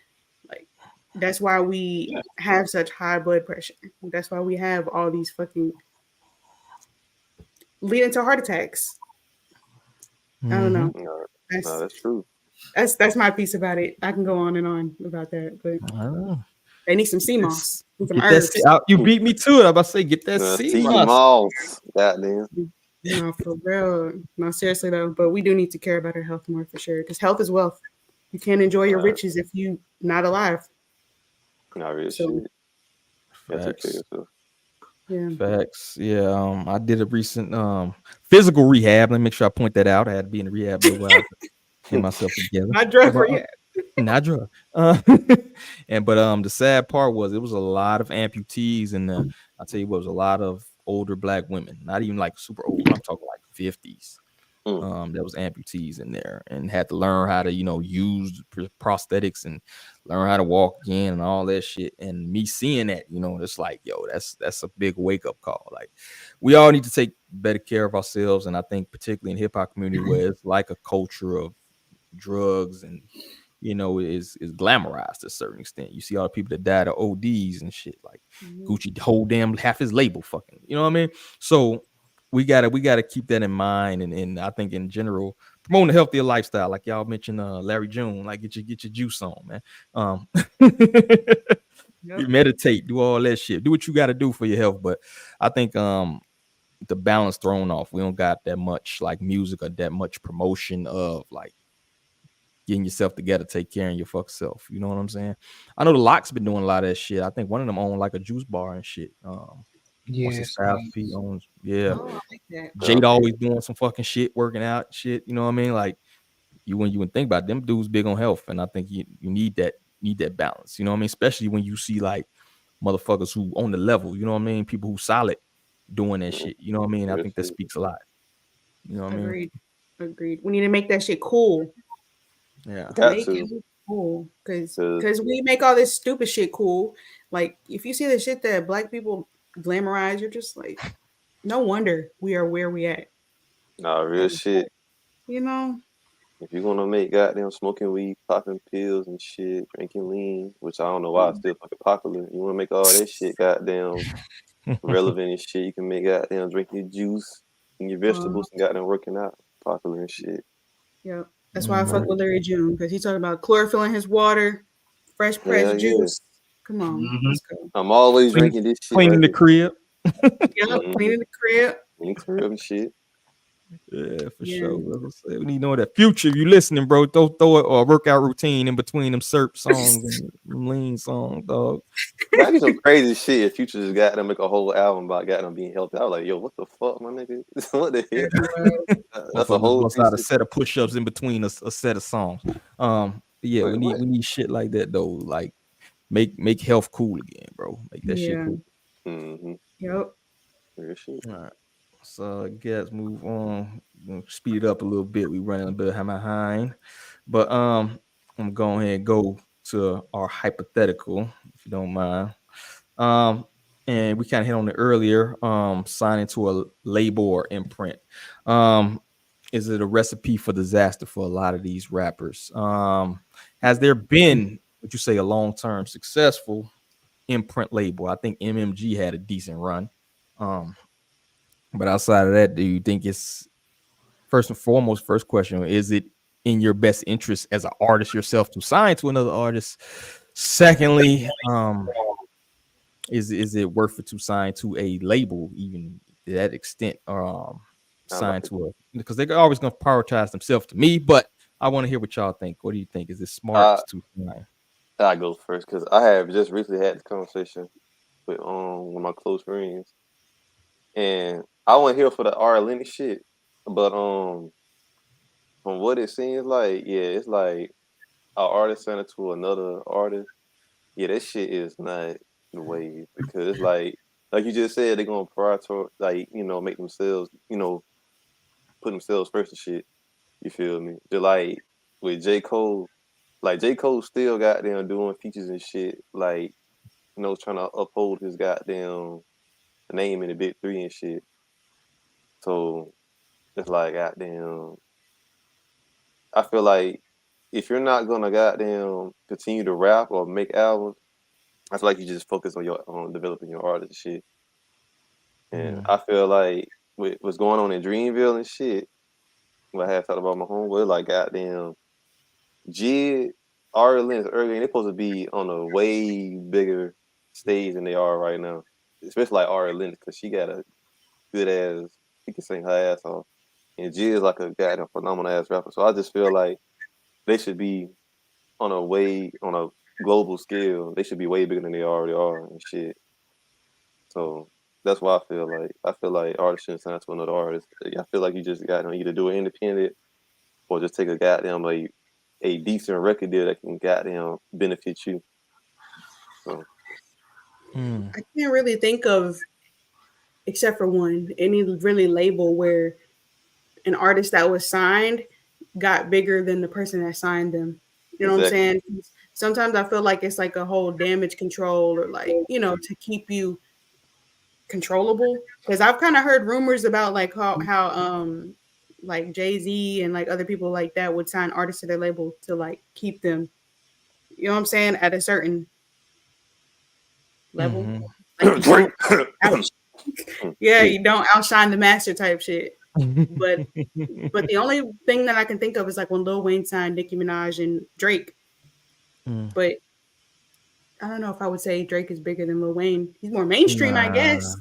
Like that's why we have such high blood pressure. That's why we have all these fucking leading to heart attacks. I don't know. No, That's that's true. that's my piece about it. I can go on and on about that, but I don't know. they need some sea moss and some Get that herbs. you beat me to it. I'm about to say, get that sea moss. Moss. Goddamn. No, for real. No, seriously though. But we do need to care about our health more for sure. Because health is wealth. You can't enjoy your riches if you not alive. Not real So, shit. You gotta take care of yourself. yeah. Facts. Yeah. I did a recent physical rehab. Let me make sure I point that out. I had to be in the rehab a little while to get myself together. Not drug rehab. Not drug. But the sad part was it was a lot of amputees, and I'll tell you what, it was a lot of older Black women, not even like super old. I'm talking like 50s. There was amputees in there and had to learn how to, use prosthetics and learn how to walk again and all that shit. And me seeing that, it's like, yo, that's a big wake up call. Like we all need to take better care of ourselves. And I think particularly in hip hop community where it's like a culture of drugs and is glamorized to a certain extent. You see all the people that died of ODs and shit, like Gucci whole damn half his label fucking, you know what I mean? So we gotta keep that in mind, and I think in general promoting a healthier lifestyle, like y'all mentioned Larry June, like get your juice on, man. You meditate, do all that shit, do what you got to do for your health. But I think the balance thrown off. We don't got that much like music or that much promotion of like getting yourself together, take care of your fuck self. You know what I'm saying? I know the Lock's been doing a lot of that shit. I think one of them owned like a juice bar and shit. What's his style? He owns, yeah. Oh, I like that. Jade always doing some fucking shit, working out shit. You know what I mean? Like when you would think about it, them dudes big on health, and I think you need that balance. You know what I mean? Especially when you see like motherfuckers who on the level. You know what I mean? People who solid doing that shit. You know what I mean? I think that speaks a lot. You know what I mean? Agreed. We need to make that shit cool. Yeah, make it cool because we make all this stupid shit cool. Like if you see the shit that Black people glamorize, you're just like, no wonder we are where we at. Nah, real shit. You know, if you're gonna make goddamn smoking weed, popping pills and shit, drinking lean, which I don't know why it's still fucking popular. You wanna make all that shit goddamn relevant and shit. You can make goddamn drinking your juice and your vegetables and goddamn working out popular and shit. Yeah. That's why I fuck with Larry June, because he's talking about chlorophyll in his water, fresh pressed juice. Come on, let's go. I'm always drinking this shit. Cleaning the crib. Cleaning the crib. Cleaning the crib and shit. Yeah, for sure. We need to know that future. If you listening, bro, don't throw a workout routine in between them SERP songs and them lean songs, dog. That'd be some crazy shit if Future just got them make a whole album about got them being healthy. I was like, yo, what the fuck, my nigga? What the hell? That's a whole out a set of push-ups in between a set of songs. Yeah, we need shit like that though. Like make health cool again, bro. Make that shit cool. Mm-hmm. Yep. All right. So I guess move on. Speed it up a little bit. We running a bit behind, but I'm gonna go ahead and go to our hypothetical, if you don't mind. And we kind of hit on it earlier. Signing to a label or imprint. Is it a recipe for disaster for a lot of these rappers? Has there been, would you say, a long-term successful imprint label? I think MMG had a decent run. But outside of that, do you think it's, first and foremost, first question, is it in your best interest as an artist yourself to sign to another artist? Secondly, is it worth it to sign to a label even to that extent? Sign to because they're always going to prioritize themselves to me, but I want to hear what y'all think. What do you think? Is it smart to sign? I go first because I have just recently had this conversation with one of my close friends, and I wasn't here for the Ari Lennox shit, but from what it seems like, yeah, it's like artist signing to another artist, yeah, that shit is not the way because it's like you just said, they're gonna prioritize, like, make themselves, put themselves first and shit. You feel me? Just like with J. Cole, like J. Cole still goddamn doing features and shit, like, trying to uphold his goddamn name in the big three and shit. So it's like goddamn, I feel like if you're not gonna goddamn continue to rap or make albums, I feel like you just focus on developing your art and shit. And I feel like with what's going on in Dreamville and shit, what I had talked about my homeboy, like goddamn Jid, Ari Lennox earlier, and they're supposed to be on a way bigger stage than they are right now. Especially like Ari Lennox, because she got a good ass, she can sing her ass off. And Jid is like a goddamn phenomenal ass rapper. So I just feel like they should be on a global scale. They should be way bigger than they already are and shit. So that's why I feel like artists shouldn't sign to another artist. I feel like you just got to either do it independent or just take a goddamn like a decent record deal that can goddamn benefit you. So I can't really think of, except for one, any really label where an artist that was signed got bigger than the person that signed them. You know what I'm saying? Sometimes I feel like it's like a whole damage control or like, to keep you controllable. Because I've kind of heard rumors about like how like Jay-Z and like other people like that would sign artists to their label to like keep them, you know what I'm saying, at a certain level. Like yeah, you don't outshine the master type shit. But the only thing that I can think of is like when Lil Wayne signed Nicki Minaj and Drake. But I don't know if I would say Drake is bigger than Lil Wayne. He's more mainstream, I guess.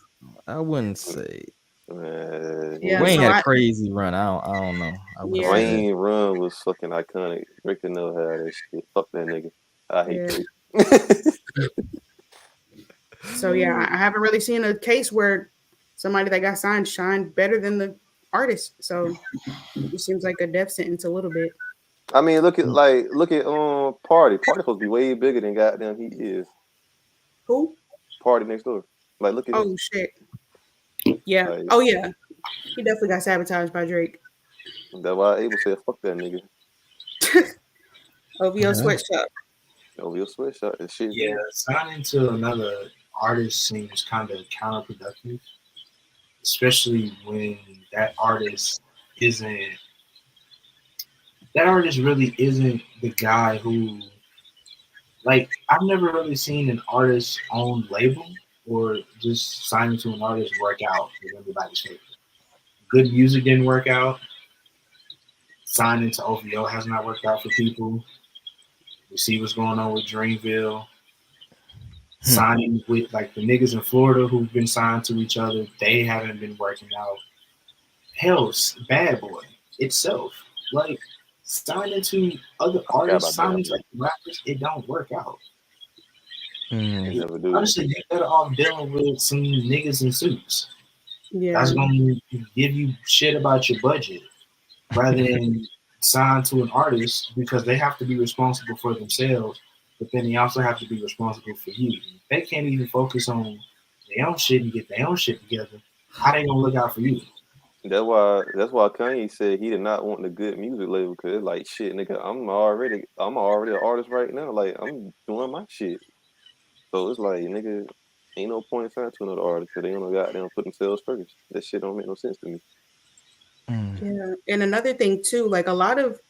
I wouldn't say. Yeah, Wayne had a crazy run. I don't know. Wayne run was fucking iconic. Drake didn't know how that shit. Fuck that nigga. I hate Drake. So yeah, I haven't really seen a case where somebody that got signed shined better than the artist. So it seems like a death sentence a little bit. I mean, look at Party. Party supposed to be way bigger than goddamn he is. Who? Party next door. Like, look at him. Shit. Yeah. Like, yeah. He definitely got sabotaged by Drake. That's why Abel said, "Fuck that nigga." OVO sweatshop. OVO sweatshop and shit. Yeah, signing to another artist seems kind of counterproductive, especially when that artist really isn't the guy who, like, I've never really seen an artist's own label or just signing to an artist work out with everybody's favorite. Good music didn't work out. Signing to OVO has not worked out for people. We see what's going on with Dreamville. Signing with like the niggas in Florida who've been signed to each other, they haven't been working out. Hell, Bad Boy itself, like signing to other artists, signing to rappers, it don't work out. Honestly, you better off dealing with some niggas in suits. Yeah, that's gonna give you shit about your budget rather than sign to an artist because they have to be responsible for themselves, but then they also have to be responsible for you. If they can't even focus on their own shit and get their own shit together, how they gonna look out for you? That's why Kanye said he did not want the good music label because it's like shit, nigga. I'm already an artist right now. Like I'm doing my shit. So it's like, nigga, ain't no point in signing to another artist because they don't goddamn put themselves first. That shit don't make no sense to me. Yeah, and another thing too, like a lot of,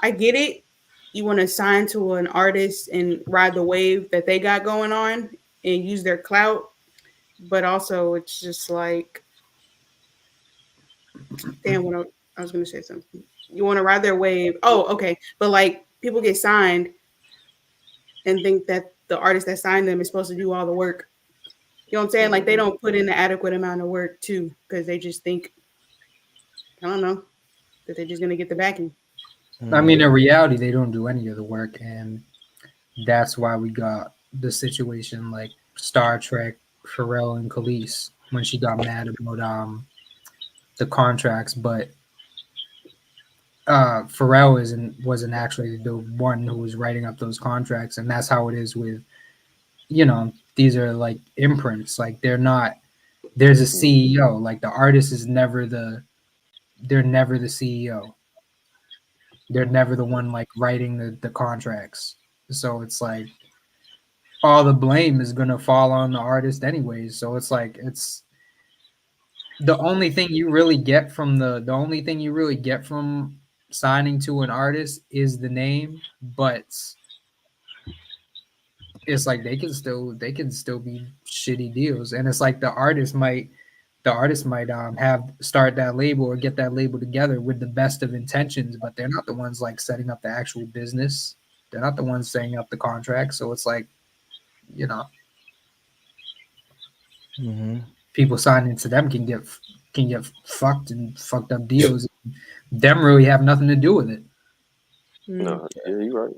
I get it. You want to sign to an artist and ride the wave that they got going on and use their clout, but also it's just like, damn, I was going to say something. You want to ride their wave. Oh, okay. But like people get signed and think that the artist that signed them is supposed to do all the work. You know what I'm saying? Like they don't put in the adequate amount of work too, because they just think, I don't know, that they're just going to get the backing. I mean, in reality, they don't do any of the work. And that's why we got the situation like Star Trek, Pharrell and Khalees when she got mad about the contracts. But Pharrell wasn't actually the one who was writing up those contracts, and that's how it is with, you know, these are like imprints. Like they're not. There's a CEO. Like the artist is never they're never the CEO. They're never the one like writing the contracts. So it's like all the blame is gonna fall on the artist anyways. So it's like it's the only thing you really get from the only thing you really get from signing to an artist is the name, but it's like they can still be shitty deals, and it's like the artist might have start that label or get that label together with the best of intentions, but they're not the ones like setting up the actual business. They're not the ones setting up the contract. So it's like, you know, people signing to them can get fucked and fucked up deals. Them really have nothing to do with it. No, yeah, you're right.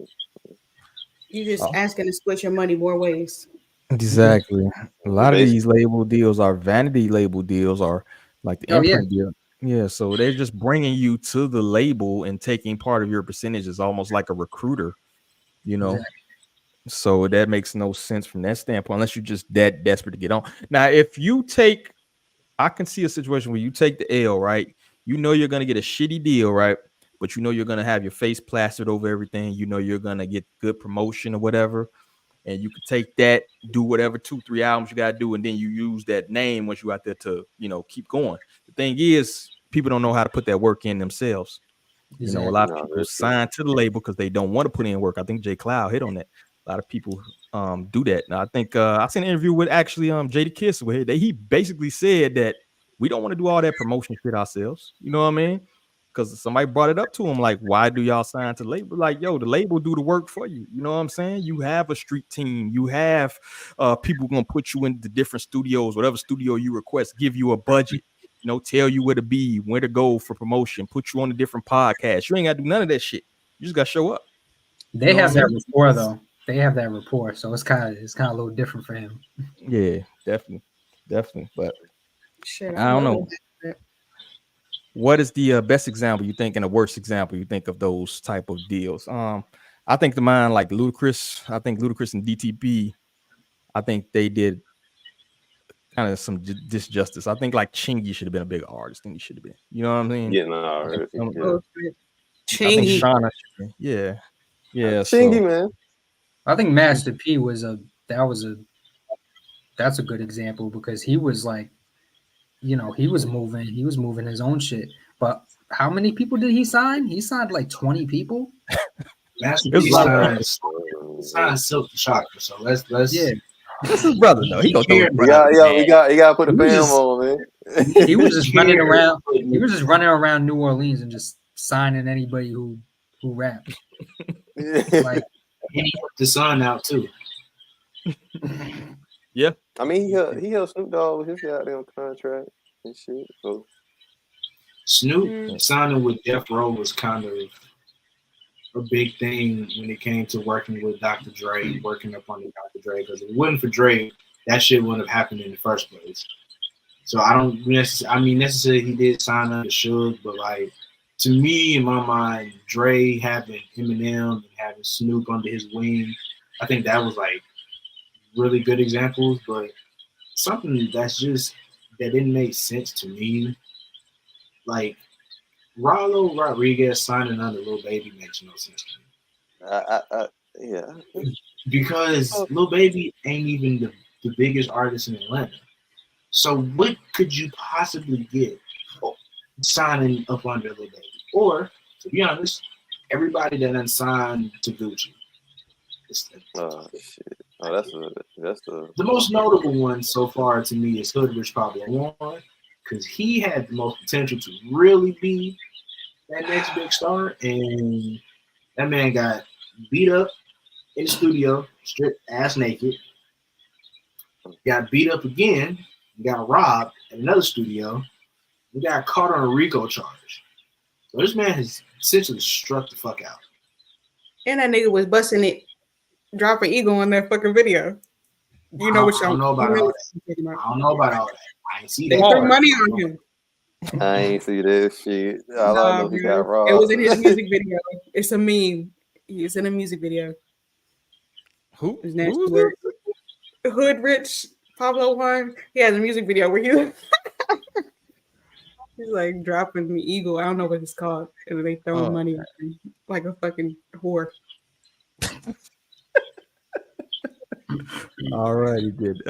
You just asking to split your money more ways. Exactly. A lot of these label deals are vanity label deals, or like the imprint deal. Yeah, so they're just bringing you to the label and taking part of your percentage is almost like a recruiter, you know. Exactly. So that makes no sense from that standpoint, unless you're just that desperate to get on. Now, if you take, I can see a situation where you take the L, right? You know you're gonna get a shitty deal, right? But you know you're gonna have your face plastered over everything. You know you're gonna get good promotion or whatever. And you can take that, do whatever 2-3 albums you gotta do, and then you use that name once you out there to, you know, keep going. The thing is, people don't know how to put that work in themselves. Exactly. You know, a lot of people sign to the label because they don't want to put in work. I think J. Cloud hit on that. A lot of people do that. Now I think I seen an interview with actually Jada Kiss where he basically said that we don't want to do all that promotion shit ourselves. You know what I mean? Because somebody brought it up to him, like, why do y'all sign to the label? Like, yo, the label do the work for you. You know what I'm saying? You have a street team. You have people going to put you in the different studios, whatever studio you request, give you a budget, you know, tell you where to be, where to go for promotion, put you on a different podcast. You ain't got to do none of that shit. You just got to show up. They have that rapport, though. They have that rapport. So it's kind of a little different for him. Yeah, definitely. But shit, I don't know. What is the best example you think and the worst example you think of those type of deals? I think the mine like Ludacris. I think Ludacris and DTP. I think they did kind of some disjustice. I think like Chingy should have been a bigger artist than he should have been. You know what I mean? Yeah, no. Chingy. Shauna, yeah. Chingy, man. I think Master P that's a good example because he was like, you know, he was moving his own shit. But how many people did he sign? He signed like 20 people. Master P signed Silk the Shocker. So let's yeah. This is brother though. He gonna throw it. You got to put the fam on, man. He was just running around. He was just running around New Orleans and just signing anybody who raps. Like he helped the son out too. Yeah, I mean he helped Snoop Dogg with his goddamn contract and shit. So Snoop signing with Death Row was kind of a big thing when it came to working with Dr. Dre, working up under Dr. Dre. Because if it wasn't for Dre, that shit wouldn't have happened in the first place. So I don't necessarily he did sign under Suge, but like to me in my mind, Dre having Eminem and having Snoop under his wing, I think that was like really good examples, but something that didn't make sense to me, like Rollo Rodriguez signing under Lil Baby makes no sense to me. Yeah, because Lil Baby ain't even the biggest artist in Atlanta. So what could you possibly get signing up under Lil Baby? Or to be honest, everybody that done signed to Gucci. Shit. Oh, that's the most notable one so far to me is Hood Rich probably one, because he had the most potential to really be that next big star, and that man got beat up in the studio, stripped ass naked, got beat up again, got robbed in another studio, and got caught on a RICO charge. So this man has essentially struck the fuck out. And that nigga was busting it, dropping ego on that fucking video. You know what I don't know about all that. I don't know about all that. I ain't see that. They threw money on him. I ain't see that shit. All I know, he got It robbed. was in his music video. It's a meme. He's in a music video. Who? His Who nasty was word. Hood Rich Pablo Juan. He has a music video where he's like dropping the eagle. I don't know what it's called. And they throwing money at him like a fucking whore. All righty, good.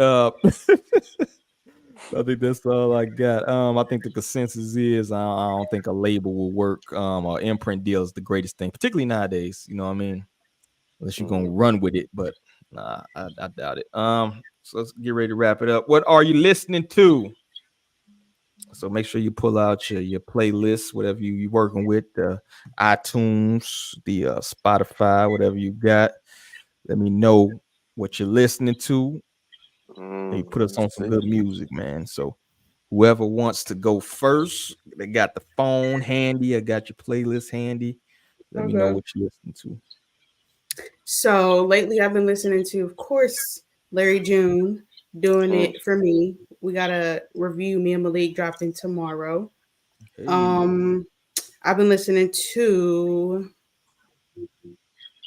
I think that's all I got. I think the consensus is I don't think a label will work. Or imprint deal is the greatest thing, particularly nowadays. You know what I mean? Unless you're gonna run with it, but nah, I doubt it. So let's get ready to wrap it up. What are you listening to? So make sure you pull out your playlist, whatever you're working with, iTunes, the Spotify, whatever you got. Let me know what you're listening to. And you put us on some good music, man. So whoever wants to go first, they got the phone handy. I got your playlist handy. Let me know what you're listening to. So lately I've been listening to, of course, Larry June, Doing It For Me. We got a review, me and Malik dropping tomorrow. Hey. I've been listening to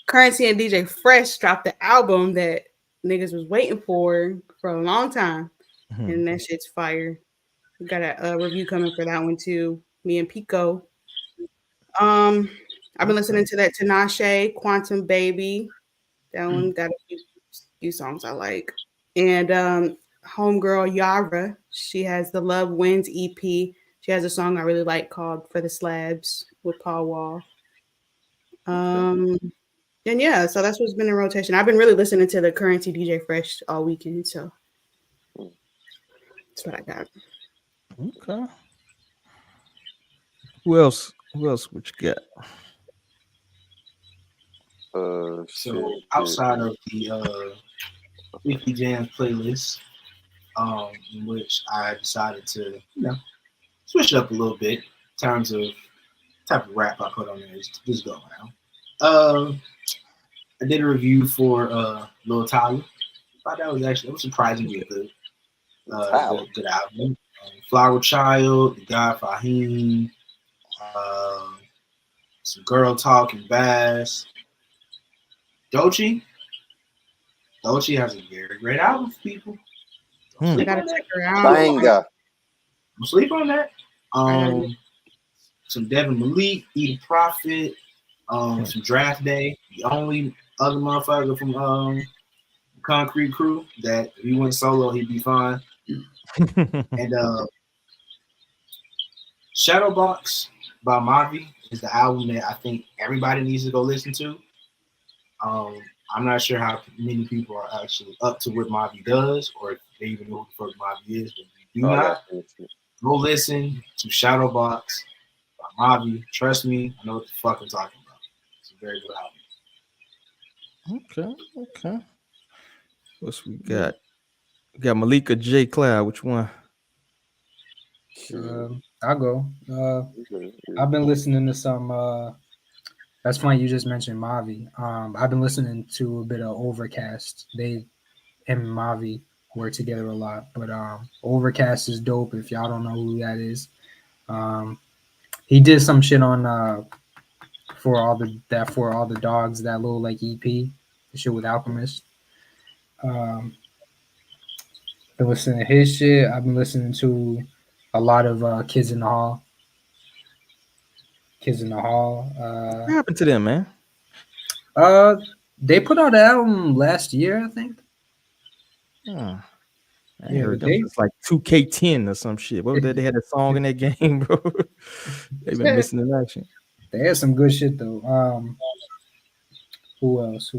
Currency and DJ Fresh dropped the album that niggas was waiting for a long time. And that shit's fire. We got a review coming for that one too. Me and Pico. I've been listening to that Tinashe, Quantum Baby. That one got a few songs I like. And homegirl Yara, she has the Love Wins EP. She has a song I really like called For the Slabs with Paul Wall. And yeah, so that's what's been in rotation. I've been really listening to the Currency DJ Fresh all weekend, so that's what I got. Okay. Who else? What you got? So outside of the Weekly Jams playlist, in which I decided to, switch it up a little bit in terms of type of rap I put on there. Just go around. I did a review for Lil Tyler. I thought it was surprisingly good. Good album. Flower Child, The God Fahim, some Girl Talk and Bass. Doechii has a very great album for people. I gotta check her out. Banga. Don't sleep on that. Some Devin Malik, Eat a Prophet, some Draft Day. The only other motherfucker from Concrete Crew that if he went solo, he'd be fine. And Shadowbox by Mavi is the album that I think everybody needs to go listen to. I'm not sure how many people are actually up to what Mavi does, or if they even know what the fuck Mavi is. But if you do not, go listen to Shadowbox by Mavi. Trust me, I know what the fuck I'm talking about. It's a very good album. Okay. What's we got? We got Malika J. Cloud. Which one? I'll go. I've been listening to some. That's funny you just mentioned Mavi. I've been listening to a bit of Overcast. Him and Mavi work together a lot. But Overcast is dope. If y'all don't know who that is, he did some shit on for all the dogs, that little like EP, the shit with Alchemist. Been listening to his shit. I've been listening to a lot of Kids in the Hall. What happened to them, man? They put out an album last year, I think. I heard them. It's like 2K10 or some shit. What was that? They had a song in that game, bro. They've been missing in action. They had some good shit though. Who else?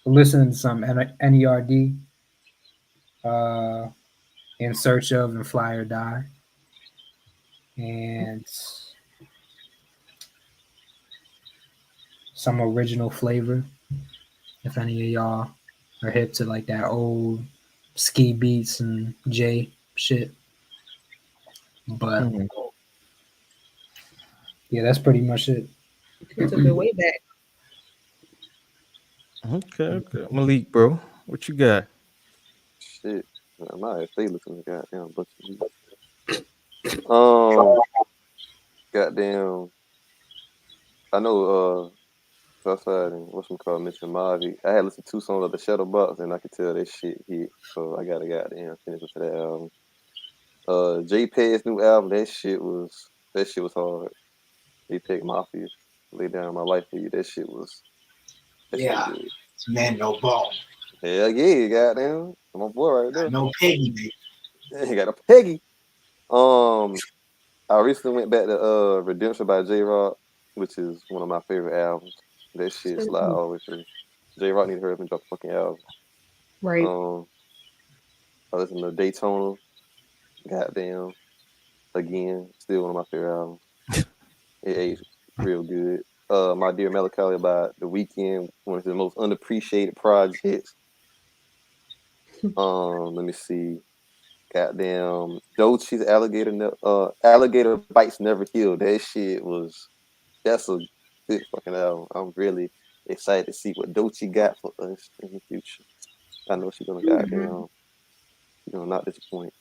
Listening to some NERD. In Search of and Fly or Die. And some Original Flavor. If any of y'all are hip to like that old Ski Beats and J shit. But yeah, that's pretty much it. It took it way back. Okay. Malik, bro, what you got? Shit. I might stay listening to goddamn bunch of music. Goddamn. I know Southside and what's some called Mr. Mavi. I had listened to 2 songs of the Shadow Box and I could tell that shit hit. So I gotta goddamn finish with that album. JPEG's new album, that shit was hard. JPEG Mafia, Lay Down My Life for You. That shit was good. It's man no ball. Hell yeah, goddamn. My boy right there. No Peggy, baby. Yeah, he got a Peggy. I recently went back to Redemption by J Rock, which is one of my favorite albums. That shit slide all the way through. J Rock need to hurry up and drop a fucking album. Right. I listened to Daytona. Goddamn. Again, still one of my favorite albums. It aged real good. My Dear Melancholy by The Weeknd, one of the most unappreciated projects. Let me see. Goddamn, Doechie's Alligator Bites Never Heal. That's a good fucking album. I'm really excited to see what Doechie got for us in the future. I know she's gonna not disappoint.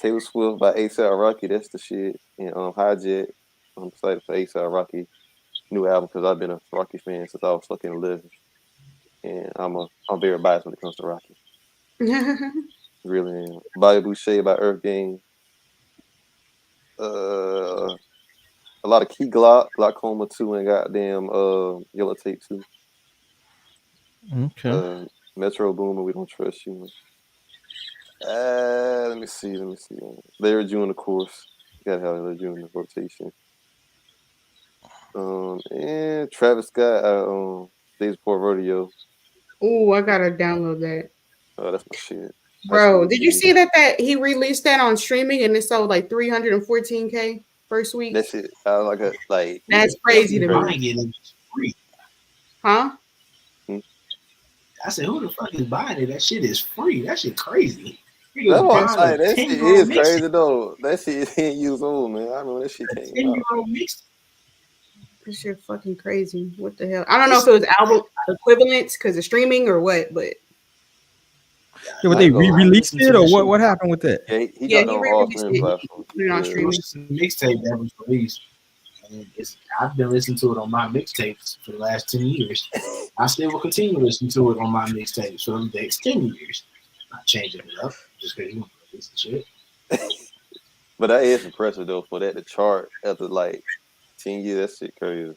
Taylor Swift by A$AP Rocky, that's the shit. And Hijack, I'm excited for A$AP Rocky new album because I've been a Rocky fan since I was fucking 11, and I'm very biased when it comes to Rocky. Really am. Bobby Boucher by Earth Gang. A lot of Key Glock, Glaucoma 2, and goddamn Yellow Tape 2. Okay. Metro Boomin, We Don't Trust You. Let me see. Larry June, of course. Gotta have Larry June in the rotation. And Travis Scott, Days Before Rodeo. Oh, I gotta download that. Oh, that's my shit. Bro, did you see that he released that on streaming and it sold like 314K first week? That shit, that's crazy to me. Huh? I said, who the fuck is buying it? That shit is free. That shit crazy. That's what I'm saying. That shit is crazy though. That shit is 10 years old, man. I remember that shit came out. 10-year-old mix. This shit fucking crazy. What the hell? I don't know if it was album equivalents because of streaming or what, but yeah, but they re-released it or what? What happened with that? Yeah, he got on all streaming platforms. Mixtape that was released. And I've been listening to it on my mixtapes for the last 10 years. I still will continue to listen to it on my mixtapes for the next 10 years. Not changing it up just because you want to release the shit. But that is impressive though for that to chart after like 10 years. That shit crazy.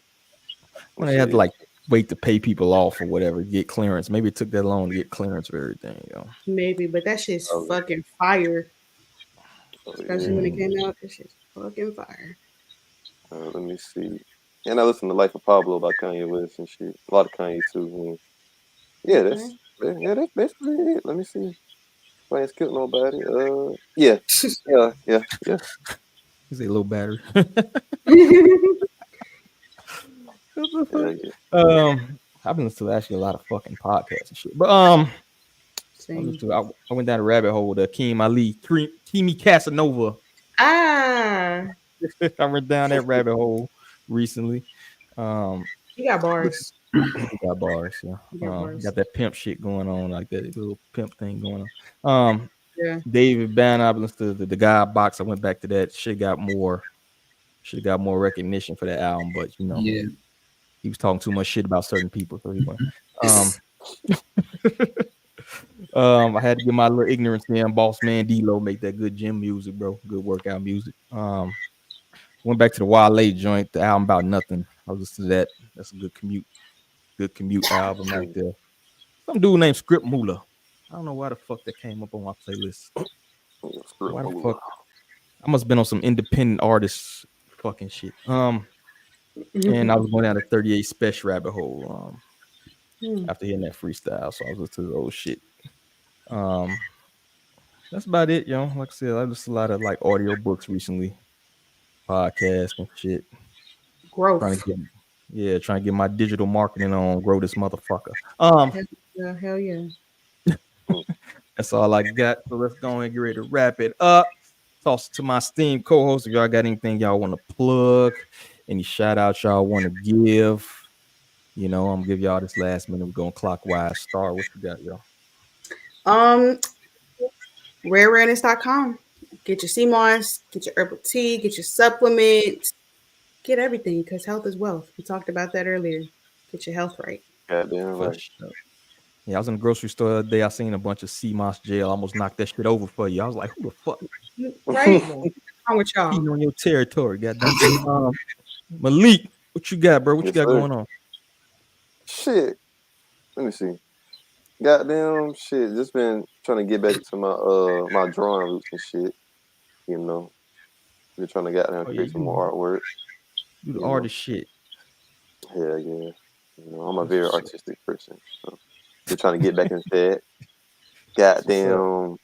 When they had to like wait to pay people off or whatever, get clearance. Maybe it took that long to get clearance for everything, yo. Maybe, but that shit's fucking fire. Especially when it came out, that shit's fucking fire. Let me see. And I listen to Life of Pablo by Kanye West and shit. A lot of Kanye too. Yeah, that's basically it. Let me see. If I ain't skipped nobody. Yeah. He's a little battery. I've been listening to actually a lot of fucking podcasts and shit. But I went down a rabbit hole with Akeem Ali, Kimi Casanova. I went down that rabbit hole recently. He got bars. He got bars, yeah. Got that pimp shit going on, like that little pimp thing going on. Yeah. David Banner, I listened to the guy box. I went back to that. Should have got more recognition for that album, but you know, he was talking too much shit about certain people, so he went. I had to get my little ignorance in. Boss Man D-Lo make that good gym music, bro. Good workout music. Went back to the Wale joint, the album About Nothing. I was listening to that. That's a good commute album right there. Some dude named Script Mula. I don't know why the fuck that came up on my playlist. Why the fuck? I must have been on some independent artists fucking shit. And I was going down a 38 Special rabbit hole after hearing that freestyle. So I was listening to the old shit. That's about it, yo. Like I said, I listened to a lot of like audio books recently, podcasts and shit. Growth. Trying to get my digital marketing on, grow this motherfucker. Hell yeah. That's all I got. So let's go and get ready to wrap it up. Toss it to my esteemed co-host. If y'all got anything y'all want to plug, any shout outs y'all want to give, you know, I'm gonna give y'all this last minute. We're going clockwise. Star, what you got, y'all? Rareawareness.com. Get your sea moss, get your herbal tea, get your supplements, get everything because health is wealth. We talked about that earlier. Get your health right. Goddamn For right. sure. Yeah, I was in the grocery store the other day. I seen a bunch of sea moss gel. I almost knocked that shit over for you. I was like, who the fuck? Right? Come on, What's wrong with y'all? cheating on your territory, goddamn. Malik, what you got, bro? What Yes, you got sir. going on? Shit. Let me see. Goddamn shit. Just been trying to get back to my my drawing roots and shit. You know. Been trying to goddamn Oh, yeah, create some more artwork. you the You know. artist shit. Hell yeah. You know, I'm a very artistic person. So just trying to get back into that. Goddamn.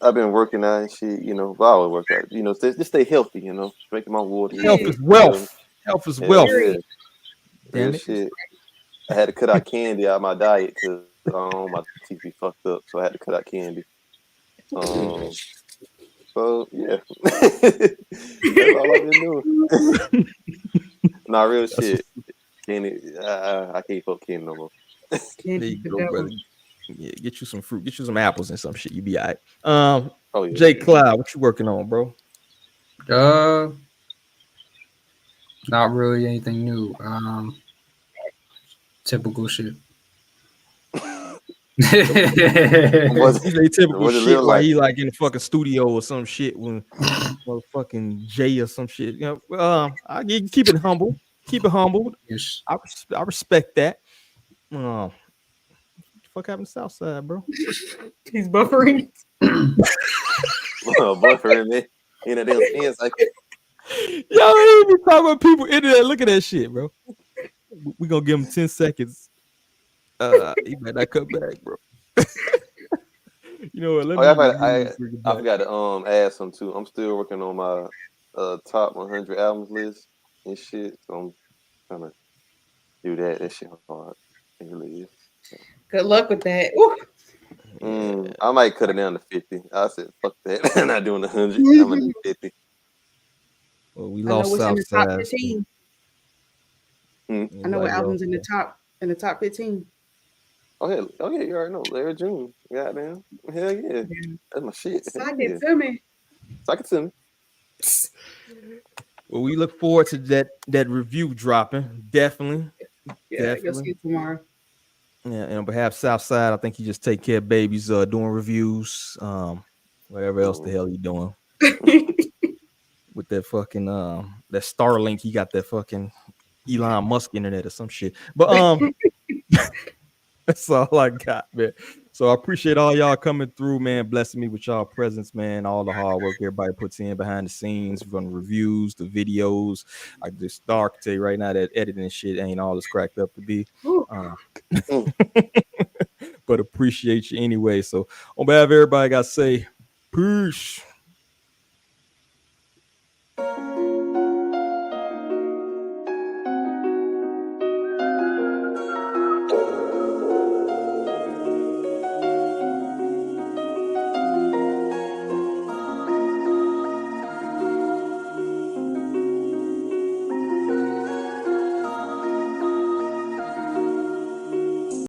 I've been working out and shit, you know, but I always work out, you know, just stay healthy, you know, drinking my water. Health And is shit, wealth. Health is Hell wealth. yeah. Damn Real it. shit. I had to cut out candy out of my diet because my teeth be fucked up, so I had to cut out candy. So yeah, that's all I've been doing. Nah, real shit. Candy, I can't fuck candy no more. There you go, brother. Yeah, get you some fruit, get you some apples and some shit. You be all right. Oh yeah. Jay Cloud, what you working on, bro? Not really anything new. Typical shit. Usually typical shit while like? he like in the fucking studio or some shit when motherfucking Jay or some shit. You know, I keep it humble. Keep it humble. Yes. I respect that. What the fuck happened to Southside, bro? He's buffering. Buffering, man. In a damn skin cycle. Y'all ain't even talking about people internet. Look at that shit, bro. We gonna give him 10 seconds. He might not come back, bro. You know what? I forgot to add some too. I'm still working on my top 100 albums list and shit. So I'm trying to do that. That shit hard. It really is. So. Good luck with that. I might cut it down to 50. I said, fuck that. I'm not doing 100. I'm gonna do 50. Well, we I know lost what's in the top Southside. 15. I know what albums in the top 15. Oh yeah, you already know. Larry June. Goddamn. Hell yeah. That's my shit. Sock it to me. Sock it to me. Well, we look forward to that review dropping. Definitely. Yeah, you'll see it tomorrow. Yeah, and on behalf of Southside, I think he just take care of babies, doing reviews, whatever else the hell he doing. With that fucking that Starlink, he got that fucking Elon Musk internet or some shit. But that's all I got, man. So I appreciate all y'all coming through, man, blessing me with y'all presence, man. All the hard work everybody puts in behind the scenes, from the reviews, the videos. I just dark tell you right now that editing shit ain't all it's cracked up to be. But appreciate you anyway. So on behalf of everybody, I gotta say peace.